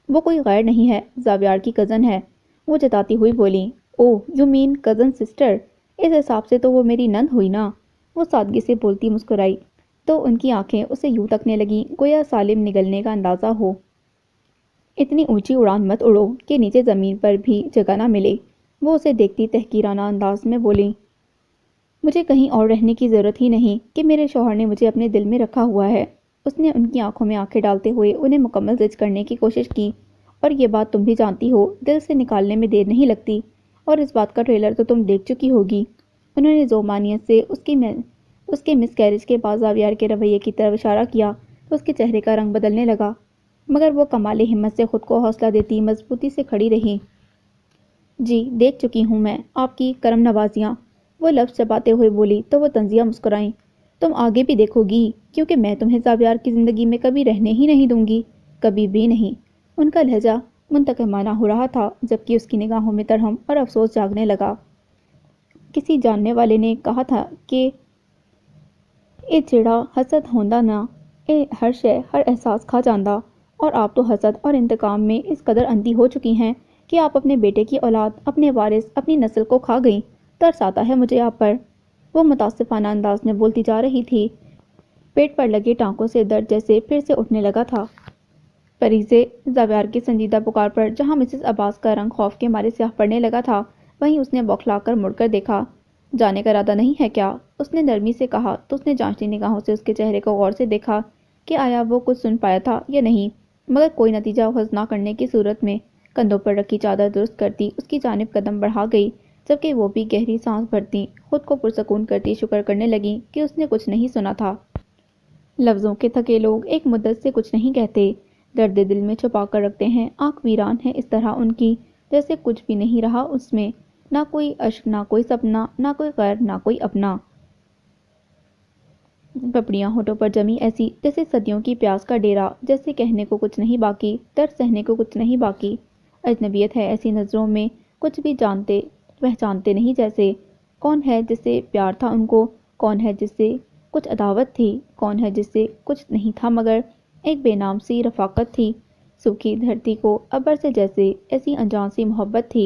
وہ کوئی غیر نہیں ہے، زاویار کی کزن ہے، وہ جتاتی ہوئی بولی۔ اوہ، یو مین کزن سسٹر، اس حساب سے تو وہ میری نند ہوئی نا۔ وہ سادگی سے بولتی مسکرائی تو ان کی آنکھیں اسے یوں تکنے لگیں گویا سالم نگلنے کا اندازہ ہو۔ اتنی اونچی اڑان مت اڑو کہ نیچے زمین پر بھی جگہ نہ ملے۔ وہ اسے دیکھتی تحقیرانہ انداز میں بولی، مجھے کہیں اور رہنے کی ضرورت ہی نہیں کہ میرے شوہر نے مجھے اپنے دل میں رکھا ہوا ہے۔ اس نے ان کی آنکھوں میں آنکھیں ڈالتے ہوئے انہیں مکمل زج کرنے کی کوشش کی، اور یہ بات تم بھی جانتی ہو، دل سے نکالنے میں دیر نہیں لگتی، اور اس بات کا ٹریلر تو تم دیکھ چکی ہوگی۔ انہوں نے ذومانیت سے اس کے مس کیریج کے بعد زاویار کے رویے کی طرف اشارہ کیا تو اس کے چہرے کا رنگ بدلنے لگا، مگر وہ کمال ہمت سے خود کو حوصلہ دیتی مضبوطی سے کھڑی رہی۔ جی دیکھ چکی ہوں میں آپ کی کرم نوازیاں، وہ لفظ چباتے ہوئے بولی تو وہ طنزیہ مسکرائیں۔ تم آگے بھی دیکھو گی، کیونکہ میں تمہیں زاویار کی زندگی میں کبھی رہنے ہی نہیں دوں گی، کبھی بھی نہیں۔ ان کا لہجہ منتقمانہ ہو رہا تھا، جبکہ اس کی نگاہوں میں ترہم اور افسوس جاگنے لگا۔ کسی جاننے والے نے کہا تھا کہ اے جڑا حسد ہوندا نا، اے ہر شے ہر احساس کھا جاندا، اور آپ تو حسد اور انتقام میں اس قدر اندھی ہو چکی ہیں کہ آپ اپنے بیٹے کی اولاد، اپنے وارث، اپنی نسل کو کھا گئیں۔ ترس آتا ہے مجھے آپ پر۔ وہ متاسفانہ انداز میں بولتی جا رہی تھی، پیٹ پر لگے ٹانکوں سے درد جیسے پھر سے اٹھنے لگا تھا۔ پریزے، زاویار کی سنجیدہ پکار پر جہاں مسز عباس کا رنگ خوف کے مارے سیاہ پڑنے لگا تھا، وہیں اس نے بوکھلا کر مڑ کر دیکھا۔ جانے کا ارادہ نہیں ہے کیا؟ اس نے نرمی سے کہا تو اس نے جانچتی نگاہوں سے اس کے چہرے کو غور سے دیکھا کہ آیا وہ کچھ سن پایا تھا یا نہیں، مگر کوئی نتیجہ اخذ نہ کرنے کی صورت میں کندھوں پر رکھی چادر درست کرتی اس کی جانب قدم بڑھا گئی، جبکہ وہ بھی گہری سانس بھرتی خود کو پرسکون کرتی شکر کرنے لگیں کہ اس نے کچھ نہیں سنا تھا۔ لفظوں کے تھکے لوگ ایک مدت سے کچھ نہیں کہتے، درد دل میں چھپا کر رکھتے ہیں، آنکھ ویران ہے اس طرح ان کی جیسے کچھ بھی نہیں رہا اس میں، نہ کوئی اشک، نہ کوئی سپنا، نہ کوئی غیر، نہ کوئی اپنا۔ پپڑیاں ہونٹوں پر جمی ایسی جیسے صدیوں کی پیاس کا ڈیرا، جیسے کہنے کو کچھ نہیں باقی، درد سہنے کو کچھ نہیں باقی۔ اجنبیت ہے ایسی نظروں میں، کچھ بھی جانتے پہچانتے نہیں جیسے۔ کون ہے جس سے پیار تھا ان کو، کون ہے جس سے کچھ عداوت تھی، کون ہے جس سے کچھ نہیں تھا مگر ایک بے نام سی رفاقت تھی۔ سوکھی دھرتی کو ابر سے جیسے ایسی انجان سی محبت تھی،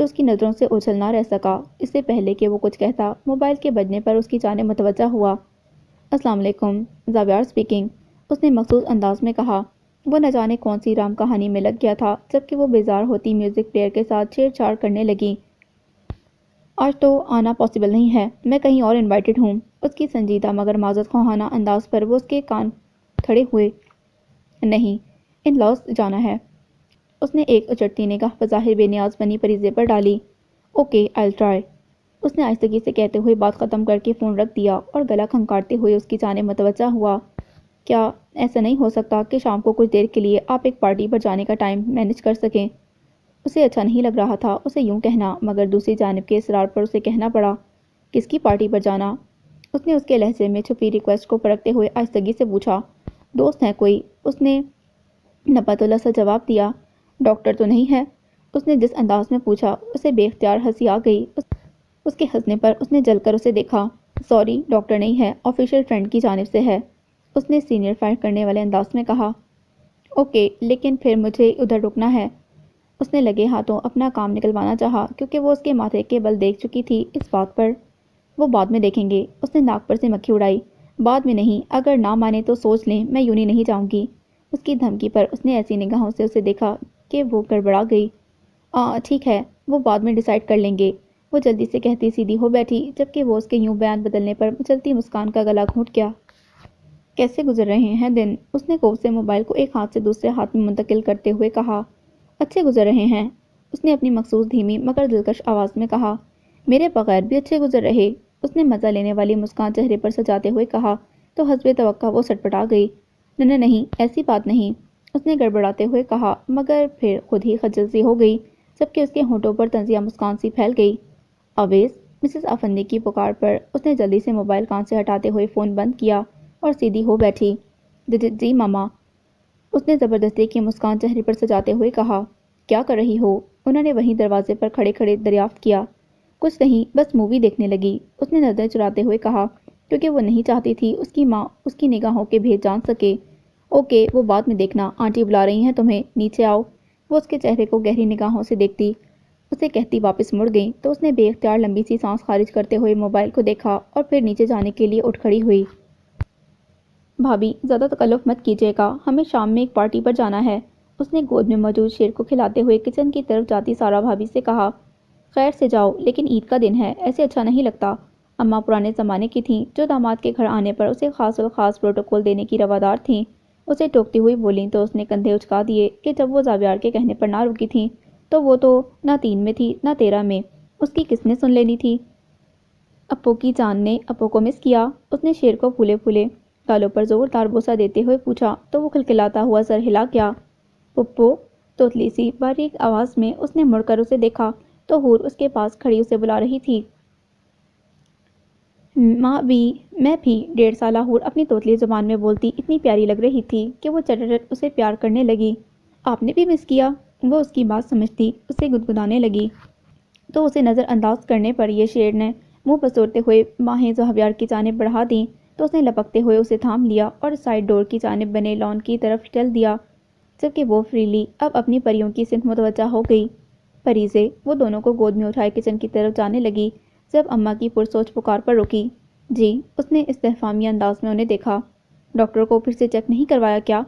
جو اس کی نظروں سے اوجھل نہ رہ سکا۔ اس سے پہلے کہ وہ کچھ کہتا، موبائل کے بجنے پر اس کی جانب متوجہ ہوا۔ السلام علیکم، زاویار اسپیکنگ، اس نے مخصوص انداز میں کہا۔ وہ نہ جانے کون سی رام کہانی میں لگ گیا تھا جبکہ وہ بیزار ہوتی میوزک پلیئر کے ساتھ چھیڑ چھاڑ کرنے لگی۔ آج تو آنا پاسبل نہیں ہے، میں کہیں اور انوائٹڈ ہوں۔ اس کی سنجیدہ مگر معذرت خواہانہ انداز پر وہ اس کے کان کھڑے ہوئے۔ نہیں، ان لاس جانا ہے۔ اس نے ایک اچٹتی نگاہ بظاہر بے نیاز بنی پریزے پر ڈالی۔ Okay, oil try. اس نے آہستگی سے کہتے ہوئے بات ختم کر کے فون رکھ دیا اور گلا کھنکارتے ہوئے اس کی جانب متوجہ ہوا۔ کیا ایسا نہیں ہو سکتا کہ شام کو کچھ دیر کے لیے آپ ایک پارٹی پر جانے کا ٹائم مینج کر سکیں؟ اسے اچھا نہیں لگ رہا تھا اسے یوں کہنا، مگر دوسری جانب کے اصرار پر اسے کہنا پڑا۔ کس کی پارٹی پر جانا؟ اس نے اس کے لہجے میں چھپی ریکویسٹ کو پرکھتے ہوئے آہستگی سے پوچھا۔ دوست ہیں کوئی؟ اس نے نپتلا سا جواب دیا۔ ڈاکٹر تو نہیں ہے؟ اس نے جس انداز میں پوچھا اسے بے اختیار ہنسی آ گئی۔ اس کے ہنسنے پر اس نے جل کر اسے دیکھا۔ سوری، ڈاکٹر نہیں ہے، آفیشیل فرینڈ کی جانب سے ہے، اس نے سینئر فائر کرنے والے انداز میں کہا۔ اوکے، لیکن پھر مجھے ادھر رکنا ہے۔ اس نے لگے ہاتھوں اپنا کام نکلوانا چاہا کیونکہ وہ اس کے ماتھے کے بل دیکھ چکی تھی اس بات پر۔ وہ بعد میں دیکھیں گے۔ اس نے ناک پر سے مکھی اڑائی۔ بعد میں نہیں، اگر نہ مانے تو سوچ لیں میں یونی نہیں جاؤں گی۔ اس کی دھمکی پر اس نے ایسی نگاہوں سے اسے دیکھا کہ وہ گڑبڑا گئی۔ ٹھیک ہے، وہ بعد میں ڈیسائیڈ کر لیں گے، وہ جلدی سے کہتی سیدھی ہو بیٹھی جبکہ وہ اس کے یوں بیان بدلنے پر مچلتی مسکان کا گلا گھونٹ گیا۔ کیسے گزر رہے ہیں دن؟ اس نے کوف سے موبائل کو ایک ہاتھ سے دوسرے ہاتھ میں منتقل کرتے ہوئے کہا۔ اچھے گزر رہے ہیں، اس نے اپنی مخصوص دھیمی مگر دلکش آواز میں کہا۔ میرے بغیر بھی اچھے گزر رہے، اس نے مزہ لینے والی مسکان چہرے پر سجاتے ہوئے کہا تو حسب توقع وہ سٹپٹا گئی۔ نہیں، ایسی بات نہیں، اس نے گڑبڑاتے ہوئے کہا، مگر پھر خود ہی خجل سی ہو گئی جبکہ اس کے ہونٹوں پر طنزیہ مسکان سی پھیل گئی۔ آویز، مسز افندی کی پکار پر اس نے جلدی سے موبائل کان سے ہٹاتے ہوئے فون بند کیا اور سیدھی ہو بیٹھی۔ جی ماما، اس نے زبردستی کی مسکان چہرے پر سجاتے ہوئے کہا۔ کیا کر رہی ہو؟ انہوں نے وہیں دروازے پر کھڑے کھڑے دریافت کیا۔ کچھ نہیں، بس مووی دیکھنے لگی، اس نے نظریں چراتے ہوئے کہا کیونکہ وہ نہیں چاہتی تھی اس کی ماں اس کی نگاہوں کے بھید جان سکے۔ اوکے، وہ بعد میں دیکھنا، آنٹی بلا رہی ہیں تمہیں، نیچے آؤ۔ وہ اس کے چہرے کو گہری نگاہوں سے دیکھتی اسے کہتی واپس مڑ گئی تو اس نے بے اختیار لمبی سی سانس خارج کرتے ہوئے موبائل کو دیکھا اور پھر نیچے جانے کے لیے اٹھ کھڑی ہوئی۔ بھابی، زیادہ تکلف مت کیجیے گا، ہمیں شام میں ایک پارٹی پر جانا ہے، اس نے گود میں موجود شیر کو کھلاتے ہوئے کچن کی طرف جاتی سارا بھابی سے کہا۔ خیر سے جاؤ، لیکن عید کا دن ہے، ایسے اچھا نہیں لگتا۔ اماں پرانے زمانے کی تھیں جو داماد کے گھر آنے پر اسے خاص الخاص پروٹوکول دینے کی روادار تھیں۔ اسے ٹوکتی ہوئی بولیں تو اس نے کندھے اچکا دیے کہ جب وہ زاویار کے کہنے پر نہ رکی تھیں تو وہ تو نہ 3 میں تھی نہ 13 میں، اس کی کس نے سن لینی تھی؟ اپو کی جان نے اپو کو مس کیا؟ اس نے شیر کو پھولے پھولے گالوں پر زوردار بوسہ دیتے ہوئے پوچھا تو وہ کھلکھلاتا ہوا سر ہلا گیا۔ پپو، توتلی سی باریک آواز میں اس نے مڑ کر اسے دیکھا تو حور اس کے پاس کھڑی اسے بلا رہی تھی۔ ماں بھی، میں بھی، 1.5 سالہ حور اپنی توتلی زبان میں بولتی اتنی پیاری لگ رہی تھی کہ وہ چٹچٹ اسے پیار کرنے لگی۔ آپ نے بھی مس کیا؟ وہ اس کی بات سمجھتی اسے گدگدانے لگی تو اسے نظر انداز کرنے پر یہ شیر نے منہ پسورتے ہوئے باہیں زاویار کی جانب بڑھا دیں تو اس نے لپکتے ہوئے اسے تھام لیا اور سائڈ ڈور کی جانب بنے لان کی طرف چل دیا جبکہ وہ فریلی اب اپنی پریوں کی سمت متوجہ ہو گئی۔ پریزے، وہ دونوں کو گود میں اٹھائے کچن کی طرف جانے لگی جب اماں کی پرسوچ پکار پر رکی۔ جی، اس نے استفہامی انداز میں انہیں دیکھا۔ ڈاکٹر کو پھر سے چیک نہیں کروایا کیا؟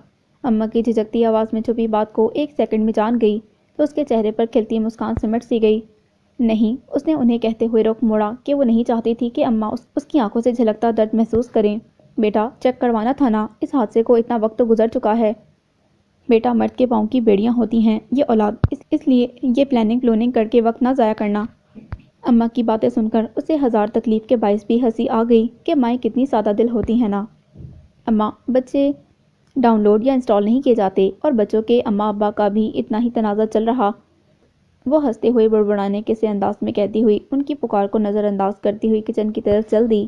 اماں کی جھجکتی آواز میں چھپی بات کو ایک سیکنڈ میں جان گئی تو اس کے چہرے پر کھلتی مسکان سمٹ سی گئی۔ نہیں، اس نے انہیں کہتے ہوئے رخ موڑا کہ وہ نہیں چاہتی تھی کہ اماں اس کی آنکھوں سے جھلکتا درد محسوس کریں۔ بیٹا، چیک کروانا تھا نا، اس حادثے کو اتنا وقت تو گزر چکا ہے۔ بیٹا مرد کے پاؤں کی بیڑیاں ہوتی ہیں، یہ اولاد، اس لیے یہ پلاننگ کر کے وقت نہ ضائع کرنا۔ اماں کی باتیں سن کر اسے ہزار تکلیف کے باعث بھی ہنسی آ گئی کہ مائیں کتنی سادہ دل ہوتی ہیں نا۔ اماں، بچے ڈاؤن لوڈ یا انسٹال نہیں کیے جاتے اور بچوں کے اماں ابا کا بھی اتنا ہی تنازع چل رہا، وہ ہنستے ہوئے بڑبڑانے کے سے انداز میں کہتی ہوئی ان کی پکار کو نظر انداز کرتی ہوئی کچن کی طرف چل دی۔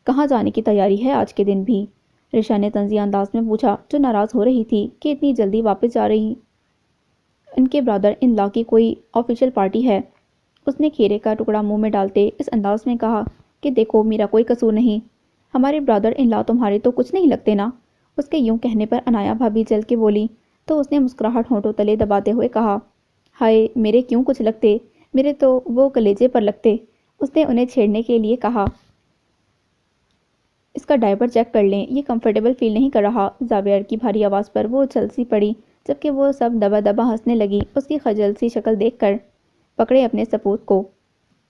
کہاں جانے کی تیاری ہے آج کے دن بھی؟ رشا نے طنزیہ انداز میں پوچھا جو ناراض ہو رہی تھی کہ اتنی جلدی واپس جا رہی ان کے برادر ان لا کی کوئی آفیشیل پارٹی ہے۔ اس نے کھیرے کا ٹکڑا منہ میں ڈالتے اس انداز میں کہا کہ دیکھو میرا کوئی قصور نہیں، ہمارے برادر ان لا تمہارے تو کچھ نہیں لگتے نا۔ اس کے یوں کہنے پر انایا بھابی جل کے بولی تو اس نے مسکراہٹ ہونٹوں تلے دباتے ہوئے کہا، ہائے میرے کیوں کچھ لگتے، میرے تو وہ کلیجے پر لگتے۔ اس نے انہیں چھیڑنے کے لیے کہا، اس کا ڈائپر چیک کر لیں، یہ کمفرٹیبل فیل نہیں کر رہا۔ زاویئر کی بھاری آواز پر وہ اچھل سی پڑی، جبکہ وہ سب دبا دبا ہنسنے لگی اس کی خجل سی شکل دیکھ کر۔ پکڑے اپنے سپوت کو۔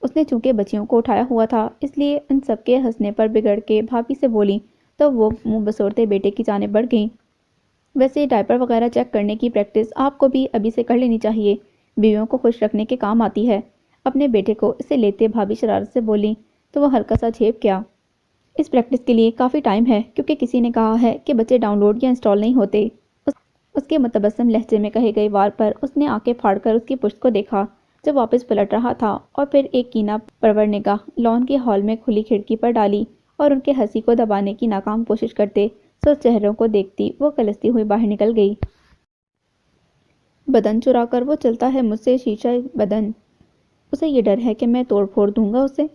اس نے چونکہ بچیوں کو اٹھایا ہوا تھا، اس لیے ان سب کے ہنسنے پر بگڑ کے بھابھی سے بولی تو وہ منہ بسورتے بیٹے کی جانب بڑھ گئیں۔ ویسے ڈائپر وغیرہ چیک کرنے کی پریکٹس آپ کو بھی ابھی سے کر لینی چاہیے، بیویوں کو خوش رکھنے کے کام آتی ہے۔ اپنے بیٹے کو اسے لیتے بھابھی شرارت سے بولی تو وہ ہلکا سا جھیپ گیا۔ اس پریکٹس کے لیے کافی ٹائم ہے، کیونکہ کسی نے کہا ہے کہ بچے ڈاؤن لوڈ یا انسٹال نہیں ہوتے۔ اس کے متبسم لہجے میں کہے گئے وار پر اس نے آنکھیں پھاڑ کر اس کی پشت کو دیکھا جب واپس پلٹ رہا تھا، اور پھر ایک کینہ پرور نگاہ لان کے ہال میں کھلی کھڑکی پر ڈالی اور ان کے ہنسی کو دبانے کی ناکام کوشش کرتے سرخ چہروں کو دیکھتی وہ کلستی ہوئی باہر نکل گئی۔ بدن چرا کر وہ چلتا ہے مجھ سے شیشہ بدن، اسے یہ ڈر ہے کہ میں توڑ پھوڑ دوں گا اسے۔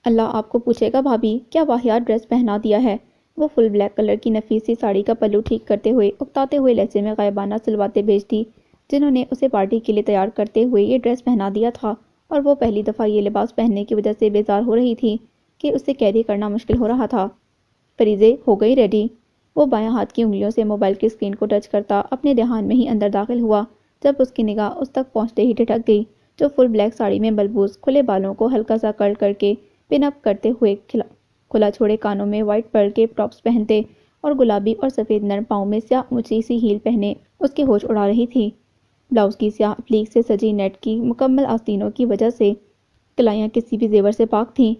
اللہ آپ کو پوچھے گا بھابھی کیا واہیات ڈریس پہنا دیا ہے۔ وہ فل بلیک کلر کی نفیس سی ساڑی کا پلو ٹھیک کرتے ہوئے اکتاتے ہوئے لہجے میں غائبانہ سلواتیں بھیجتی جنہوں نے اسے پارٹی کے لیے تیار کرتے ہوئے یہ ڈریس پہنا دیا تھا، اور وہ پہلی دفعہ یہ لباس پہننے کی وجہ سے بیزار ہو رہی تھی کہ اسے کیری کرنا مشکل ہو رہا تھا۔ فریزے ہو گئی ریڈی؟ وہ بایاں ہاتھ کی انگلیوں سے موبائل کی اسکرین کو ٹچ کرتا اپنے دھیان میں ہی اندر داخل ہوا، جب اس کی نگاہ اس تک پہنچتے ہی ٹھٹک گئی جو فل بلیک ساڑی میں بلبوس کھلے بالوں کو ہلکا سا کرل کر کے پن اپ کرتے ہوئے کھلا چھوڑے کانوں میں وائٹ پرل کے ٹاپس پہنتے اور گلابی اور سفید نرم پاؤں میں سیاہ اونچی سی ہیل پہنے اس کے ہوش اڑا رہی تھی۔ بلاؤز کی سیاہ اپلیک سے سجی نیٹ کی مکمل آستینوں کی وجہ سے کلائیاں کسی بھی زیور سے پاک تھیں۔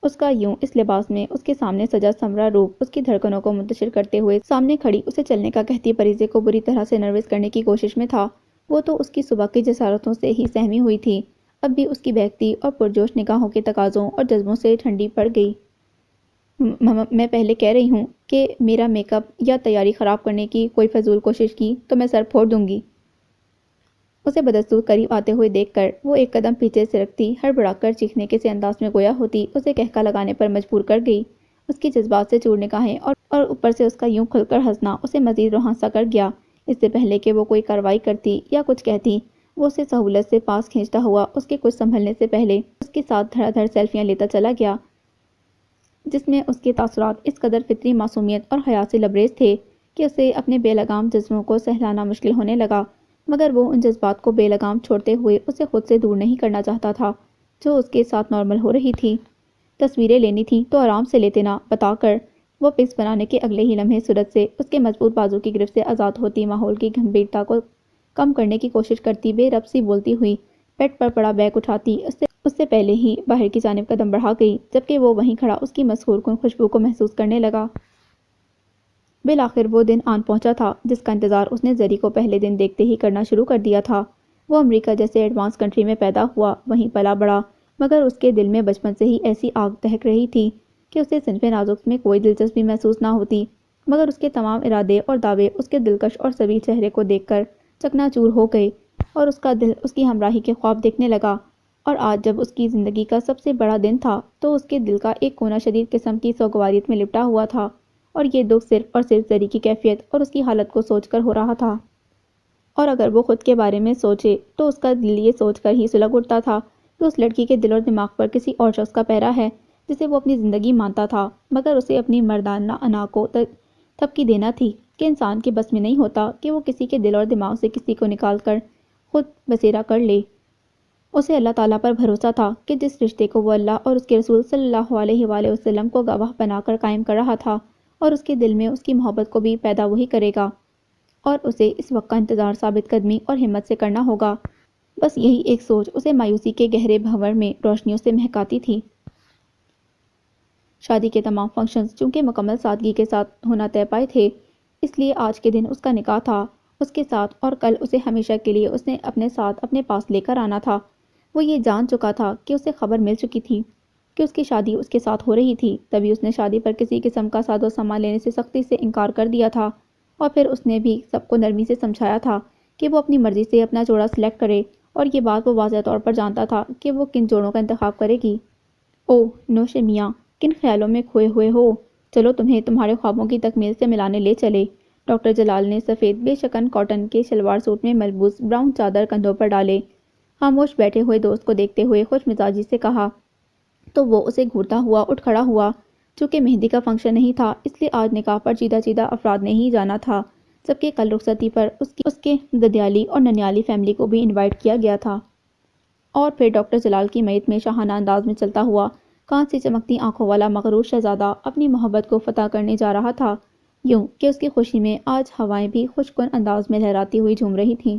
اس کا یوں اس لباس میں اس کے سامنے سجا سنورا روپ اس کی دھڑکنوں کو منتشر کرتے ہوئے سامنے کھڑی اسے چلنے کا کہتی پریزے کو بری طرح سے نروس کرنے کی کوشش میں تھا۔ وہ تو اس کی صبح کی جسارتوں سے ہی سہمی ہوئی تھی، اب بھی اس کی بہکتی اور پرجوش نگاہوں کے تقاضوں اور جذبوں سے ٹھنڈی پڑ گئی۔ میں پہلے کہہ رہی ہوں کہ میرا میک اپ یا تیاری خراب کرنے کی کوئی فضول کوشش کی تو میں سر پھوڑ دوں گی۔ اسے بدستور قریب آتے ہوئے دیکھ کر وہ ایک قدم پیچھے سرکتی ہڑبڑا کر چیخنے کے سے انداز میں گویا ہوتی اسے کہکا لگانے پر مجبور کر گئی۔ اس کی جذبات سے چور نگاہیں اور اوپر سے اس کا یوں کھل کر ہنسنا اسے مزید روحاں کر گیا۔ اس سے پہلے کہ وہ کوئی کارروائی کرتی یا کچھ کہتی، وہ اسے سہولت سے پاس کھینچتا ہوا اس کے کچھ سنبھلنے سے پہلے اس کے ساتھ دھڑا دھڑ سیلفیاں لیتا چلا گیا، جس میں اس کے تاثرات اس قدر فطری معصومیت اور حیا سے لبریز تھے کہ اسے اپنے بے لگام جذبوں کو سہلانا مشکل ہونے لگا، مگر وہ ان جذبات کو بے لگام چھوڑتے ہوئے اسے خود سے دور نہیں کرنا چاہتا تھا جو اس کے ساتھ نارمل ہو رہی تھی۔ تصویریں لینی تھی تو آرام سے لیتے نا، بتا کر۔ وہ پکس بنانے کے اگلے ہی لمحے صورت سے اس کے مضبوط بازو کی گرفت سے آزاد ہوتی ماحول کی گمبھیرتا کو کم کرنے کی کوشش کرتی بے رب سی بولتی ہوئی بیڈ پر پڑا بیگ اٹھاتی اس سے پہلے ہی باہر کی جانب قدم بڑھا گئی، جبکہ وہ وہیں کھڑا اس کی مسحور کن خوشبو کو محسوس کرنے لگا۔ بالآخر وہ دن آن پہنچا تھا جس کا انتظار اس نے زری کو پہلے دن دیکھتے ہی کرنا شروع کر دیا تھا۔ وہ امریکہ جیسے ایڈوانس کنٹری میں پیدا ہوا، وہیں پلا بڑا، مگر اس کے دل میں بچپن سے ہی ایسی آگ دہک رہی تھی کہ اسے صنف نازک میں کوئی دلچسپی محسوس نہ ہوتی، مگر اس کے تمام ارادے اور دعوے اس کے دلکش اور صبی چہرے کو دیکھ کر چکنا چور ہو گئے، اور اس کا دل اس کی ہمراہی کے خواب دیکھنے لگا۔ اور آج جب اس کی زندگی کا سب سے بڑا دن تھا تو اس کے دل کا ایک کونا شدید قسم کی سوگواریت میں لپٹا ہوا تھا، اور یہ دکھ صرف اور صرف زری کی کیفیت اور اس کی حالت کو سوچ کر ہو رہا تھا۔ اور اگر وہ خود کے بارے میں سوچے تو اس کا دل یہ سوچ کر ہی سلگ اٹھتا تھا کہ اس لڑکی کے دل اور دماغ پر کسی اور شخص کا پہرا ہے جسے وہ اپنی زندگی مانتا تھا، مگر اسے اپنی مردانہ انا کو تھپکی دینا تھی کہ انسان کے بس میں نہیں ہوتا کہ وہ کسی کے دل اور دماغ سے کسی کو نکال کر خود بسیرا کر لے۔ اسے اللہ تعالیٰ پر بھروسہ تھا کہ جس رشتے کو وہ اللہ اور اس کے رسول صلی اللہ علیہ وآلہ وسلم کو گواہ بنا کر قائم کر رہا تھا، اور اس کے دل میں اس کی محبت کو بھی پیدا وہی کرے گا، اور اسے اس وقت کا انتظار ثابت قدمی اور ہمت سے کرنا ہوگا۔ بس یہی ایک سوچ اسے مایوسی کے گہرے بھنور میں روشنیوں سے مہکاتی تھی۔ شادی کے تمام فنکشنز چونکہ مکمل سادگی کے ساتھ ہونا طے پائے تھے، اس لیے آج کے دن اس کا نکاح تھا اس کے ساتھ، اور کل اسے ہمیشہ کے لیے اس نے اپنے ساتھ اپنے پاس لے کر آنا تھا۔ وہ یہ جان چکا تھا کہ اسے خبر مل چکی تھی کہ اس کی شادی اس کے ساتھ ہو رہی تھی، تبھی اس نے شادی پر کسی قسم کا ساز و سامان لینے سے سختی سے انکار کر دیا تھا، اور پھر اس نے بھی سب کو نرمی سے سمجھایا تھا کہ وہ اپنی مرضی سے اپنا جوڑا سلیکٹ کرے، اور یہ بات وہ واضح طور پر جانتا تھا کہ وہ کن جوڑوں کا انتخاب کرے گی۔ اوہ نوش میاں، کن خیالوں میں کھوئے ہوئے ہو، چلو تمہیں تمہارے خوابوں کی تکمیل سے ملانے لے چلے۔ ڈاکٹر جلال نے سفید بے شکن کاٹن کے شلوار سوٹ میں ملبوس براؤن چادر کندھوں پر ڈالے خاموش بیٹھے ہوئے دوست کو دیکھتے ہوئے خوش مزاجی سے کہا تو وہ اسے گھورتا ہوا اٹھ کھڑا ہوا۔ چونکہ مہندی کا فنکشن نہیں تھا اس لیے آج نکاح پر چیدہ چیدہ افراد نے ہی جانا تھا، جبکہ کل رخصتی پر اس کے ددیالی اور ننیالی فیملی کو بھی انوائٹ کیا گیا تھا۔ اور پھر ڈاکٹر جلال کی میت میں شاہانہ انداز میں چلتا ہوا کانچ سی چمکتی آنکھوں والا مغرور شہزادہ اپنی محبت کو فتح کرنے جا رہا تھا، یوں کہ اس کی خوشی میں آج ہوائیں بھی خوش کن انداز میں لہراتی ہوئی جھوم رہی تھیں۔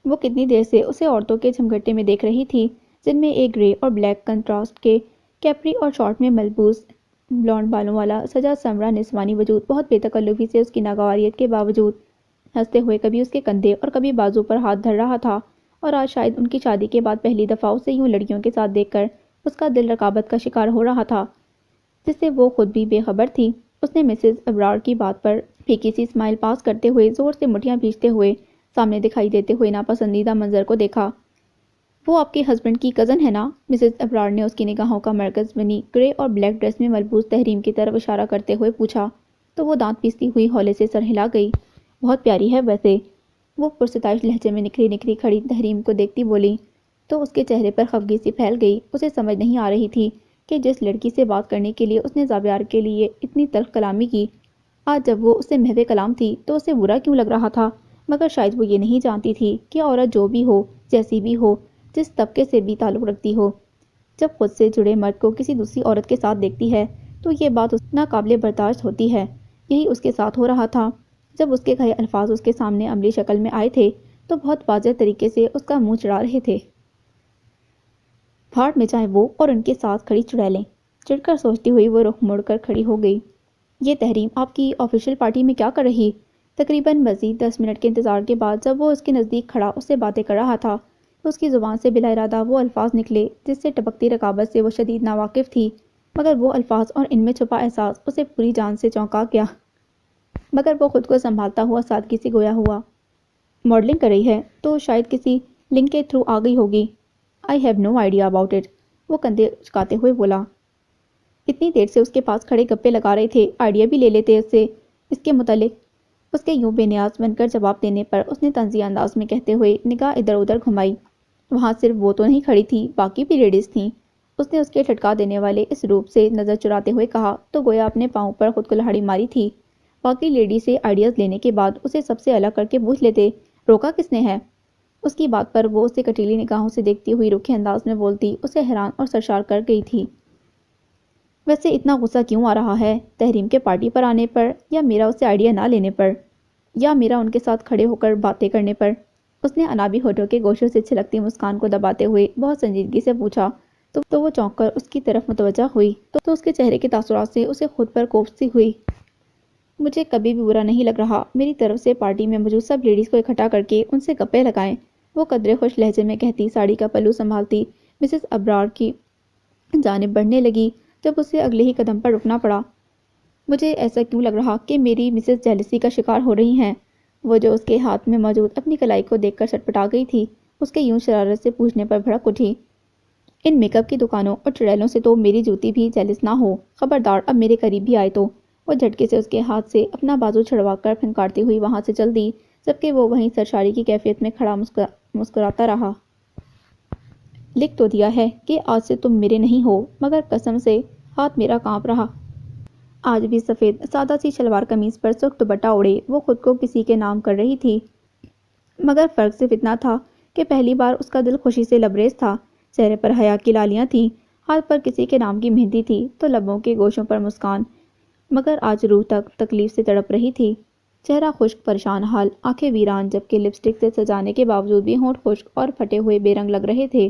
وہ کتنی دیر سے اسے عورتوں کے جھمگٹے میں دیکھ رہی تھی، جن میں ایک گرے اور بلیک کنٹراسٹ کے کیپری اور شارٹ میں ملبوس بلونڈ بالوں والا سجا سمرا نسوانی وجود بہت بے تکلفی سے اس کی ناگواریت کے باوجود ہنستے ہوئے کبھی اس کے کندھے اور کبھی بازو پر ہاتھ دھر رہا تھا، اور آج شاید ان کی شادی کے بعد پہلی دفعہ اسے یوں لڑکیوں کے ساتھ دیکھ کر اس کا دل رقابت کا شکار ہو رہا تھا، جس سے وہ خود بھی بے خبر تھی۔ اس نے مسز ابرار کی بات پر پھیکی سی اسمائل پاس کرتے ہوئے زور سے مٹھیاں بھیجتے ہوئے سامنے دکھائی دیتے ہوئے ناپسندیدہ منظر کو دیکھا۔ وہ آپ کے ہسبینڈ کی کزن ہے نا؟ مسز ابرار نے اس کی نگاہوں کا مرکز بنی گرے اور بلیک ڈریس میں ملبوس تحریم کی طرف اشارہ کرتے ہوئے پوچھا، تو وہ دانت پیستی ہوئی ہولے سے سر ہلا گئی۔ بہت پیاری ہے ویسے، وہ پرستائش لہجے میں نکھری نکھری کھڑی تحریم کو دیکھتی بولی، تو اس کے چہرے پر خفگی سی پھیل گئی۔ اسے سمجھ نہیں آ رہی تھی کہ جس لڑکی سے بات کرنے کے لیے اس نے زابیار کے لیے اتنی تلخ کلامی کی، آج جب وہ اس سے محو کلام تھی تو اسے برا کیوں لگ رہا تھا، مگر شاید وہ یہ نہیں جانتی تھی کہ عورت جو بھی ہو، جیسی بھی ہو، جس طبقے سے بھی تعلق رکھتی ہو، جب خود سے جڑے مرد کو کسی دوسری عورت کے ساتھ دیکھتی ہے تو یہ بات اس ناقابل برداشت ہوتی ہے۔ یہی اس کے ساتھ ہو رہا تھا۔ جب اس کے کہے الفاظ اس کے سامنے عملی شکل میں آئے تھے تو بہت واضح طریقے سے اس کا منہ چڑھا رہے تھے۔ بھاڑ میں جائیں وہ اور ان کے ساتھ کھڑی چڑیلیں، چڑھ کر سوچتی ہوئی وہ رخ موڑ کر کھڑی ہو گئی۔ یہ تحریم آپ کی آفیشیل پارٹی میں کیا کر رہی؟ تقریباً مزید 10 منٹ کے انتظار کے بعد جب وہ اس کے نزدیک کھڑا اس سے باتیں کر رہا تھا تو اس کی زبان سے بلا ارادہ وہ الفاظ نکلے جس سے ٹپکتی رقابت سے وہ شدید ناواقف تھی، مگر وہ الفاظ اور ان میں چھپا احساس اسے پوری جان سے چونکا گیا، مگر وہ خود کو سنبھالتا ہوا سادگی سے گویا ہوا، ماڈلنگ کر رہی ہے تو شاید کسی لنک کے تھرو آ گئی ہوگی۔ I have no idea about it, وہ کندھے اچکاتے ہوئے بولا۔ اتنی دیر سے اس کے پاس کھڑے گپے لگا رہے تھے، آئیڈیا بھی لے لیتے اس سے اس کے متعلق۔ اس کے یوں بے نیاز بن کر جواب دینے پر اس نے طنزیہ انداز میں کہتے ہوئے نگاہ ادھر ادھر گھمائی۔ وہاں صرف وہ تو نہیں کھڑی تھی، باقی بھی لیڈیز تھیں۔ اس نے اس کے ٹھٹکا دینے والے اس روپ سے نظر چراتے ہوئے کہا تو گویا اپنے پاؤں پر خود کلہاڑی ماری تھی۔ باقی لیڈی سے آئیڈیاز لینے کے بعد اسے سب سے الگ کر کے پوچھ لیتے، روکا کس نے ہے؟ اس کی بات پر وہ اسے کٹیلی نگاہوں سے دیکھتی ہوئی روکھے انداز میں بولتی اسے حیران اور سرشار کر گئی تھی۔ ویسے اتنا غصہ کیوں آ رہا ہے؟ تحریم کے پارٹی پر آنے پر، یا میرا اس سے آئیڈیا نہ لینے پر، یا میرا ان کے ساتھ کھڑے ہو کر باتیں کرنے پر؟ اس نے انابی ہونٹوں کے گوشوں سے چھلکتی مسکان کو دباتے ہوئے بہت سنجیدگی سے پوچھا، تو وہ چونک کر اس کی طرف متوجہ ہوئی تو اس کے چہرے کے تاثرات سے اسے خود پر کوفتی ہوئی۔ مجھے کبھی بھی برا نہیں لگ رہا میری طرف سے پارٹی میں موجود سب لیڈیز کو اکٹھا کر کے ان سے گپے لگائیں، وہ قدرے خوش لہجے میں کہتی ساڑی کا پلو سنبھالتی مسز ابرار کی جانب بڑھنے لگی جب اسے اگلے ہی قدم پر رکنا پڑا۔ مجھے ایسا کیوں لگ رہا کہ میری مسز جیلسی کا شکار ہو رہی ہیں؟ وہ جو اس کے ہاتھ میں موجود اپنی کلائی کو دیکھ کر سٹپٹا گئی تھی، اس کے یوں شرارت سے پوچھنے پر بھڑک اٹھی، ان میک اپ کی دکانوں اور چڑیلوں سے تو میری جوتی بھی جیلس نہ ہو، خبردار اب میرے قریب بھی آئے تو۔ وہ جھٹکے سے اس کے ہاتھ سے اپنا بازو چھڑوا کر پھنکارتی ہوئی وہاں سے چل دی، جبکہ وہ وہیں سرشاری کی کیفیت میں کھڑا مسکراتا رہا۔ لکھ تو دیا ہے کہ آج سے تم میرے نہیں ہو، مگر قسم سے ہاتھ میرا کانپ رہا۔ آج بھی سفید سادہ سی شلوار قمیض پر سرخ دوپٹہ اوڑھے وہ خود کو کسی کے نام کر رہی تھی، مگر فرق صرف اتنا تھا کہ پہلی بار اس کا دل خوشی سے لبریز تھا، چہرے پر حیا کی لالیاں تھیں، ہاتھ پر کسی کے نام کی مہندی تھی تو لبوں کے گوشوں پر مسکان، مگر آج روح تک تکلیف سے تڑپ رہی تھی، چہرہ خشک پریشان حال، آنکھیں ویران، جبکہ لپسٹک سے سجانے کے باوجود بھی ہونٹ خشک اور پھٹے ہوئے بے رنگ لگ رہے تھے۔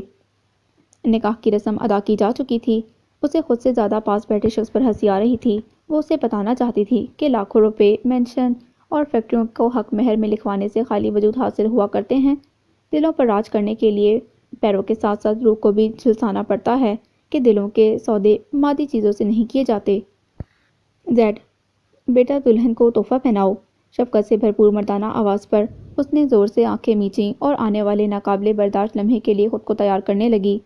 نکاح کی رسم ادا کی جا چکی تھی، اسے خود سے زیادہ پاس بیٹھے شخص پر ہنسی آ رہی تھی، وہ اسے بتانا چاہتی تھی کہ لاکھوں روپے مینشن اور فیکٹریوں کو حق مہر میں لکھوانے سے خالی وجود حاصل ہوا کرتے ہیں، دلوں پر راج کرنے کے لیے پیروں کے ساتھ ساتھ روح کو بھی جھلسانا پڑتا ہے کہ دلوں کے سودے مادی چیزوں سے نہیں کیے جاتے۔ زیڈ بیٹا دلہن کو تحفہ پہناؤ، شفقت سے بھرپور مردانہ آواز پر اس نے زور سے آنکھیں میچیں اور آنے والے ناقابل برداشت لمحے کے لیے خود کو تیار کرنے لگی۔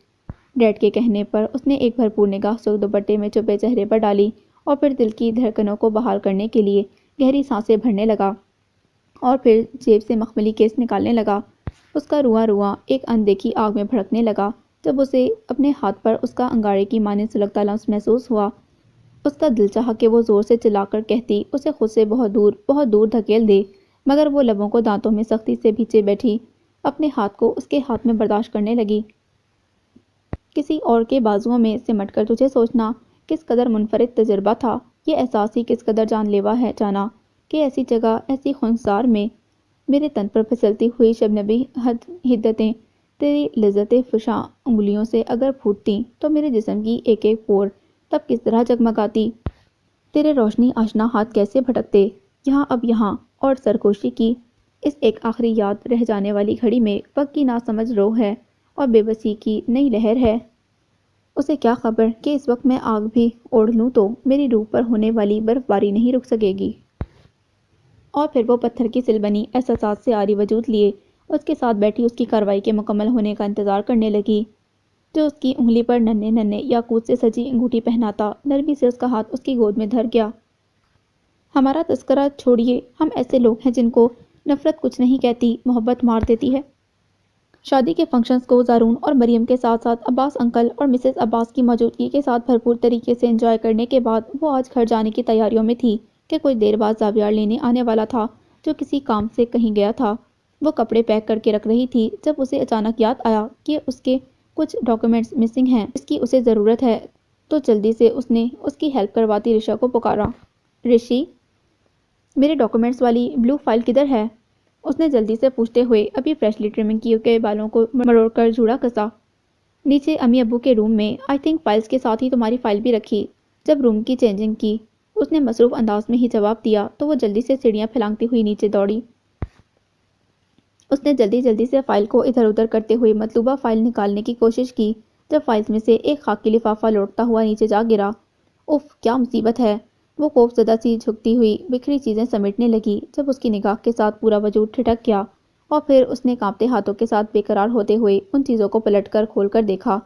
ڈیڈ کے کہنے پر اس نے ایک بھرپور نگاہ سرخ دوپٹے میں چھپے چہرے پر ڈالی اور پھر دل کی دھڑکنوں کو بحال کرنے کے لیے گہری سانسیں بھرنے لگا، اور پھر جیب سے مخملی کیس نکالنے لگا۔ اس کا رواں رواں ایک اندیکھی آگ میں بھڑکنے لگا جب اسے اپنے ہاتھ پر اس کا انگارے کی مانند سلگتا لمس محسوس ہوا۔ اس کا دل چاہا کہ وہ زور سے چلا کر کہتی، اسے خود سے بہت دور دھکیل دے، مگر وہ لبوں کو دانتوں میں سختی سے بھینچے بیٹھی، اپنے ہاتھ کو اس کے ہاتھ میں برداشت کرنے لگی۔ کسی اور کے بازوؤں میں سمٹ کر تجھے سوچنا کس قدر منفرد تجربہ تھا، یہ احساس ہی کس قدر جان لیوا ہے جانا کہ ایسی جگہ، ایسی خونسار میں میرے تن پر پھسلتی ہوئی شبنمی حدتیں تیری لذت فشاں انگلیوں سے اگر پھوٹتیں تو میرے جسم کی ایک ایک پور تب کس طرح جگمگاتی، تیرے روشنی آشنا ہاتھ کیسے بھٹکتے یہاں اب یہاں، اور سرگوشی کی اس ایک آخری یاد رہ جانے والی گھڑی میں وقت کی ناسمجھ روح ہے اور بے بسی کی نئی لہر ہے۔ اسے کیا خبر کہ اس وقت میں آگ بھی اوڑھ لوں تو میری روح پر ہونے والی برف باری نہیں رک سکے گی۔ اور پھر وہ پتھر کی سل بنی احساسات سے عاری وجود لیے اس کے ساتھ بیٹھی اس کی کارروائی کے مکمل ہونے کا انتظار کرنے لگی، جو اس کی انگلی پر ننھے ننھے یاقوت سے سجی انگوٹھی پہناتا نرمی سے اس کا ہاتھ اس کی گود میں دھر گیا۔ ہمارا تذکرہ چھوڑیے، ہم ایسے لوگ ہیں جن کو نفرت کچھ نہیں کہتی، محبت مار دیتی ہے۔ شادی کے فنکشنز کو زارون اور مریم کے ساتھ ساتھ عباس انکل اور مسز عباس کی موجودگی کے ساتھ بھرپور طریقے سے انجوائے کرنے کے بعد وہ آج گھر جانے کی تیاریوں میں تھی کہ کوئی دیر بعد زاویار لینے آنے والا تھا جو کسی کام سے کہیں گیا تھا۔ وہ کپڑے پیک کر کے رکھ رہی تھی جب اسے اچانک یاد آیا کہ اس کے کچھ ڈاکیومنٹس مسنگ ہیں جس کی اسے ضرورت ہے، تو جلدی سے اس نے اس کی ہیلپ کرواتی رشا کو پکارا۔ رشی، میرے ڈاکیومنٹس والی بلو فائل کدھر ہے؟ اس نے جلدی سے پوچھتے ہوئے ابھی فریشلی ٹرمنگ کیے ہوئے بالوں کو مروڑ کر جھوڑا کسا۔ نیچے امی ابو کے روم میں، آئی تھنک فائلز کے ساتھ ہی تمہاری فائل بھی رکھی۔ جب روم کی چینجنگ کی اس نے مصروف انداز میں ہی جواب دیا تو وہ جلدی سے سیڑھیاں پھلانگتی ہوئی نیچے دوڑی۔ اس نے جلدی سے فائل کو ادھر ادھر کرتے ہوئے مطلوبہ فائل نکالنے کی کوشش کی جب فائلز میں سے ایک خاکی لفافہ لوٹتا ہوا نیچے جا گرا۔ اف، کیا مصیبت ہے! وہ خوف زدہ سی جھکتی ہوئی بکھری چیزیں سمیٹنے لگی جب اس کی نگاہ کے ساتھ پورا وجود ٹھٹک گیا، اور پھر اس نے کانپتے ہاتھوں کے ساتھ بے قرار ہوتے ہوئے ان چیزوں کو پلٹ کر کھول کر دیکھا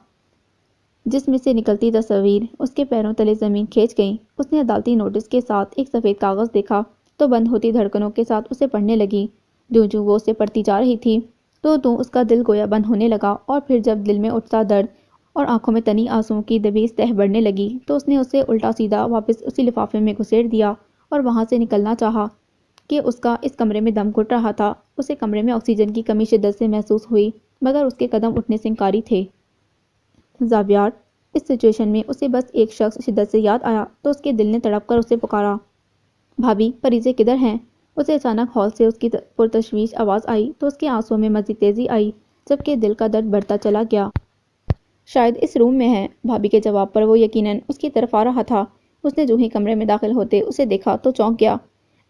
جس میں سے نکلتی تصاویر اس کے پیروں تلے زمین کھینچ گئیں۔ اس نے عدالتی نوٹس کے ساتھ ایک سفید کاغذ دیکھا تو بند ہوتی دھڑکنوں کے ساتھ اسے پڑھنے لگی۔ جوں وہ اسے پڑھتی جا رہی تھی تو اس کا دل گویا بند ہونے لگا، اور پھر جب دل میں اٹھتا درد اور آنکھوں میں تنی آنسوؤں کی دبیز تہ بڑھنے لگی تو اس نے اسے الٹا سیدھا واپس اسی لفافے میں گھسیٹ دیا اور وہاں سے نکلنا چاہا کہ اس کا اس کمرے میں دم گھٹ رہا تھا۔ اسے کمرے میں آکسیجن کی کمی شدت سے محسوس ہوئی مگر اس کے قدم اٹھنے سے انکاری تھے۔ زاویار! اس سچویشن میں اسے بس ایک شخص شدت سے یاد آیا تو اس کے دل نے تڑپ کر اسے پکارا، بھابھی، پریزے کدھر ہیں؟ اسے اچانک ہال سے اس کی پرتشویش آواز آئی تو اس کے آنسوؤں میں مزید تیزی آئی جبکہ دل کا درد بڑھتا چلا گیا۔ شاید اس روم میں ہے۔ بھابھی کے جواب پر وہ یقیناً اس کی طرف آ رہا تھا۔ اس نے جو ہی کمرے میں داخل ہوتے اسے دیکھا تو چونک گیا۔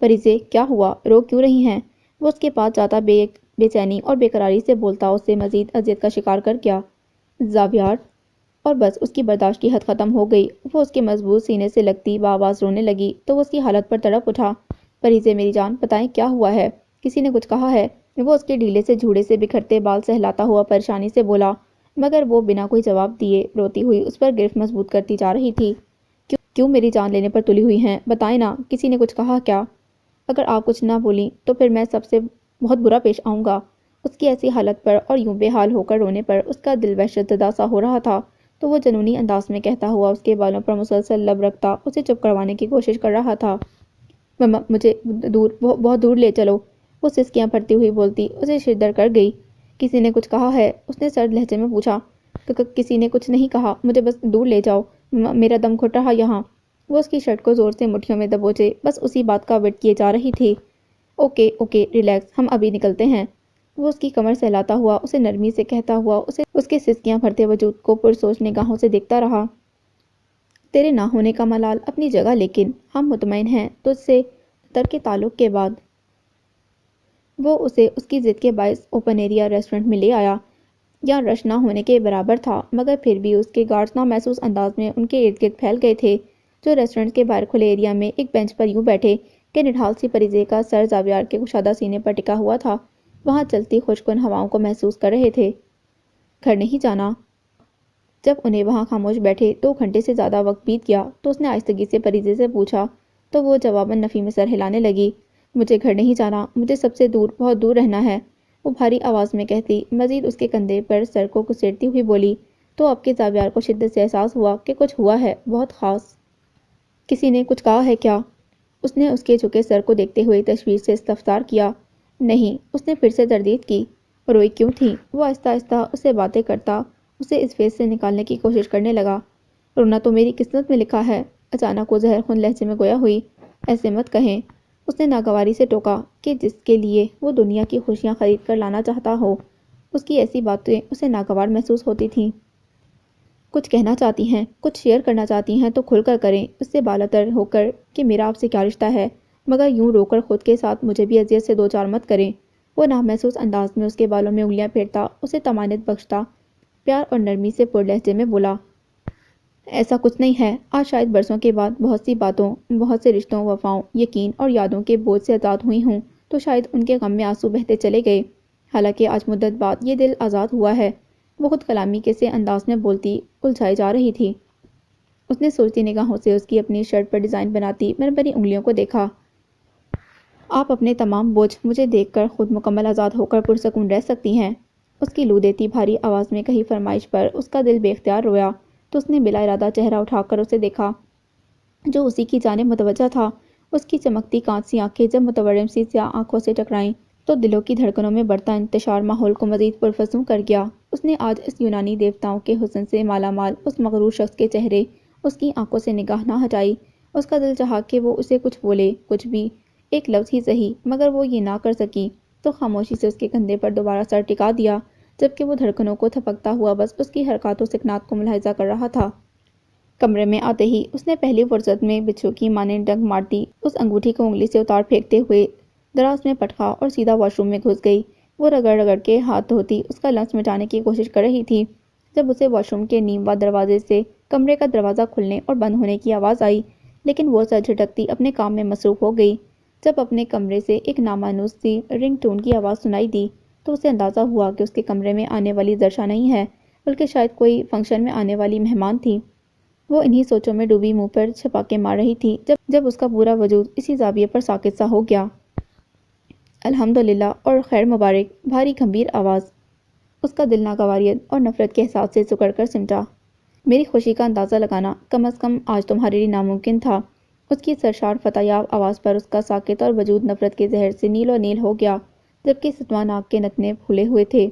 پریزے، کیا ہوا؟ رو کیوں رہی ہیں؟ وہ اس کے پاس جاتا بے چینی اور بے قراری سے بولتا اسے مزید اذیت کا شکار کر گیا۔ زاویار! اور بس اس کی برداشت کی حد ختم ہو گئی۔ وہ اس کے مضبوط سینے سے لگتی بآواز رونے لگی تو وہ اس کی حالت پر تڑپ اٹھا۔ پریزے میری جان، بتائیں کیا ہوا ہے؟ کسی نے کچھ کہا ہے؟ وہ اس کے ڈھیلے سے جھوڑے سے بکھرتے بال سہلاتا ہوا پریشانی سے بولا، مگر وہ بنا کوئی جواب دیے روتی ہوئی اس پر گرفت مضبوط کرتی جا رہی تھی۔ کیوں میری جان لینے پر تلی ہوئی ہیں؟ بتائیں نا، کسی نے کچھ کہا کیا؟ اگر آپ کچھ نہ بولیں تو پھر میں سب سے بہت برا پیش آؤں گا۔ اس کی ایسی حالت پر اور یوں بے حال ہو کر رونے پر اس کا دل وحشت زدہ سا ہو رہا تھا تو وہ جنونی انداز میں کہتا ہوا اس کے بالوں پر مسلسل لب رکھتا اسے چپ کروانے کی کوشش کر رہا تھا، مما مجھے بہت دور لے چلو۔ وہ سسکیاں بھرتی ہوئی بولتی اسے شردر کر گئی۔ کسی نے کچھ کہا ہے؟ اس نے سرد لہجے میں پوچھا۔ کسی نے کچھ نہیں کہا، مجھے بس دور لے جاؤ، میرا دم گھٹ رہا یہاں۔ وہ اس کی شرٹ کو زور سے مٹھیوں میں دبوچے بس اسی بات کا ویٹ کیے جا رہی تھی۔ اوکے ریلیکس، ہم ابھی نکلتے ہیں۔ وہ اس کی کمر سہلاتا ہوا اسے نرمی سے کہتا ہوا اسے اس کے سسکیاں بھرتے وجود کو پرسوچ نگاہوں سے دیکھتا رہا۔ تیرے نہ ہونے کا ملال اپنی جگہ، لیکن ہم مطمئن ہیں تجھ سے ترک تعلق کے بعد۔ وہ اسے اس کی ضد کے باعث اوپن ایریا ریسٹورنٹ میں لے آیا۔ یا رش نہ ہونے کے برابر تھا مگر پھر بھی اس کے گارڈز نامحسوس انداز میں ان کے ارد گرد پھیل گئے تھے، جو ریسٹورنٹ کے باہر کھلے ایریا میں ایک بینچ پر یوں بیٹھے کہ نڈھال سی پریزے کا سر زاویار کے کشادہ سینے پر ٹکا ہوا تھا، وہاں چلتی خوشگوار ہواؤں کو محسوس کر رہے تھے۔ گھر نہیں جانا؟ جب انہیں وہاں خاموش بیٹھے 2 گھنٹے سے زیادہ وقت بیت گیا تو اس نے آہستگی سے پریزے سے پوچھا تو وہ جواباً نفی میں سر ہلانے لگی۔ مجھے گھر نہیں جانا، مجھے سب سے دور، بہت دور رہنا ہے۔ وہ بھاری آواز میں کہتی، مزید اس کے کندھے پر سر کو گھسیٹتی ہوئی بولی۔ تو آپ کے زاویار کو شدت سے احساس ہوا کہ کچھ ہوا ہے، بہت خاص۔ کسی نے کچھ کہا ہے کیا؟ اس نے اس کے جھکے سر کو دیکھتے ہوئے تشویش سے استفسار کیا۔ نہیں، اس نے پھر سے تردید کی۔ روئی کیوں تھی؟ وہ آہستہ آہستہ اسے باتیں کرتا اسے اس فیس سے نکالنے کی کوشش کرنے لگا۔ رونا تو میری قسمت میں لکھا ہے، اچانک وہ زہر خون لہجے میں گویا ہوئی۔ ایسے مت کہیں، اس نے ناگواری سے ٹوکا کہ جس کے لیے وہ دنیا کی خوشیاں خرید کر لانا چاہتا ہو، اس کی ایسی باتیں اسے ناگوار محسوس ہوتی تھیں۔ کچھ کہنا چاہتی ہیں، کچھ شیئر کرنا چاہتی ہیں تو کھل کر کریں، اس سے بالا تر ہو کر کہ میرا آپ سے کیا رشتہ ہے، مگر یوں رو کر خود کے ساتھ مجھے بھی اذیت سے دو چار مت کریں۔ وہ نامحسوس انداز میں اس کے بالوں میں انگلیاں پھیرتا اسے طمانینت بخشتا پیار اور نرمی سے پر لہجے میں بولا۔ ایسا کچھ نہیں ہے، آج شاید برسوں کے بعد بہت سی باتوں، بہت سے رشتوں، وفاؤں، یقین اور یادوں کے بوجھ سے آزاد ہوئی ہوں، تو شاید ان کے غم میں آنسو بہتے چلے گئے۔ حالانکہ آج مدت بعد یہ دل آزاد ہوا ہے۔ وہ خود کلامی کے سے انداز میں بولتی الجھائی جا رہی تھی۔ اس نے سوچتی نگاہوں سے اس کی اپنی شرٹ پر ڈیزائن بناتی مرمری انگلیوں کو دیکھا۔ آپ اپنے تمام بوجھ مجھے دیکھ کر خود مکمل آزاد ہو کر پرسکون رہ سکتی ہیں۔ اس کی لو دیتی بھاری آواز میں کہی فرمائش پر اس کا دل بے اختیار رویا، تو اس نے بلا ارادہ چہرہ اٹھا کر اسے دیکھا جو اسی کی جانب متوجہ تھا۔ اس کی چمکتی کانچ سی آنکھیں جب متورم سی سیاہ آنکھوں سے ٹکرائیں تو دلوں کی دھڑکنوں میں بڑھتا انتشار ماحول کو مزید پرفسوں کر گیا۔ اس نے آج اس یونانی دیوتاؤں کے حسن سے مالا مال اس مغرور شخص کے چہرے، اس کی آنکھوں سے نگاہ نہ ہٹائی۔ اس کا دل چاہا کہ وہ اسے کچھ بولے، کچھ بھی، ایک لفظ ہی صحیح، مگر وہ یہ نہ کر سکی، تو خاموشی سے اس کے کندھے پر دوبارہ سر ٹکا دیا، جبکہ وہ دھڑکنوں کو تھپکتا ہوا بس اس کی حرکات و سکنات کو ملاحظہ کر رہا تھا۔ کمرے میں آتے ہی اس نے پہلی فرصت میں بچھو کی مانند ڈنک مارتی اس انگوٹھی کو انگلی سے اتار پھینکتے ہوئے دراز میں پٹکا اور سیدھا واش روم میں گھس گئی۔ وہ رگڑ رگڑ کے ہاتھ دھوتی اس کا لمس مٹانے کی کوشش کر رہی تھی جب اسے واش روم کے نیم وا دروازے سے کمرے کا دروازہ کھلنے اور بند ہونے کی آواز آئی، لیکن وہ سر جھٹکتی اپنے کام میں مصروف ہو گئی۔ جب اپنے کمرے سے ایک نامانوس سی رنگ ٹون کی آواز سنائی دی تو اسے اندازہ ہوا کہ اس کے کمرے میں آنے والی زرشا نہیں ہے، بلکہ شاید کوئی فنکشن میں آنے والی مہمان تھی۔ وہ انہی سوچوں میں ڈوبی منہ پر چھپاکے مار رہی تھی جب اس کا پورا وجود اسی زاویے پر ساکت سا ہو گیا۔ الحمدللہ اور خیر مبارک، بھاری گھمبیر آواز۔ اس کا دل ناگواریت اور نفرت کے احساس سے سکڑ کر سمٹا۔ میری خوشی کا اندازہ لگانا کم از کم آج تمہارے لیے ناممکن تھا۔ اس کی سرشار فتح یاب آواز پر اس کا ساکت اور وجود نفرت کے زہر سے نیل و نیل ہو گیا، جبکہ ستواں ناک کے نتنے پھولے ہوئے تھے۔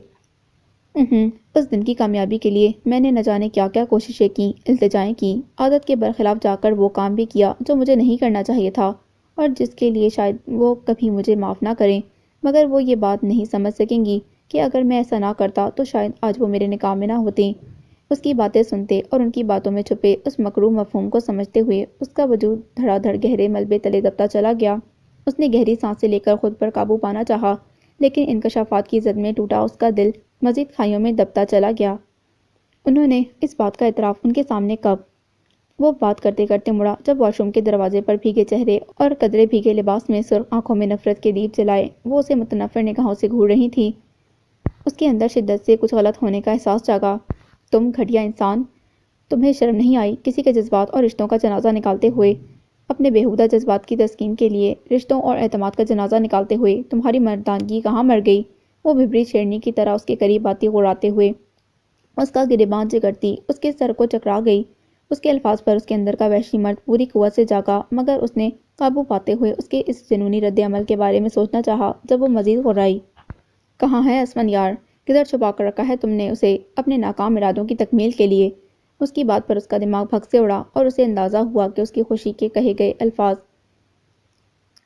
اس دن کی کامیابی کے لیے میں نے نہ جانے کیا کیا کوششیں کیں، التجائیں کیں، عادت کے برخلاف جا کر وہ کام بھی کیا جو مجھے نہیں کرنا چاہیے تھا اور جس کے لیے شاید وہ کبھی مجھے معاف نہ کریں، مگر وہ یہ بات نہیں سمجھ سکیں گی کہ اگر میں ایسا نہ کرتا تو شاید آج وہ میرے نکاح میں نہ ہوتیں۔ اس کی باتیں سنتے اور ان کی باتوں میں چھپے اس مکروہ مفہوم کو سمجھتے ہوئے اس کا وجود دھڑا دھڑ گہرے ملبے تلے دبتا چلا گیا۔ اس نے گہری سانسیں لے کر خود پر قابو پانا چاہا، لیکن انکشافات کی زد میں ٹوٹا اس کا دل مزید کھائیوں میں دبتا چلا گیا۔ انہوں نے اس بات کا اعتراف ان کے سامنے کب؟ وہ بات کرتے کرتے مڑا جب واش روم کے دروازے پر بھیگے چہرے اور قدرے بھیگے لباس میں سرخ آنکھوں میں نفرت کے دیپ جلائے وہ اسے متنفر نگاہوں سے گھور رہی تھیں۔ اس کے اندر شدت سے کچھ غلط ہونے کا احساس جاگا۔ تم گھٹیا انسان، تمہیں شرم نہیں آئی کسی کے جذبات اور رشتوں کا جنازہ نکالتے ہوئے، اپنے بیہودہ جذبات کی تسکین کے لیے رشتوں اور اعتماد کا جنازہ نکالتے ہوئے تمہاری مردانگی کہاں مر گئی؟ وہ بھبری شیرنی کی طرح اس کے قریب آتی غراتے ہوئے اس کا گریباں جگرتی اس کے سر کو چکرا گئی۔ اس کے الفاظ پر اس کے اندر کا وحشی مرد پوری قوت سے جاگا، مگر اس نے قابو پاتے ہوئے اس کے اس جنونی رد عمل کے بارے میں سوچنا چاہا جب وہ مزید غرائی۔ کہاں ہے اسمن یار؟ کدھر چھپا کر رکھا ہے تم نے اسے اپنے ناکام ارادوں کی تکمیل کے لیے؟ اس کی بات پر اس کا دماغ بھگ سے اڑا اور اسے اندازہ ہوا کہ اس کی خوشی کے کہے گئے الفاظ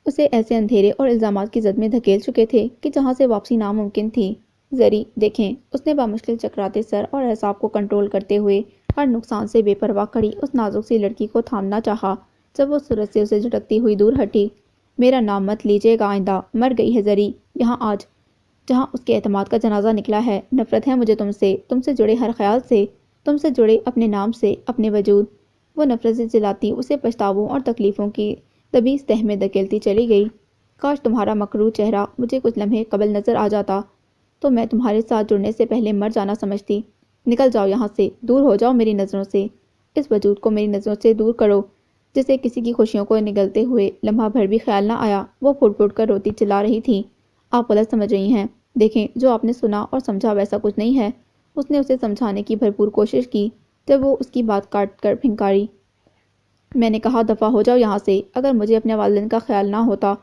اسے ایسے اندھیرے اور الزامات کی زد میں دھکیل چکے تھے کہ جہاں سے واپسی ناممکن تھی۔ زری دیکھیں، اس نے بامشکل چکراتے سر اور اعصاب کو کنٹرول کرتے ہوئے ہر نقصان سے بے پرواہ کھڑی اس نازک سی لڑکی کو تھامنا چاہا جب وہ سورج سے اسے جھٹکتی ہوئی دور ہٹی۔ میرا نام مت لیجیے گا آئندہ، مر گئی ہے زری یہاں آج جہاں اس کے اعتماد کا جنازہ نکلا ہے۔ نفرت ہے مجھے تم سے جڑے ہر خیال سے، تم سے جڑے اپنے نام سے، اپنے وجود۔ وہ نفرت سے جلاتی اسے پچھتاووں اور تکلیفوں کی دبیز تہ میں دھکیلتی چلی گئی۔ کاش تمہارا مکروہ چہرہ مجھے کچھ لمحے قبل نظر آ جاتا تو میں تمہارے ساتھ جڑنے سے پہلے مر جانا سمجھتی۔ نکل جاؤ یہاں سے، دور ہو جاؤ میری نظروں سے، اس وجود کو میری نظروں سے دور کرو جسے کسی کی خوشیوں کو نگلتے ہوئے لمحہ بھر بھی خیال نہ آیا۔ وہ پھٹ پھٹ کر روتی چلا رہی تھی۔ آپ غلط سمجھ رہی ہیں، دیکھیں، جو آپ نے سنا اور سمجھا ویسا کچھ نہیں ہے۔ اس نے اسے سمجھانے کی بھرپور کوشش کی جب وہ اس کی بات کاٹ کر پھنکاری۔ میں نے کہا دفع ہو جاؤ یہاں سے۔ اگر مجھے اپنے والدین کا خیال نہ ہوتا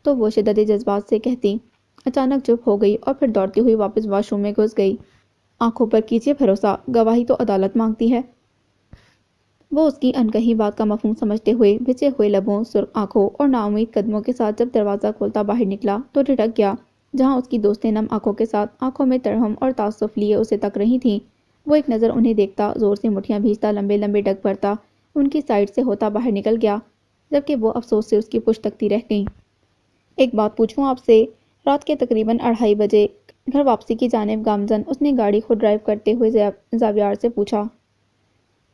تو وہ شدت جذبات سے کہتی۔ اچانک چپ ہو گئی اور پھر دوڑتی ہوئی واپس واش روم میں گھس گئی۔ آنکھوں پر کیجیے بھروسہ، گواہی تو عدالت مانگتی ہے۔ وہ اس کی انکہی بات کا مفہوم سمجھتے ہوئے بھچے ہوئے لبوں، سرخ آنکھوں اور ناامید قدموں کے ساتھ جب دروازہ کھولتا باہر نکلا تو ٹھٹک گیا۔ جہاں اس کی دوستیں نم آنکھوں کے ساتھ آنکھوں میں ترہم اور تعصف لیے اسے تک رہی تھیں، وہ ایک نظر انہیں دیکھتا زور سے مٹھیاں بھیجتا لمبے لمبے ڈگ بھرتا ان کی سائڈ سے ہوتا باہر نکل گیا، جبکہ وہ افسوس سے اس کی پشت تکتی رہ گئیں۔ ایک بات پوچھوں آپ سے؟ رات کے تقریباً 2:30 بجے گھر واپسی کی جانب گامزن اس نے گاڑی خود ڈرائیو کرتے ہوئے زاویار سے پوچھا۔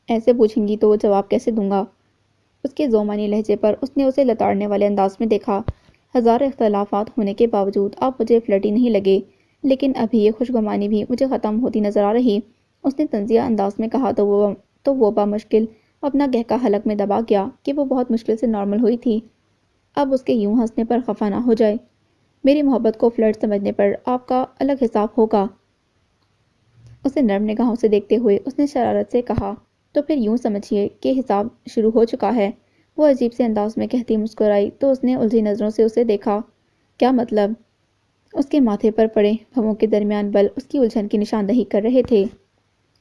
ایسے پوچھیں گی تو جواب کیسے دوں گا؟ اس کے زومانی لہجے پر اس نے اسے لتاڑنے والے انداز میں دیکھا۔ ہزار اختلافات ہونے کے باوجود آپ مجھے فلرٹی نہیں لگے، لیکن ابھی یہ خوشگمانی بھی مجھے ختم ہوتی نظر آ رہی۔ اس نے طنزیہ انداز میں کہا تو وہ بامشکل اپنا گہکا حلق میں دبا گیا کہ وہ بہت مشکل سے نارمل ہوئی تھی۔ اب اس کے یوں ہنسنے پر خفا نہ ہو جائے۔ میری محبت کو فلرٹ سمجھنے پر آپ کا الگ حساب ہوگا۔ اسے نرم نگاہوں سے دیکھتے ہوئے اس نے شرارت سے کہا، تو پھر یوں سمجھیے کہ حساب شروع ہو چکا ہے۔ وہ عجیب سے انداز میں کہتی مسکرائی تو اس نے الجھی نظروں سے اسے دیکھا۔ کیا مطلب؟ اس کے ماتھے پر پڑے بھووں کے درمیان بل اس کی الجھن کی نشاندہی کر رہے تھے۔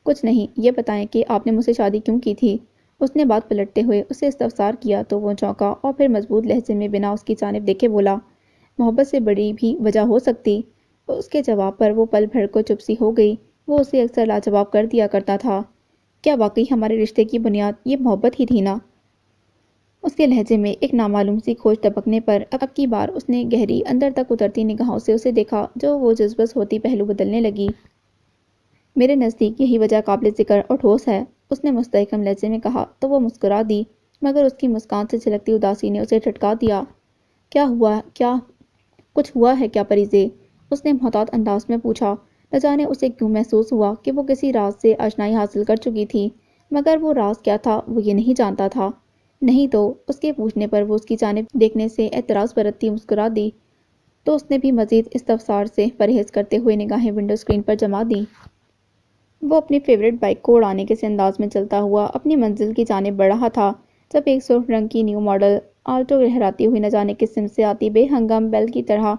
کچھ نہیں، یہ بتائیں کہ آپ نے مجھ سے شادی کیوں کی تھی؟ اس نے بات پلٹتے ہوئے اسے استفسار کیا تو وہ چونکا اور پھر مضبوط لہجے میں بنا اس کی جانب دیکھے بولا، محبت سے بڑی بھی وجہ ہو سکتی۔ اس کے جواب پر وہ پل بھر کو چپ سی ہو گئی۔ وہ اسے اکثر لاجواب کر دیا کرتا تھا۔ کیا واقعی ہمارے رشتے کی بنیاد یہ محبت ہی تھی نا؟ اس کے لہجے میں ایک نامعلوم سی کھوج ٹپکنے پر اب کی بار اس نے گہری اندر تک اترتی نگاہوں سے اسے دیکھا جو وہ جذبس ہوتی پہلو بدلنے لگی۔ میرے نزدیک یہی وجہ قابل ذکر اور ٹھوس ہے، اس نے مستحکم لہجے میں کہا تو وہ مسکرا دی، مگر اس کی مسکان سے چھلکتی اداسی نے اسے ٹھٹکا دیا۔ کیا کچھ ہوا ہے کیا پریزے؟ اس نے محتاط انداز میں پوچھا۔ نہ جانے اسے کیوں محسوس ہوا کہ وہ کسی راز سے آشنائی حاصل کر چکی تھی، مگر وہ راز کیا تھا وہ یہ نہیں جانتا تھا۔ نہیں تو؟ اس کے پوچھنے پر وہ اس کی جانب دیکھنے سے اعتراض برتتی مسکرا دی تو اس نے بھی مزید استفسار سے پرہیز کرتے ہوئے نگاہیں ونڈو اسکرین پر جما دیں۔ وہ اپنی فیورٹ بائک کو اڑانے کے سے انداز میں چلتا ہوا اپنی منزل کی جانب بڑھ رہا تھا جب ایک سرخ رنگ کی نیو ماڈل آلٹو لہراتی ہوئی نہ جانے کس سمت سے آتی بے ہنگم بیل کی طرح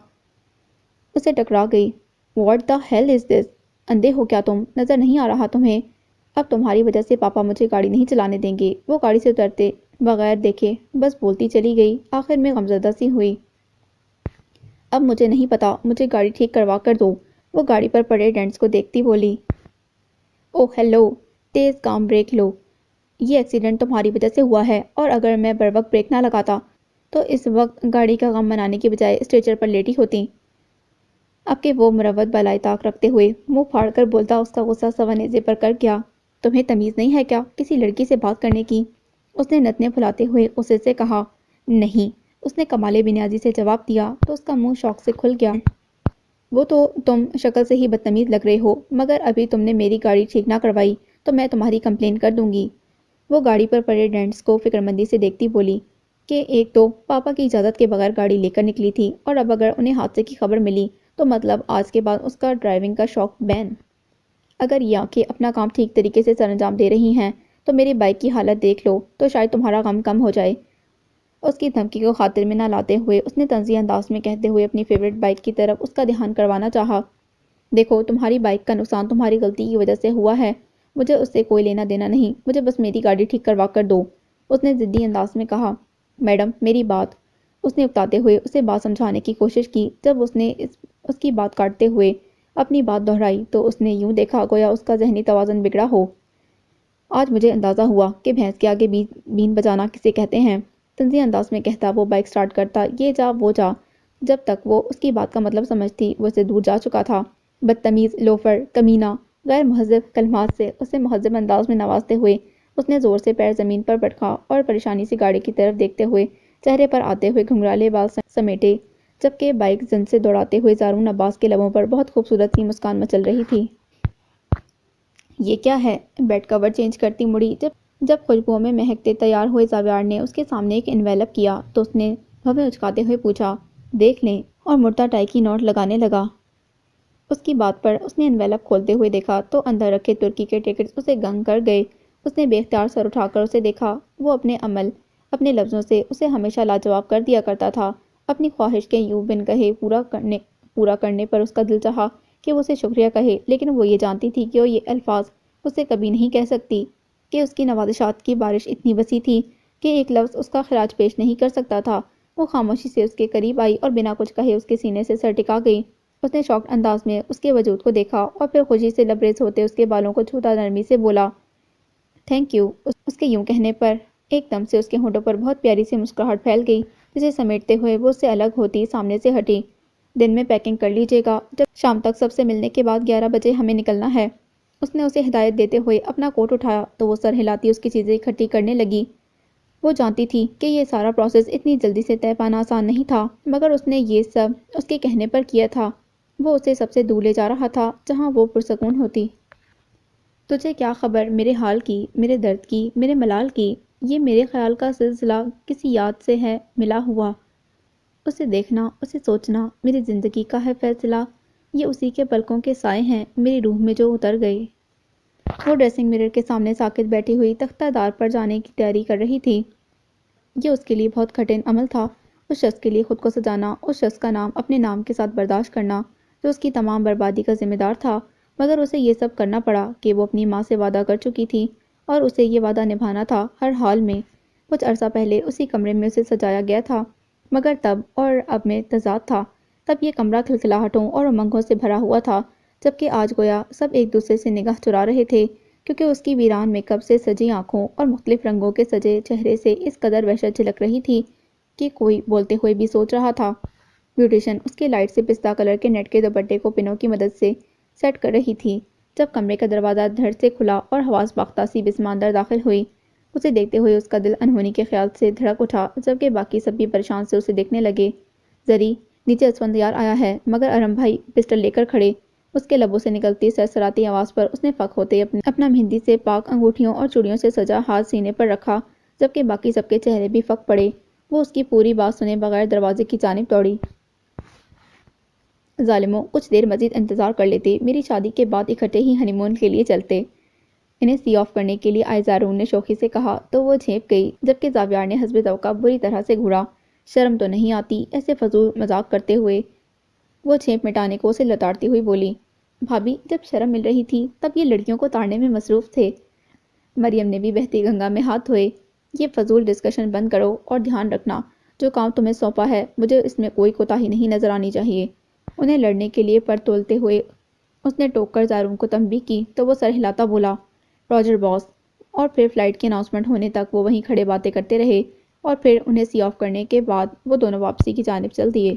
اسے ٹکرا گئی۔ واٹ دا ہیل از دس؟ اندھے ہو کیا تم؟ نظر نہیں آ رہا تمہیں؟ اب تمہاری وجہ سے پاپا مجھے گاڑی نہیں چلانے دیں گے۔ وہ گاڑی سے اترتے بغیر دیکھے بس بولتی چلی گئی، آخر میں غمزدہ سی ہوئی۔ اب مجھے نہیں پتا، مجھے گاڑی ٹھیک کروا کر دو۔ وہ گاڑی پر پڑے ڈینٹس کو دیکھتی بولی۔ اوہ ہیلو، تیز کام بریک لو، یہ ایکسیڈنٹ تمہاری وجہ سے ہوا ہے، اور اگر میں بروقت بریک نہ لگاتا تو اس وقت گاڑی کا غم منانے کی بجائے اسٹریچر پر لیٹی ہوتی۔ اب کہ وہ مروت بالائے طاق رکھتے ہوئے منہ پھاڑ کر بولتا اس کا غصہ سوا نیزے پر کر گیا۔ تمہیں تمیز نہیں ہے کیا کسی لڑکی سے بات کرنے کی؟ اس نے نتنے پھلاتے ہوئے غصے سے کہا۔ نہیں، اس نے کمال بنیازی سے جواب دیا تو اس کا منہ شوق سے کھل گیا۔ وہ تو تم شکل سے ہی بدتمیز لگ رہے ہو، مگر ابھی تم نے میری گاڑی ٹھیک نہ کروائی تو میں تمہاری کمپلین کر دوں گی۔ وہ گاڑی پر پڑے ڈینٹس کو فکرمندی سے دیکھتی بولی کہ ایک تو پاپا کی اجازت کے بغیر گاڑی لے کر نکلی تھی، اور اب اگر انہیں حادثے کی خبر ملی تو مطلب آج کے بعد اس کا ڈرائیونگ کا شوق بین۔ اگر یہ آنکھیں اپنا کام ٹھیک طریقے سے سر انجام دے رہی ہیں تو میری بائک کی حالت دیکھ لو تو شاید تمہارا غم کم ہو جائے۔ اس کی دھمکی کو خاطر میں نہ لاتے ہوئے اس نے طنزیہ انداز میں کہتے ہوئے اپنی فیورٹ بائک کی طرف اس کا دھیان کروانا چاہا۔ دیکھو، تمہاری بائک کا نقصان تمہاری غلطی کی وجہ سے ہوا ہے، مجھے اس سے کوئی لینا دینا نہیں، مجھے بس میری گاڑی ٹھیک کروا کر دو، اس نے ضدی انداز میں کہا۔ میڈم، میری بات، اس نے اکتاتے ہوئے اسے بات سمجھانے کی کوشش کی۔ جب اس نے اس کی بات کاٹتے ہوئے اپنی بات دہرائی تو اس نے یوں دیکھا گویا اس کا ذہنی توازن بگڑا ہو۔ آج مجھے اندازہ ہوا کہ بھینس کے آگے بین بجانا کسے کہتے ہیں، طنزیہ انداز میں کہتا وہ بائک سٹارٹ کرتا یہ جا وہ جا۔ جب تک وہ اس کی بات کا مطلب سمجھتی وہ اسے دور جا چکا تھا۔ بدتمیز، لوفر، کمینہ، غیر مہذب کلمات سے اسے مہذب انداز میں نوازتے ہوئے اس نے زور سے پیر زمین پر پٹکا اور پریشانی سے گاڑی کی طرف دیکھتے ہوئے چہرے پر آتے ہوئے گھنگھرالے بال سمیٹے، جبکہ بائک زن سے دوڑاتے ہوئے زارون عباس کے لبوں پر بہت خوبصورت سی مسکان مچل رہی تھی۔ یہ کیا ہے؟ بیڈ کور چینج کرتی مڑی جب خوشبوؤں میں مہکتے تیار ہوئے زاویار نے اس کے سامنے ایک انویلپ کیا تو اس نے بھویں اچکاتے ہوئے پوچھا، دیکھ لیں، اور مڑتا ٹائی کی نوٹ لگانے لگا۔ اس کی بات پر اس نے انویلپ کھولتے ہوئے دیکھا تو اندر رکھے ترکی کے ٹکٹس اسے گنگ کر گئے۔ اس نے بے اختیار سر اٹھا کر اسے دیکھا۔ وہ اپنے عمل، اپنے لفظوں سے اسے ہمیشہ لاجواب کر دیا کرتا تھا۔ اپنی خواہش کے یوں بن کہے پورا کرنے پر اس کا دل چاہا کہ وہ اسے شکریہ کہے، لیکن وہ یہ جانتی تھی کہ وہ یہ الفاظ اسے کبھی نہیں کہہ سکتی، کہ اس کی نوازشات کی بارش اتنی وسیع تھی کہ ایک لفظ اس کا خراج پیش نہیں کر سکتا تھا۔ وہ خاموشی سے اس کے قریب آئی اور بنا کچھ کہے اس کے سینے سے سر ٹکا گئی۔ اس نے شاکڈ انداز میں اس کے وجود کو دیکھا اور پھر خوشی سے لبریز ہوتے اس کے بالوں کو چھوتا نرمی سے بولا، تھینک یو۔ اس کے یوں کہنے پر ایک دم سے اس کے ہونٹوں پر بہت پیاری سی مسکراہٹ پھیل گئی، جسے سمیٹتے ہوئے وہ اس سے الگ ہوتی سامنے سے ہٹی۔ دن میں پیکنگ کر لیجیے گا، جب شام تک سب سے ملنے کے بعد 11 بجے ہمیں نکلنا ہے۔ اس نے اسے ہدایت دیتے ہوئے اپنا کوٹ اٹھایا تو وہ سر ہلاتی اس کی چیزیں اکٹھی کرنے لگی۔ وہ جانتی تھی کہ یہ سارا پروسیس اتنی جلدی سے طے پانا آسان نہیں تھا، مگر اس نے یہ سب اس کے کہنے پر کیا تھا۔ وہ اسے سب سے دور لے جا رہا تھا جہاں وہ پرسکون ہوتی۔ تجھے کیا خبر میرے حال کی، میرے درد کی، میرے ملال کی؟ یہ میرے خیال کا سلسلہ کسی یاد سے ہے ملا ہوا۔ اسے دیکھنا، اسے سوچنا، میری زندگی کا ہے فیصلہ۔ یہ اسی کے پلکوں کے سائے ہیں میری روح میں جو اتر گئے۔ وہ ڈریسنگ مرر کے سامنے ساکت بیٹھی ہوئی تختہ دار پر جانے کی تیاری کر رہی تھی۔ یہ اس کے لیے بہت کٹھن عمل تھا، اس شخص کے لیے خود کو سجانا، اس شخص کا نام اپنے نام کے ساتھ برداشت کرنا جو اس کی تمام بربادی کا ذمہ دار تھا، مگر اسے یہ سب کرنا پڑا کہ وہ اپنی ماں سے وعدہ کر چکی تھی اور اسے یہ وعدہ نبھانا تھا ہر حال میں۔ کچھ عرصہ پہلے اسی کمرے میں اسے سجایا گیا تھا، مگر تب اور اب میں تضاد تھا۔ تب یہ کمرہ کھلکھلاہٹوں اور امنگوں سے بھرا ہوا تھا، جبکہ آج گویا سب ایک دوسرے سے نگاہ چرا رہے تھے، کیونکہ اس کی ویران میک اپ سے سجی آنکھوں اور مختلف رنگوں کے سجے چہرے سے اس قدر وحشت جھلک رہی تھی کہ کوئی بولتے ہوئے بھی سوچ رہا تھا۔ بیوٹیشن اس کے لائٹ سے پستہ کلر کے نیٹ کے دوپٹے کو پنوں کی مدد سے سیٹ کر رہی تھی، جب کمرے کا دروازہ دھڑ سے کھلا اور حواس باختہ سی بسمہ اندر داخل ہوئی۔ اسے دیکھتے ہوئے اس کا دل انہونی کے خیال سے دھڑک اٹھا، جبکہ باقی سب بھی پریشان سے اسے دیکھنے لگے۔ زری، نیچے اسفندیار آیا ہے، مگر ارم بھائی پسٹل لے کر کھڑے۔ اس کے لبوں سے نکلتی سرسراتی آواز پر اس نے فخ ہوتے اپنا مہندی سے پاک انگوٹھیوں اور چوڑیوں سے سجا ہاتھ سینے پر رکھا، جبکہ باقی سب کے چہرے بھی فک پڑے۔ وہ اس کی پوری بات سنے بغیر دروازے کی جانب دوڑی۔ ظالموں، کچھ دیر مزید انتظار کر لیتے، میری شادی کے بعد اکٹھے ہی ہنی مون کے لیے چلتے۔ انہیں سی آف کرنے کے لیے آئے زارون نے شوخی سے کہا تو وہ جھینپ گئی، جبکہ زاویار نے حسب توقع بری طرح سے گھورا۔ شرم تو نہیں آتی ایسے فضول مذاق کرتے ہوئے؟ وہ جھینپ مٹانے کو اسے لتاڑتی ہوئی بولی، بھابھی جب شرم مل رہی تھی تب یہ لڑکیوں کو تاڑنے میں مصروف تھے۔ مریم نے بھی بہتی گنگا میں ہاتھ دھوئے، یہ فضول ڈسکشن بند کرو اور دھیان رکھنا جو کام تمہیں سونپا ہے مجھے اس میں کوئی کوتاہی نہیں نظر آنی چاہیے۔ انہیں لڑنے کے لیے پر تولتے ہوئے اس نے ٹوک کر زارون کو تنبیہ کی تو وہ سر ہلاتا بولا، راجر باس۔ اور پھر فلائٹ کی اناؤنسمنٹ ہونے تک وہ وہیں کھڑے باتیں کرتے رہے، اور پھر انہیں سی آف کرنے کے بعد وہ دونوں واپسی کی جانب چل دیے۔